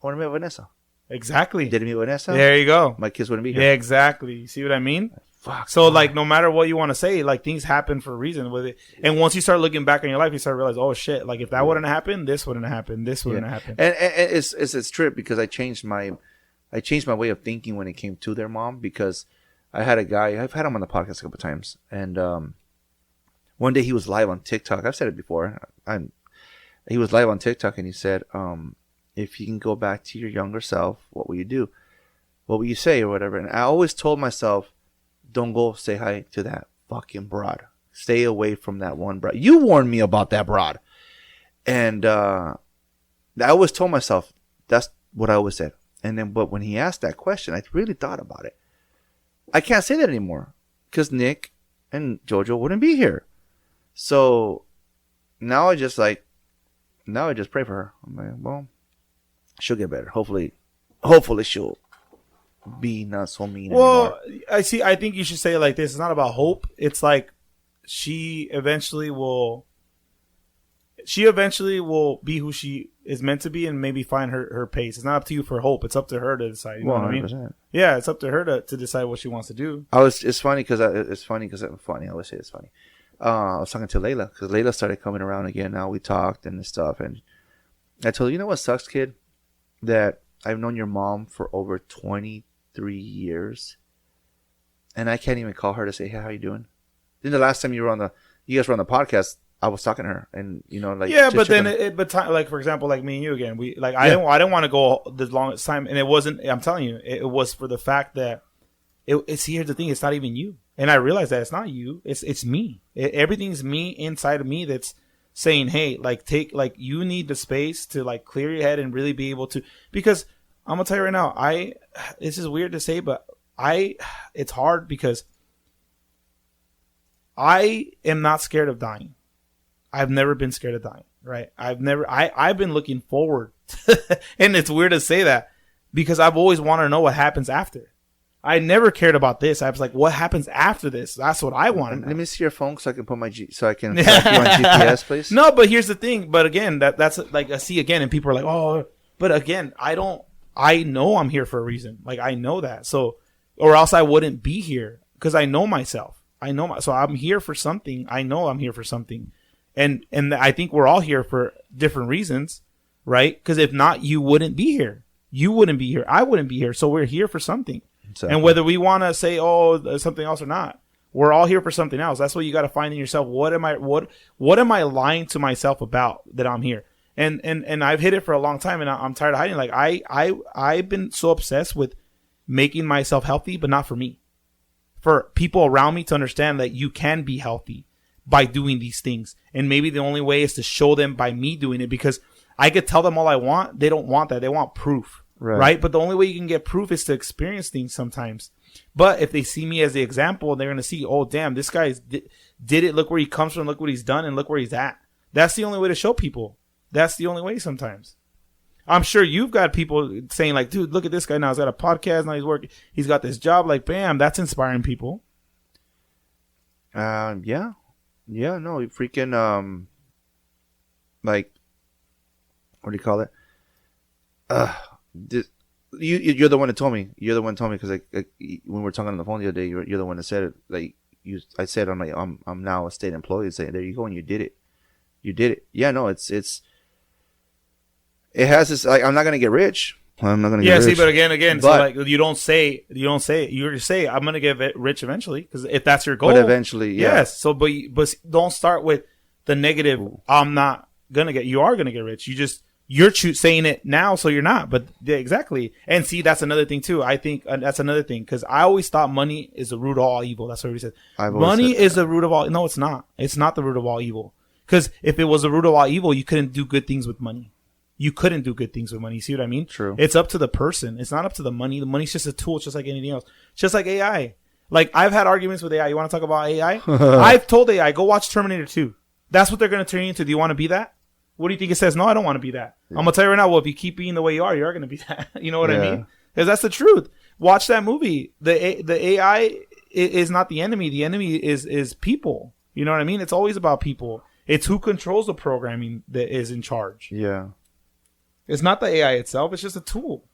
I want to meet Vanessa. Exactly. Did I meet Vanessa? There you go. My kids wouldn't be here. Yeah, exactly. You see what I mean? Fuck. So, like, no matter what you want to say, like, things happen for a reason with it. And once you start looking back on your life, you start to realize, oh, shit, like, if that wouldn't have happened, this wouldn't have happened, this wouldn't have happened. And it's true, because I changed my way of thinking when it came to their mom, because I had a guy, I've had him on the podcast a couple of times, and one day he was live on TikTok. I've said it before. He was live on TikTok, and he said, if you can go back to your younger self, what will you do? What will you say, or whatever? And I always told myself, don't go say hi to that fucking broad. Stay away from that one broad. You warned me about that broad. And I always told myself, that's what I always said. And then, but when he asked that question, I really thought about it. I can't say that anymore, because Nick and Jojo wouldn't be here. So now I just pray for her. I'm like, well, she'll get better. Hopefully she'll be not so mean anymore. I think you should say it like this. It's not about hope. It's like she eventually will be who she is meant to be, and maybe find her pace. It's not up to you for hope. It's up to her to decide. You know what I mean? Yeah, it's up to her to decide what she wants to do. It's funny because I always say it's funny. I was talking to Layla, because Layla started coming around again. Now we talked and stuff, and I told her, you know what sucks, kid? That I've known your mom for over 23 years, and I can't even call her to say, hey, how you doing? Then the last time you guys were on the podcast, I was talking to her, and like, yeah, but then like, for example, like me and you again, we like, I didn't want to go the longest time, and it wasn't. I'm telling you, it was for the fact that it's here's the thing, it's not even you, and I realized that it's not you, it's me. Everything's me inside of me that's saying, hey, like, you need the space to like clear your head and really be able to, because I'm gonna tell you right now, this is weird to say, but it's hard because I am not scared of dying. I've never been scared of dying, right? I've been looking forward to, and it's weird to say that, because I've always wanted to know what happens after. I never cared about this. I was like, what happens after this? That's what I want to know. Let me see your phone so I can put so I can track you on GPS, please. No, but here's the thing. But again, that's like, I see again, and people are like, oh, but again, I know I'm here for a reason. Like, I know that. So, or else I wouldn't be here, because I know myself. So I'm here for something. I know I'm here for something. And I think we're all here for different reasons, right? Because if not, you wouldn't be here. You wouldn't be here. I wouldn't be here. So we're here for something. Exactly. And whether we want to say, oh, something else or not, we're all here for something else. That's what you got to find in yourself. What am I lying to myself about that I'm here? And I've hid it for a long time, and I'm tired of hiding. Like, I've been so obsessed with making myself healthy, but not for me. For people around me to understand that you can be healthy by doing these things. And maybe the only way is to show them by me doing it, because I could tell them all I want. They don't want that. They want proof. Right? But the only way you can get proof is to experience things sometimes. But if they see me as the example, they're going to see, oh, damn, this guy did it. Look where he comes from. Look what he's done. And look where he's at. That's the only way to show people. That's the only way sometimes. I'm sure you've got people saying like, dude, look at this guy now. He's got a podcast. Now he's working. He's got this job. Like, bam, that's inspiring people. Yeah. Yeah, no, you freaking, like, what do you call it? You're the one that told me. You're the one that told me because when we were talking on the phone the other day, you're the one that said it. Like I said, I'm now a state employee. Say, there you go, and you did it. You did it. Yeah, no, it has this. Like, I'm not gonna get rich. I'm not gonna get rich. Yeah, see, but again, so like you don't say it. You just say I'm gonna get rich eventually because if that's your goal. But eventually, yeah. Yes. So, but don't start with the negative. Ooh. I'm not gonna get. You are gonna get rich. You're saying it now, so you're not. But yeah, exactly. And see, that's another thing too. I think that's another thing because I always thought money is the root of all evil. That's what everybody said. Money is the root of all. No, it's not. It's not the root of all evil. Because if it was the root of all evil, you couldn't do good things with money. You couldn't do good things with money. You see what I mean? True. It's up to the person. It's not up to the money. The money's just a tool. It's just like anything else. It's just like AI. Like, I've had arguments with AI. You want to talk about AI? I've told AI, go watch Terminator 2. That's what they're going to turn you into. Do you want to be that? What do you think it says? No, I don't want to be that. Yeah. I'm going to tell you right now, well, if you keep being the way you are going to be that. You know what I mean? Because that's the truth. Watch that movie. The AI is not the enemy. The enemy is people. You know what I mean? It's always about people. It's who controls the programming that is in charge. Yeah. It's not the AI itself. It's just a tool.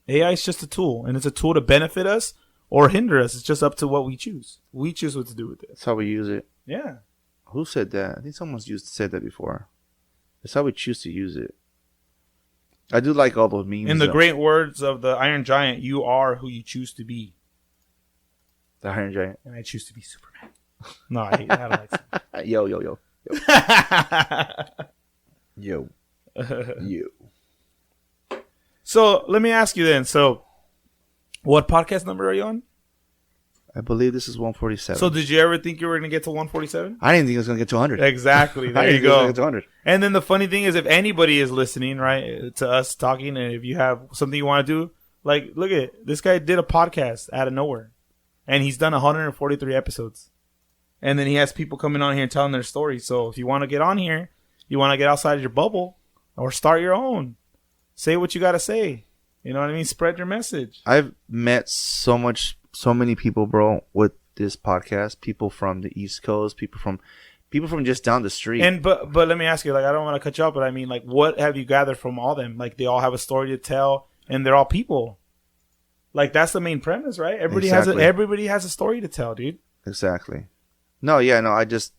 AI is just a tool. And it's a tool to benefit us or hinder us. It's just up to what we choose. We choose what to do with it. That's how we use it. Yeah. Who said that? I think someone's said that before. That's how we choose to use it. I do like all those memes. In the great words of the Iron Giant, you are who you choose to be. The Iron Giant. And I choose to be Superman. No, I hate that. Yo. Yo. You. So let me ask you then. So, what podcast number are you on? I believe this is 147. So, did you ever think you were going to get to 147? I didn't think it was going to get to 100. Exactly. There you go. Get to 100. And then the funny thing is, if anybody is listening, right, to us talking, and if you have something you want to do, like, look at it. This guy did a podcast out of nowhere, and he's done 143 episodes. And then he has people coming on here and telling their stories. So, if you want to get on here, you want to get outside of your bubble. Or start your own. Say what you got to say. You know what I mean? Spread your message. I've met so many people, bro, with this podcast. People from the East Coast. People from just down the street. And but let me ask you, like, I don't want to cut you off, but I mean, like, what have you gathered from all them? Like, they all have a story to tell, and they're all people. Like, that's the main premise, right? Everybody has a story to tell, dude. Exactly. No, yeah, no. I just,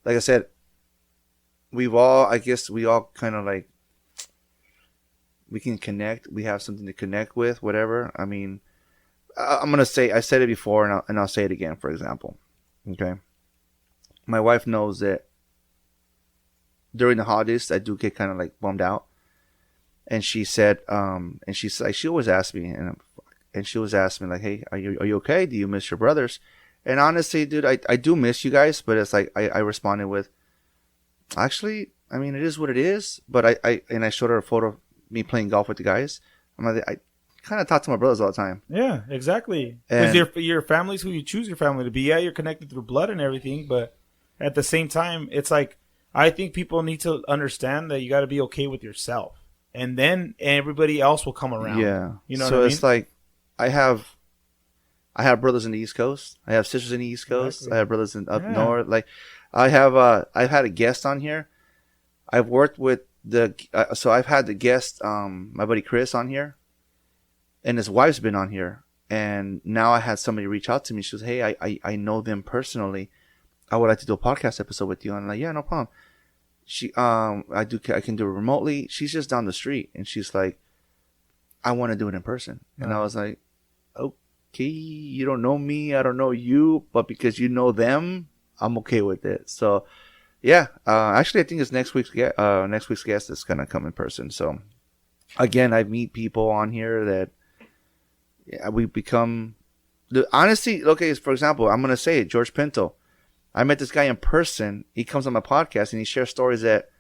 like I said, we all kind of like. We can connect. We have something to connect with, whatever. I mean, I'm going to say, I said it before and I'll say it again, for example. Okay. My wife knows that during the holidays, I do get kind of like bummed out. And she said, and she's like, she always asks me, and she was asking me like, hey, are you okay? Do you miss your brothers? And honestly, dude, I do miss you guys, but it's like, I responded with, actually, I mean, it is what it is. But I showed her a photo of me playing golf with the guys. I kind of talk to my brothers all the time. Yeah, exactly. Because your family's who you choose your family to be. Yeah, you're connected through blood and everything, but at the same time, it's like, I think people need to understand that you got to be okay with yourself, and then everybody else will come around. Yeah, you know. So what I it's mean? like I have brothers in the East Coast. I have sisters in the East Coast. Exactly. I have brothers up north. Like I've had a guest on here. I've worked with so I've had the guest, my buddy Chris on here, and his wife's been on here. And now I had somebody reach out to me. She goes, hey, I know them personally. I would like to do a podcast episode with you. And I'm like, yeah, no problem. I can do it remotely. She's just down the street. And she's like, I want to do it in person. And I was like, okay, you don't know me. I don't know you. But because you know them, I'm okay with it. So, yeah, actually, I think it's next week's guest is gonna come in person. So, again, I meet people on here that we become. Honestly, okay. For example, I'm gonna say it. George Pinto. I met this guy in person. He comes on my podcast and he shares stories that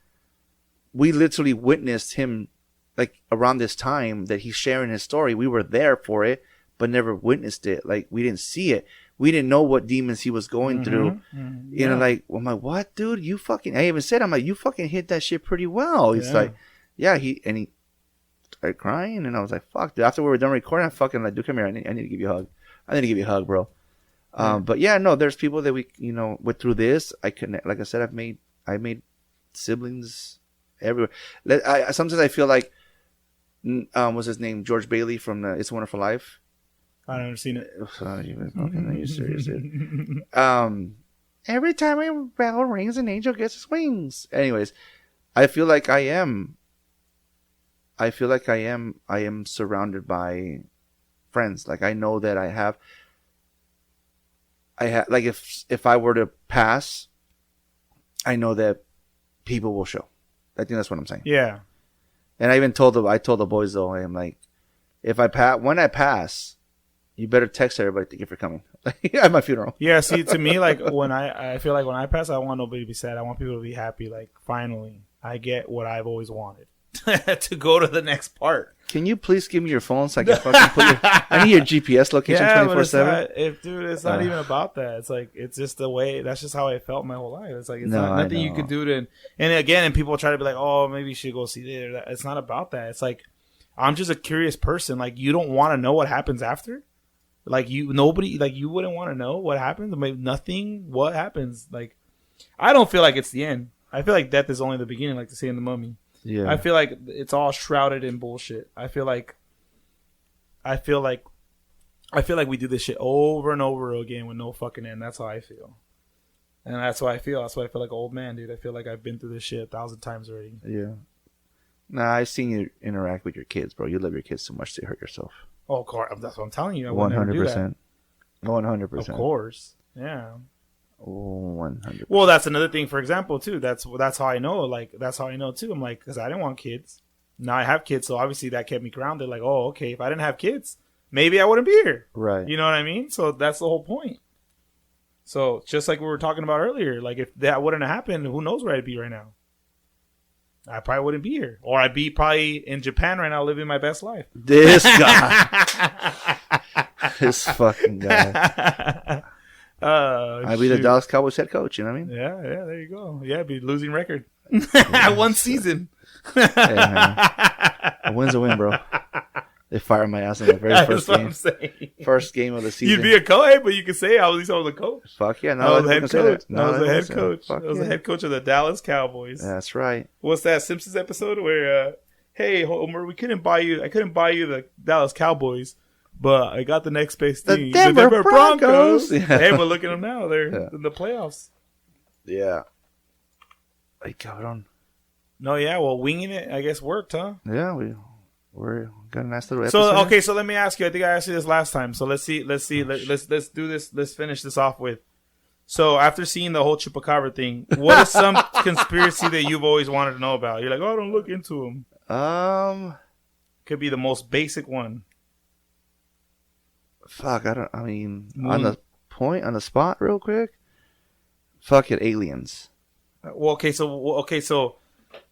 we literally witnessed him, like around this time that he's sharing his story. We were there for it, but never witnessed it. Like, we didn't see it. We didn't know what demons he was going through. You know, like, I'm like, what, dude? You fucking, I even said, I'm like, you fucking hit that shit pretty well. He's like, yeah, he started crying, and I was like, fuck, dude. After we were done recording, I fucking like, dude, come here. I need to give you a hug. I need to give you a hug, bro. But yeah, no, there's people that we, you know, went through this. I connect, like I said, I made siblings everywhere. Sometimes I feel like, what's his name? George Bailey from It's a Wonderful Life. I've never seen it. Are you serious, dude? Every time a bell rings, an angel gets his wings. Anyways, I feel like I am surrounded by friends. Like, I know that I have like, if I were to pass, I know that people will show. I think that's what I'm saying. Yeah. And I told the boys, though, I'm like, when I pass, you better text everybody, thank you for coming at my funeral. Yeah, see, to me, like, when I feel like when I pass, I want nobody to be sad. I want people to be happy. Like, finally, I get what I've always wanted. To go to the next part. Can you please give me your phone so I can fucking put I need your GPS location 24/7. Dude, it's not even about that. It's like, it's just the way, that's just how I felt my whole life. It's like, it's nothing you could do to, and people try to be like, oh, maybe you should go see this or that. It's not about that. It's like, I'm just a curious person. Like, you don't want to know what happens after. Like, you wouldn't want to know what happens. Maybe nothing. What happens? Like, I don't feel like it's the end. I feel like death is only the beginning, like they say in The Mummy. Yeah. I feel like it's all shrouded in bullshit. I feel like we do this shit over and over again with no fucking end. That's how I feel. And that's why I feel. That's why I feel like an old man, dude. I feel like I've been through this shit 1,000 times already. Yeah. Nah, I've seen you interact with your kids, bro. You love your kids so much to hurt yourself. Oh, of course. That's what I'm telling you. I would never do that. 100%. Of course. Yeah. 100%. Well, that's another thing. For example, too. That's how I know. Like, that's how I know too. I'm like, because I didn't want kids. Now I have kids, so obviously that kept me grounded. Like, oh, okay. If I didn't have kids, maybe I wouldn't be here. Right. You know what I mean? So that's the whole point. So just like we were talking about earlier, like, if that wouldn't have happened, who knows where I'd be right now? I probably wouldn't be here, or I'd be probably in Japan right now, living my best life. This guy, this fucking guy. I'd be the Dallas Cowboys head coach. You know what I mean? Yeah. There you go. Yeah, I'd be losing record. One season. Hey, man. A win's a win, bro. They fired my ass in the very first game. That's what I'm saying. First game of the season. You'd be a coach, but you could say at least I was a coach. Fuck yeah. I was a head coach. I was a head coach. I was a head coach of the Dallas Cowboys. That's right. What's that Simpsons episode where, hey, Homer, I couldn't buy you the Dallas Cowboys, but I got the next best team. The Denver Broncos. Yeah. Hey, but look at them now. They're in the playoffs. Yeah. Ay, cabrón. No, yeah. Well, winging it, I guess, worked, huh? Yeah, we're got a nice little episode. So, okay, so let me ask you. I think I asked you this last time. So let's see. Let's do this. Let's finish this off with. So after seeing the whole chupacabra thing, what is some conspiracy that you've always wanted to know about? You're like, oh, don't look into them. Could be the most basic one. Fuck, I mean, on the spot, real quick. Fuck it, aliens. Well, okay, so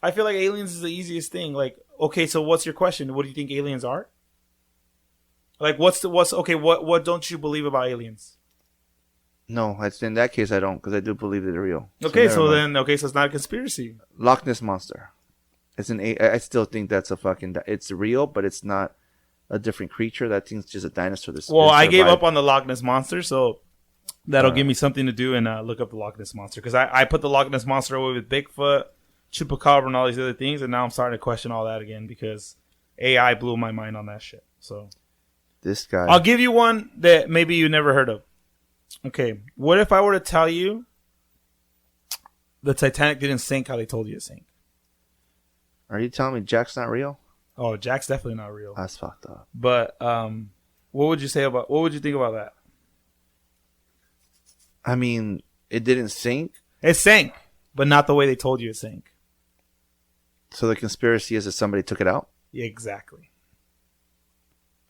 I feel like aliens is the easiest thing. Like, okay, so what's your question? What do you think aliens are? Like, what don't you believe about aliens? No, in that case I don't, because I do believe that they're real. Okay, so it's not a conspiracy. Loch Ness Monster. I still think that's it's real, but it's not a different creature. That thing's just a dinosaur. Well, I gave up on the Loch Ness Monster, so that'll give me something to do and look up the Loch Ness Monster. Because I put the Loch Ness Monster away with Bigfoot, Chupacabra, and all these other things, and now I'm starting to question all that again because AI blew my mind on that shit. So this guy. I'll give you one that maybe you never heard of. Okay, what if I were to tell you the Titanic didn't sink how they told you it sank? Are you telling me Jack's not real? Oh, Jack's definitely not real. That's fucked up. But what would you think about that? I mean, it didn't sink. It sank, but not the way they told you it sank. So the conspiracy is that somebody took it out? Yeah, exactly.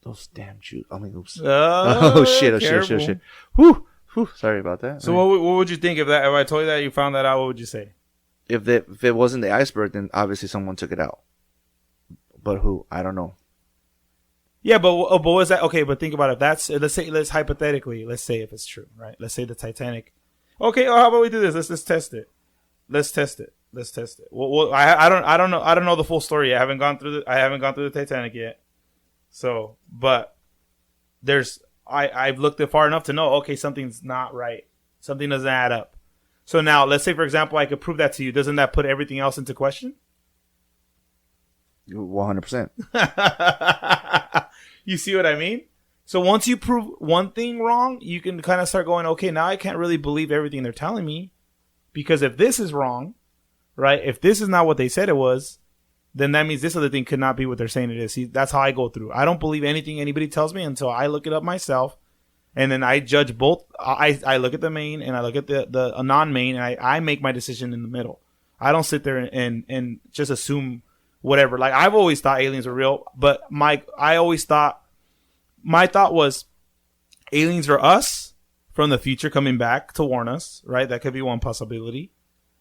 Those damn Jews. I mean, oops. Oh, shit. Whew. Sorry about that. So what would you think if I told you that you found that out? What would you say? If it wasn't the iceberg, then obviously someone took it out. But who? I don't know. Yeah, but what is that? Okay, but think about it. Let's hypothetically, let's say if it's true, right? Let's say the Titanic. Okay, how about we do this? Let's test it. Let's test it. Well, I don't know the full story yet. I haven't gone through the Titanic yet. So, but I've looked it far enough to know, okay, something's not right. Something doesn't add up. So now, let's say, for example, I could prove that to you. Doesn't that put everything else into question? 100%. You see what I mean? So once you prove one thing wrong, you can kind of start going, okay, now I can't really believe everything they're telling me. Because if this is wrong, right, if this is not what they said it was, then that means this other thing could not be what they're saying it is. See, that's how I go through. I don't believe anything anybody tells me until I look it up myself. And then I judge both. I look at the main and I look at the non-main, and I make my decision in the middle. I don't sit there and just assume whatever. Like, I've always thought aliens were real, but my thought was aliens are us from the future coming back to warn us, right? That could be one possibility,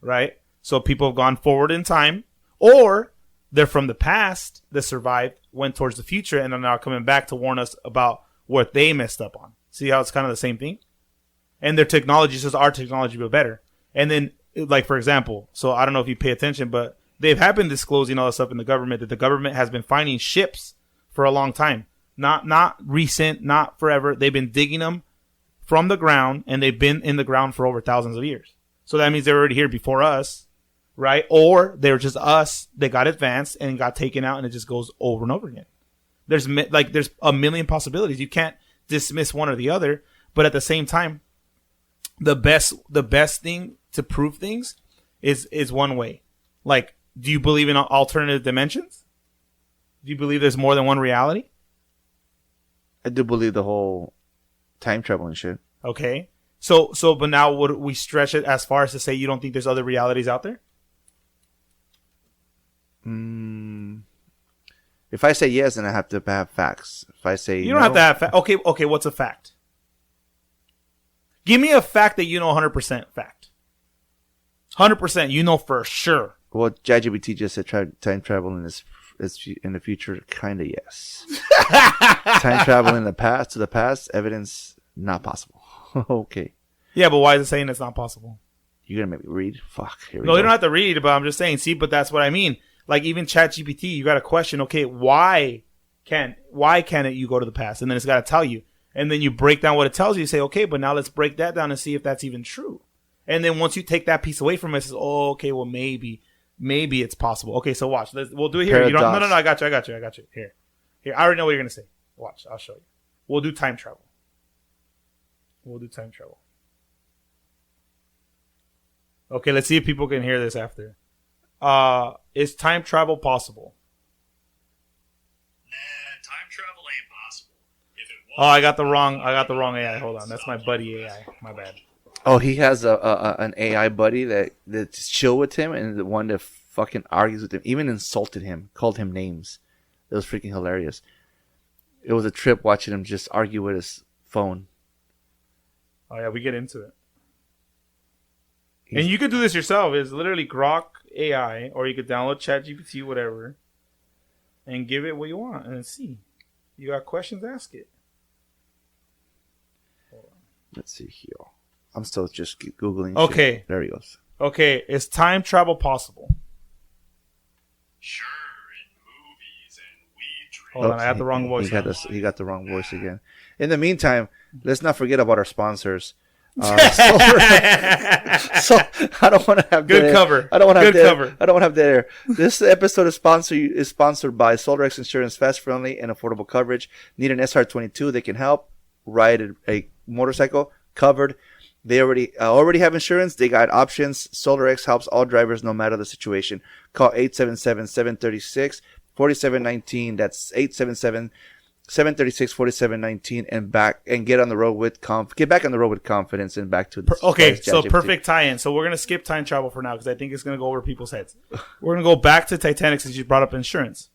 right? So people have gone forward in time, or they're from the past that survived, went towards the future, and are now coming back to warn us about what they messed up on. See how it's kind of the same thing? And their technology says our technology will be better. And then, like, for example, so I don't know if you pay attention, but they have been disclosing all this stuff in the government, that the government has been finding ships for a long time. Not recent, not forever. They've been digging them from the ground, and they've been in the ground for over thousands of years. So that means they're already here before us, right? Or they're just us. They got advanced and got taken out, and it just goes over and over again. There's a million possibilities. You can't dismiss one or the other, but at the same time, the best thing to prove things is one way. Like, do you believe in alternative dimensions? Do you believe there's more than one reality? I do believe the whole time traveling shit. Okay. So, but now would we stretch it as far as to say you don't think there's other realities out there? If I say yes, then I have to have facts. If I say you don't have to have facts. Okay, what's a fact? Give me a fact that you know 100% fact. 100%, you know for sure. Well, ChatGPT just said time traveling is in the future, kind of yes. Time traveling in the past to the past, evidence not possible. Okay. Yeah, but why is it saying it's not possible? You're gonna make me read? Fuck. Here we go. go. You don't have to read, but I'm just saying. See, but that's what I mean. Like, even ChatGPT, you got to question. Okay, why can't it you go to the past? And then it's got to tell you. And then you break down what it tells you. You say, okay, but now let's break that down and see if that's even true. And then once you take that piece away from it, it says, oh, okay, well, maybe it's possible. Okay, so watch. We'll do it here. No, I got you. Here. I already know what you're going to say. Watch. I'll show you. We'll do time travel. Okay, let's see if people can hear this after. Is time travel possible? Nah, time travel ain't possible. If it was, I got the wrong AI. Hold on, that's my buddy AI. My bad. Oh, he has an AI buddy that's chill with him, and the one that fucking argues with him, even insulted him, called him names. It was freaking hilarious. It was a trip watching him just argue with his phone. Oh yeah, we get into it. And you could do this yourself. It's literally Grok AI, or you could download ChatGPT, whatever, and give it what you want, and then see. You got questions, ask it. Hold on. Let's see here. I'm still just Googling. Okay. Shit. There he goes. Okay, is time travel possible? Sure, in movies and weed drinking. Hold on, I got the wrong voice. He got the wrong voice again. In the meantime, let's not forget about our sponsors. So I don't want to have good cover. I don't want to have cover. I don't want to have there. This episode is sponsored by SolarX Insurance. Fast, friendly, and affordable coverage. Need an SR22? They can help. Ride a motorcycle covered. They already have insurance. They got options. SolarX helps all drivers no matter the situation. Call 877-736-4719. That's 877-736-4719 and get on the road with get back on the road with confidence and back to the okay. So perfect tie-in. So we're gonna skip time travel for now because I think it's gonna go over people's heads. We're gonna go back to Titanic since you brought up insurance.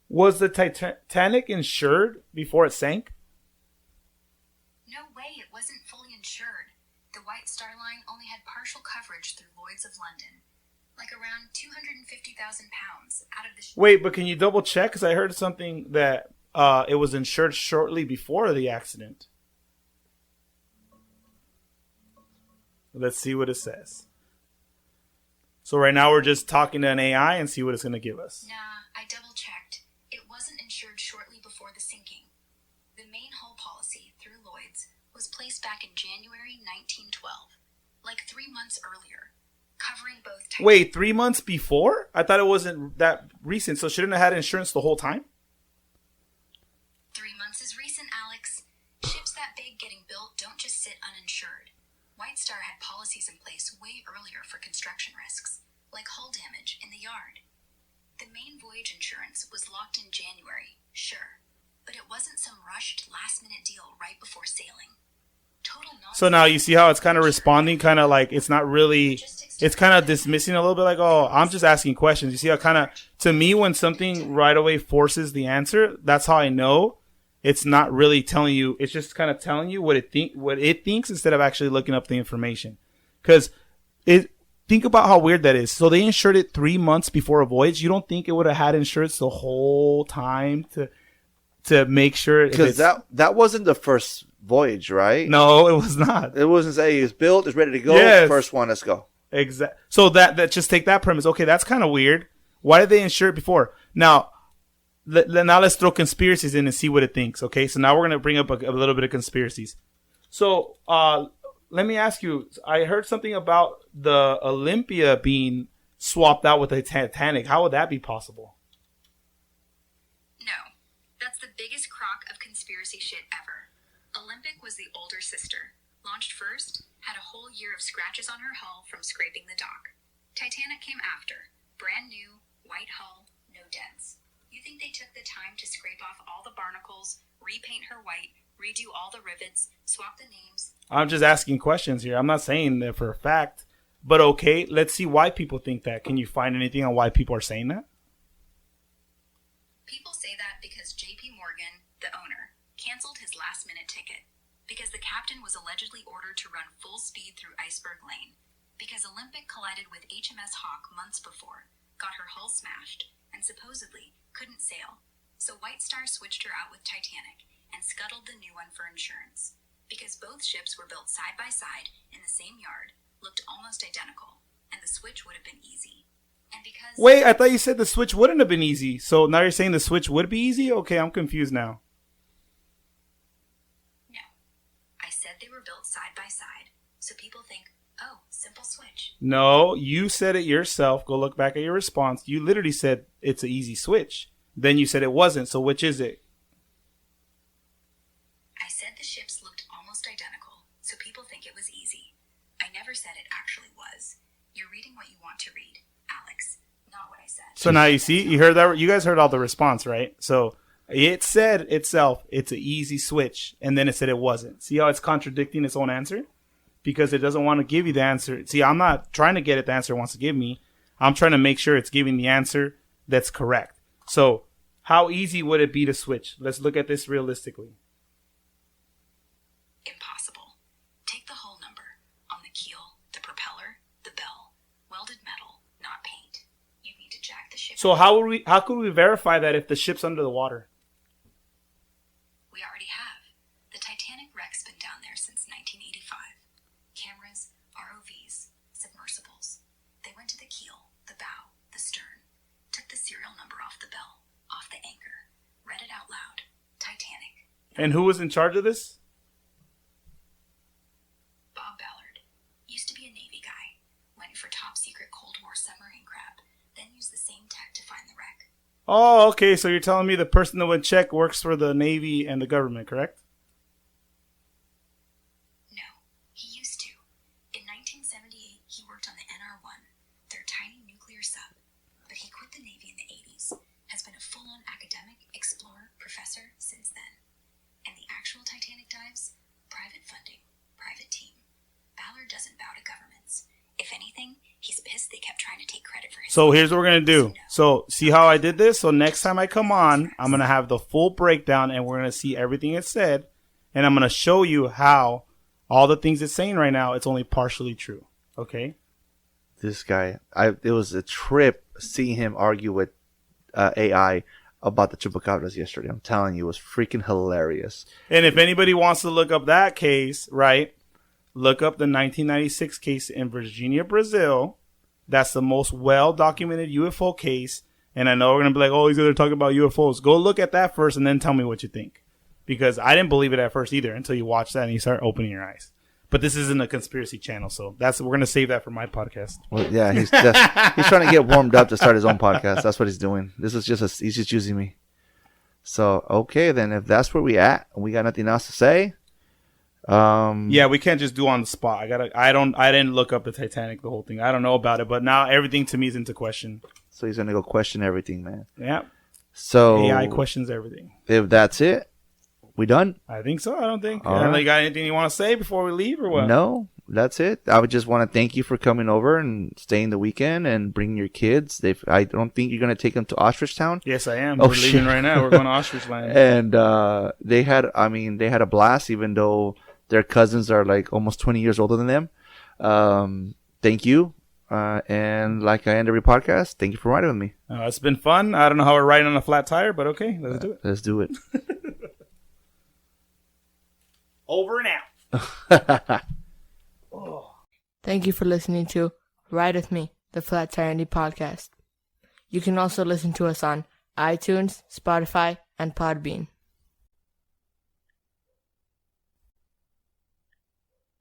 Was the Titanic insured before it sank? No way, it wasn't fully insured. The White Star Line only had partial coverage through Lloyd's of London, like around £250,000 out of the. Wait, but can you double check? Because I heard something that it was insured shortly before the accident. Let's see what it says. So right now we're just talking to an AI and see what it's going to give us. Nah, I double checked. It wasn't insured shortly before the sinking. The main hull policy through Lloyd's was placed back in January 1912, like 3 months earlier, covering both types. Wait, 3 months before? I thought it wasn't that recent, so shouldn't it have had insurance the whole time? 3 months is recent, Alex. Ships that big getting built don't just sit uninsured. White Star had policies in place way earlier for construction risks, like hull damage in the yard. The main voyage insurance was locked in January, sure, but it wasn't some rushed last-minute deal right before sailing. Total nonsense. So now you see how it's kind of responding, kind of like it's not really, it's kind of dismissing a little bit, like, oh, I'm just asking questions. You see how kind of, to me, when something right away forces the answer, that's how I know it's not really telling you. It's just kind of telling you what it thinks instead of actually looking up the information. Because think about how weird that is. So they insured it 3 months before a voyage. You don't think it would have had insurance the whole time to make sure? Because that wasn't the first voyage, right? No, it was not. It wasn't say it's built, it's ready to go. Yes. First one, let's go. Exactly. So that just take that premise. Okay, that's kind of weird. Why did they insure it before? Now let's throw conspiracies in and see what it thinks. Okay, so now we're gonna bring up a little bit of conspiracies. So let me ask you. I heard something about the Olympia being swapped out with the Titanic. How would that be possible? No, that's the biggest crock of conspiracy shit ever. Olympic was the older sister. Launched first, had a whole year of scratches on her hull from scraping the dock. Titanic came after. Brand new, white hull, no dents. You think they took the time to scrape off all the barnacles, repaint her white, redo all the rivets, swap the names? I'm just asking questions here. I'm not saying that for a fact. But okay, let's see why people think that. Can you find anything on why people are saying that? People say that because J.P. Morgan, the owner, canceled his last-minute ticket. Because the captain was allegedly ordered to run full speed through Iceberg Lane. Because Olympic collided with HMS Hawk months before, got her hull smashed, and supposedly couldn't sail. So White Star switched her out with Titanic and scuttled the new one for insurance. Because both ships were built side by side in the same yard, looked almost identical, and the switch would have been easy. And because... Wait, I thought you said the switch wouldn't have been easy. So now you're saying the switch would be easy? Okay, I'm confused now. No. I said they were built side by side, so people think, oh, simple switch. No, you said it yourself. Go look back at your response. You literally said it's an easy switch. Then you said it wasn't. So which is it? I said the ships looked almost identical, so people think it was easy. I never said it actually was. You're reading what you want to read, Alex, not what I said. So now you see, you heard that. You guys heard all the response, right? So it said itself, it's an easy switch. And then it said it wasn't. See how it's contradicting its own answer? Because it doesn't want to give you the answer. See, I'm not trying to get it the answer it wants to give me. I'm trying to make sure it's giving the answer that's correct. So how easy would it be to switch? Let's look at this realistically. Impossible. Take the hull number on the keel, the propeller, the bell, welded metal, not paint. You need to jack the ship. So how could we verify that if the ship's under the water? We already have. The Titanic wreck's been down there since 1985. Cameras, ROVs, submersibles. They went to the keel, the bow, the stern, took the serial number off the bell, off the anchor, read it out loud. Titanic. And who was in charge of this? Bob Ballard. Used to be a Navy guy. Went for top secret Cold War submarine crap, then used the same tech to find the wreck. Oh, okay. So you're telling me the person that would check works for the Navy and the government, correct? No, he used to. In 1978, he worked on the NR-1, their tiny nuclear sub. But he quit the Navy in the 80s, has been a full-on academic, explorer, professor since then. And the actual Titanic dives? Private funding, private team. Ballard doesn't bow to governments. If anything, he's pissed they kept trying to take credit for his... So here's what we're going to do. So see how I did this? So next time I come on, I'm going to have the full breakdown and we're going to see everything it said. And I'm going to show you how all the things it's saying right now, it's only partially true. Okay? This guy, it was a trip seeing him argue with AI. about the chupacabras yesterday. I'm telling you, it was freaking hilarious. And if anybody wants to look up that case, right, look up the 1996 case in Virginia, Brazil. That's the most well-documented UFO case. And I know we're going to be like, oh, he's going to talk about UFOs. Go look at that first and then tell me what you think. Because I didn't believe it at first either until you watch that and you start opening your eyes. But this isn't a conspiracy channel, so we're going to save that for my podcast. Well, yeah, he's trying to get warmed up to start his own podcast. That's what he's doing. This is he's just using me. So, okay, then if that's where we at, we got nothing else to say. Yeah, we can't just do on the spot. I didn't look up the Titanic, the whole thing. I don't know about it, but now everything to me is into question. So he's going to go question everything, man. Yeah. So AI questions everything. If that's it, we done? I think so. I don't think. All right. You got anything you want to say before we leave or what? No, that's it. I would just want to thank you for coming over and staying the weekend and bringing your kids. I don't think you're going to take them to Ostrich Town. Yes, I am. Oh, We're leaving right now. We're going to Ostrich Land. And they had a blast, even though their cousins are like almost 20 years older than them. Thank you. And like I end every podcast, thank you for riding with me. It's been fun. I don't know how we're riding on a flat tire, but okay, let's do it. Let's do it. Over and out. Thank you for listening to Ride With Me, the Flat Tire Indie Podcast. You can also listen to us on iTunes, Spotify, and Podbean.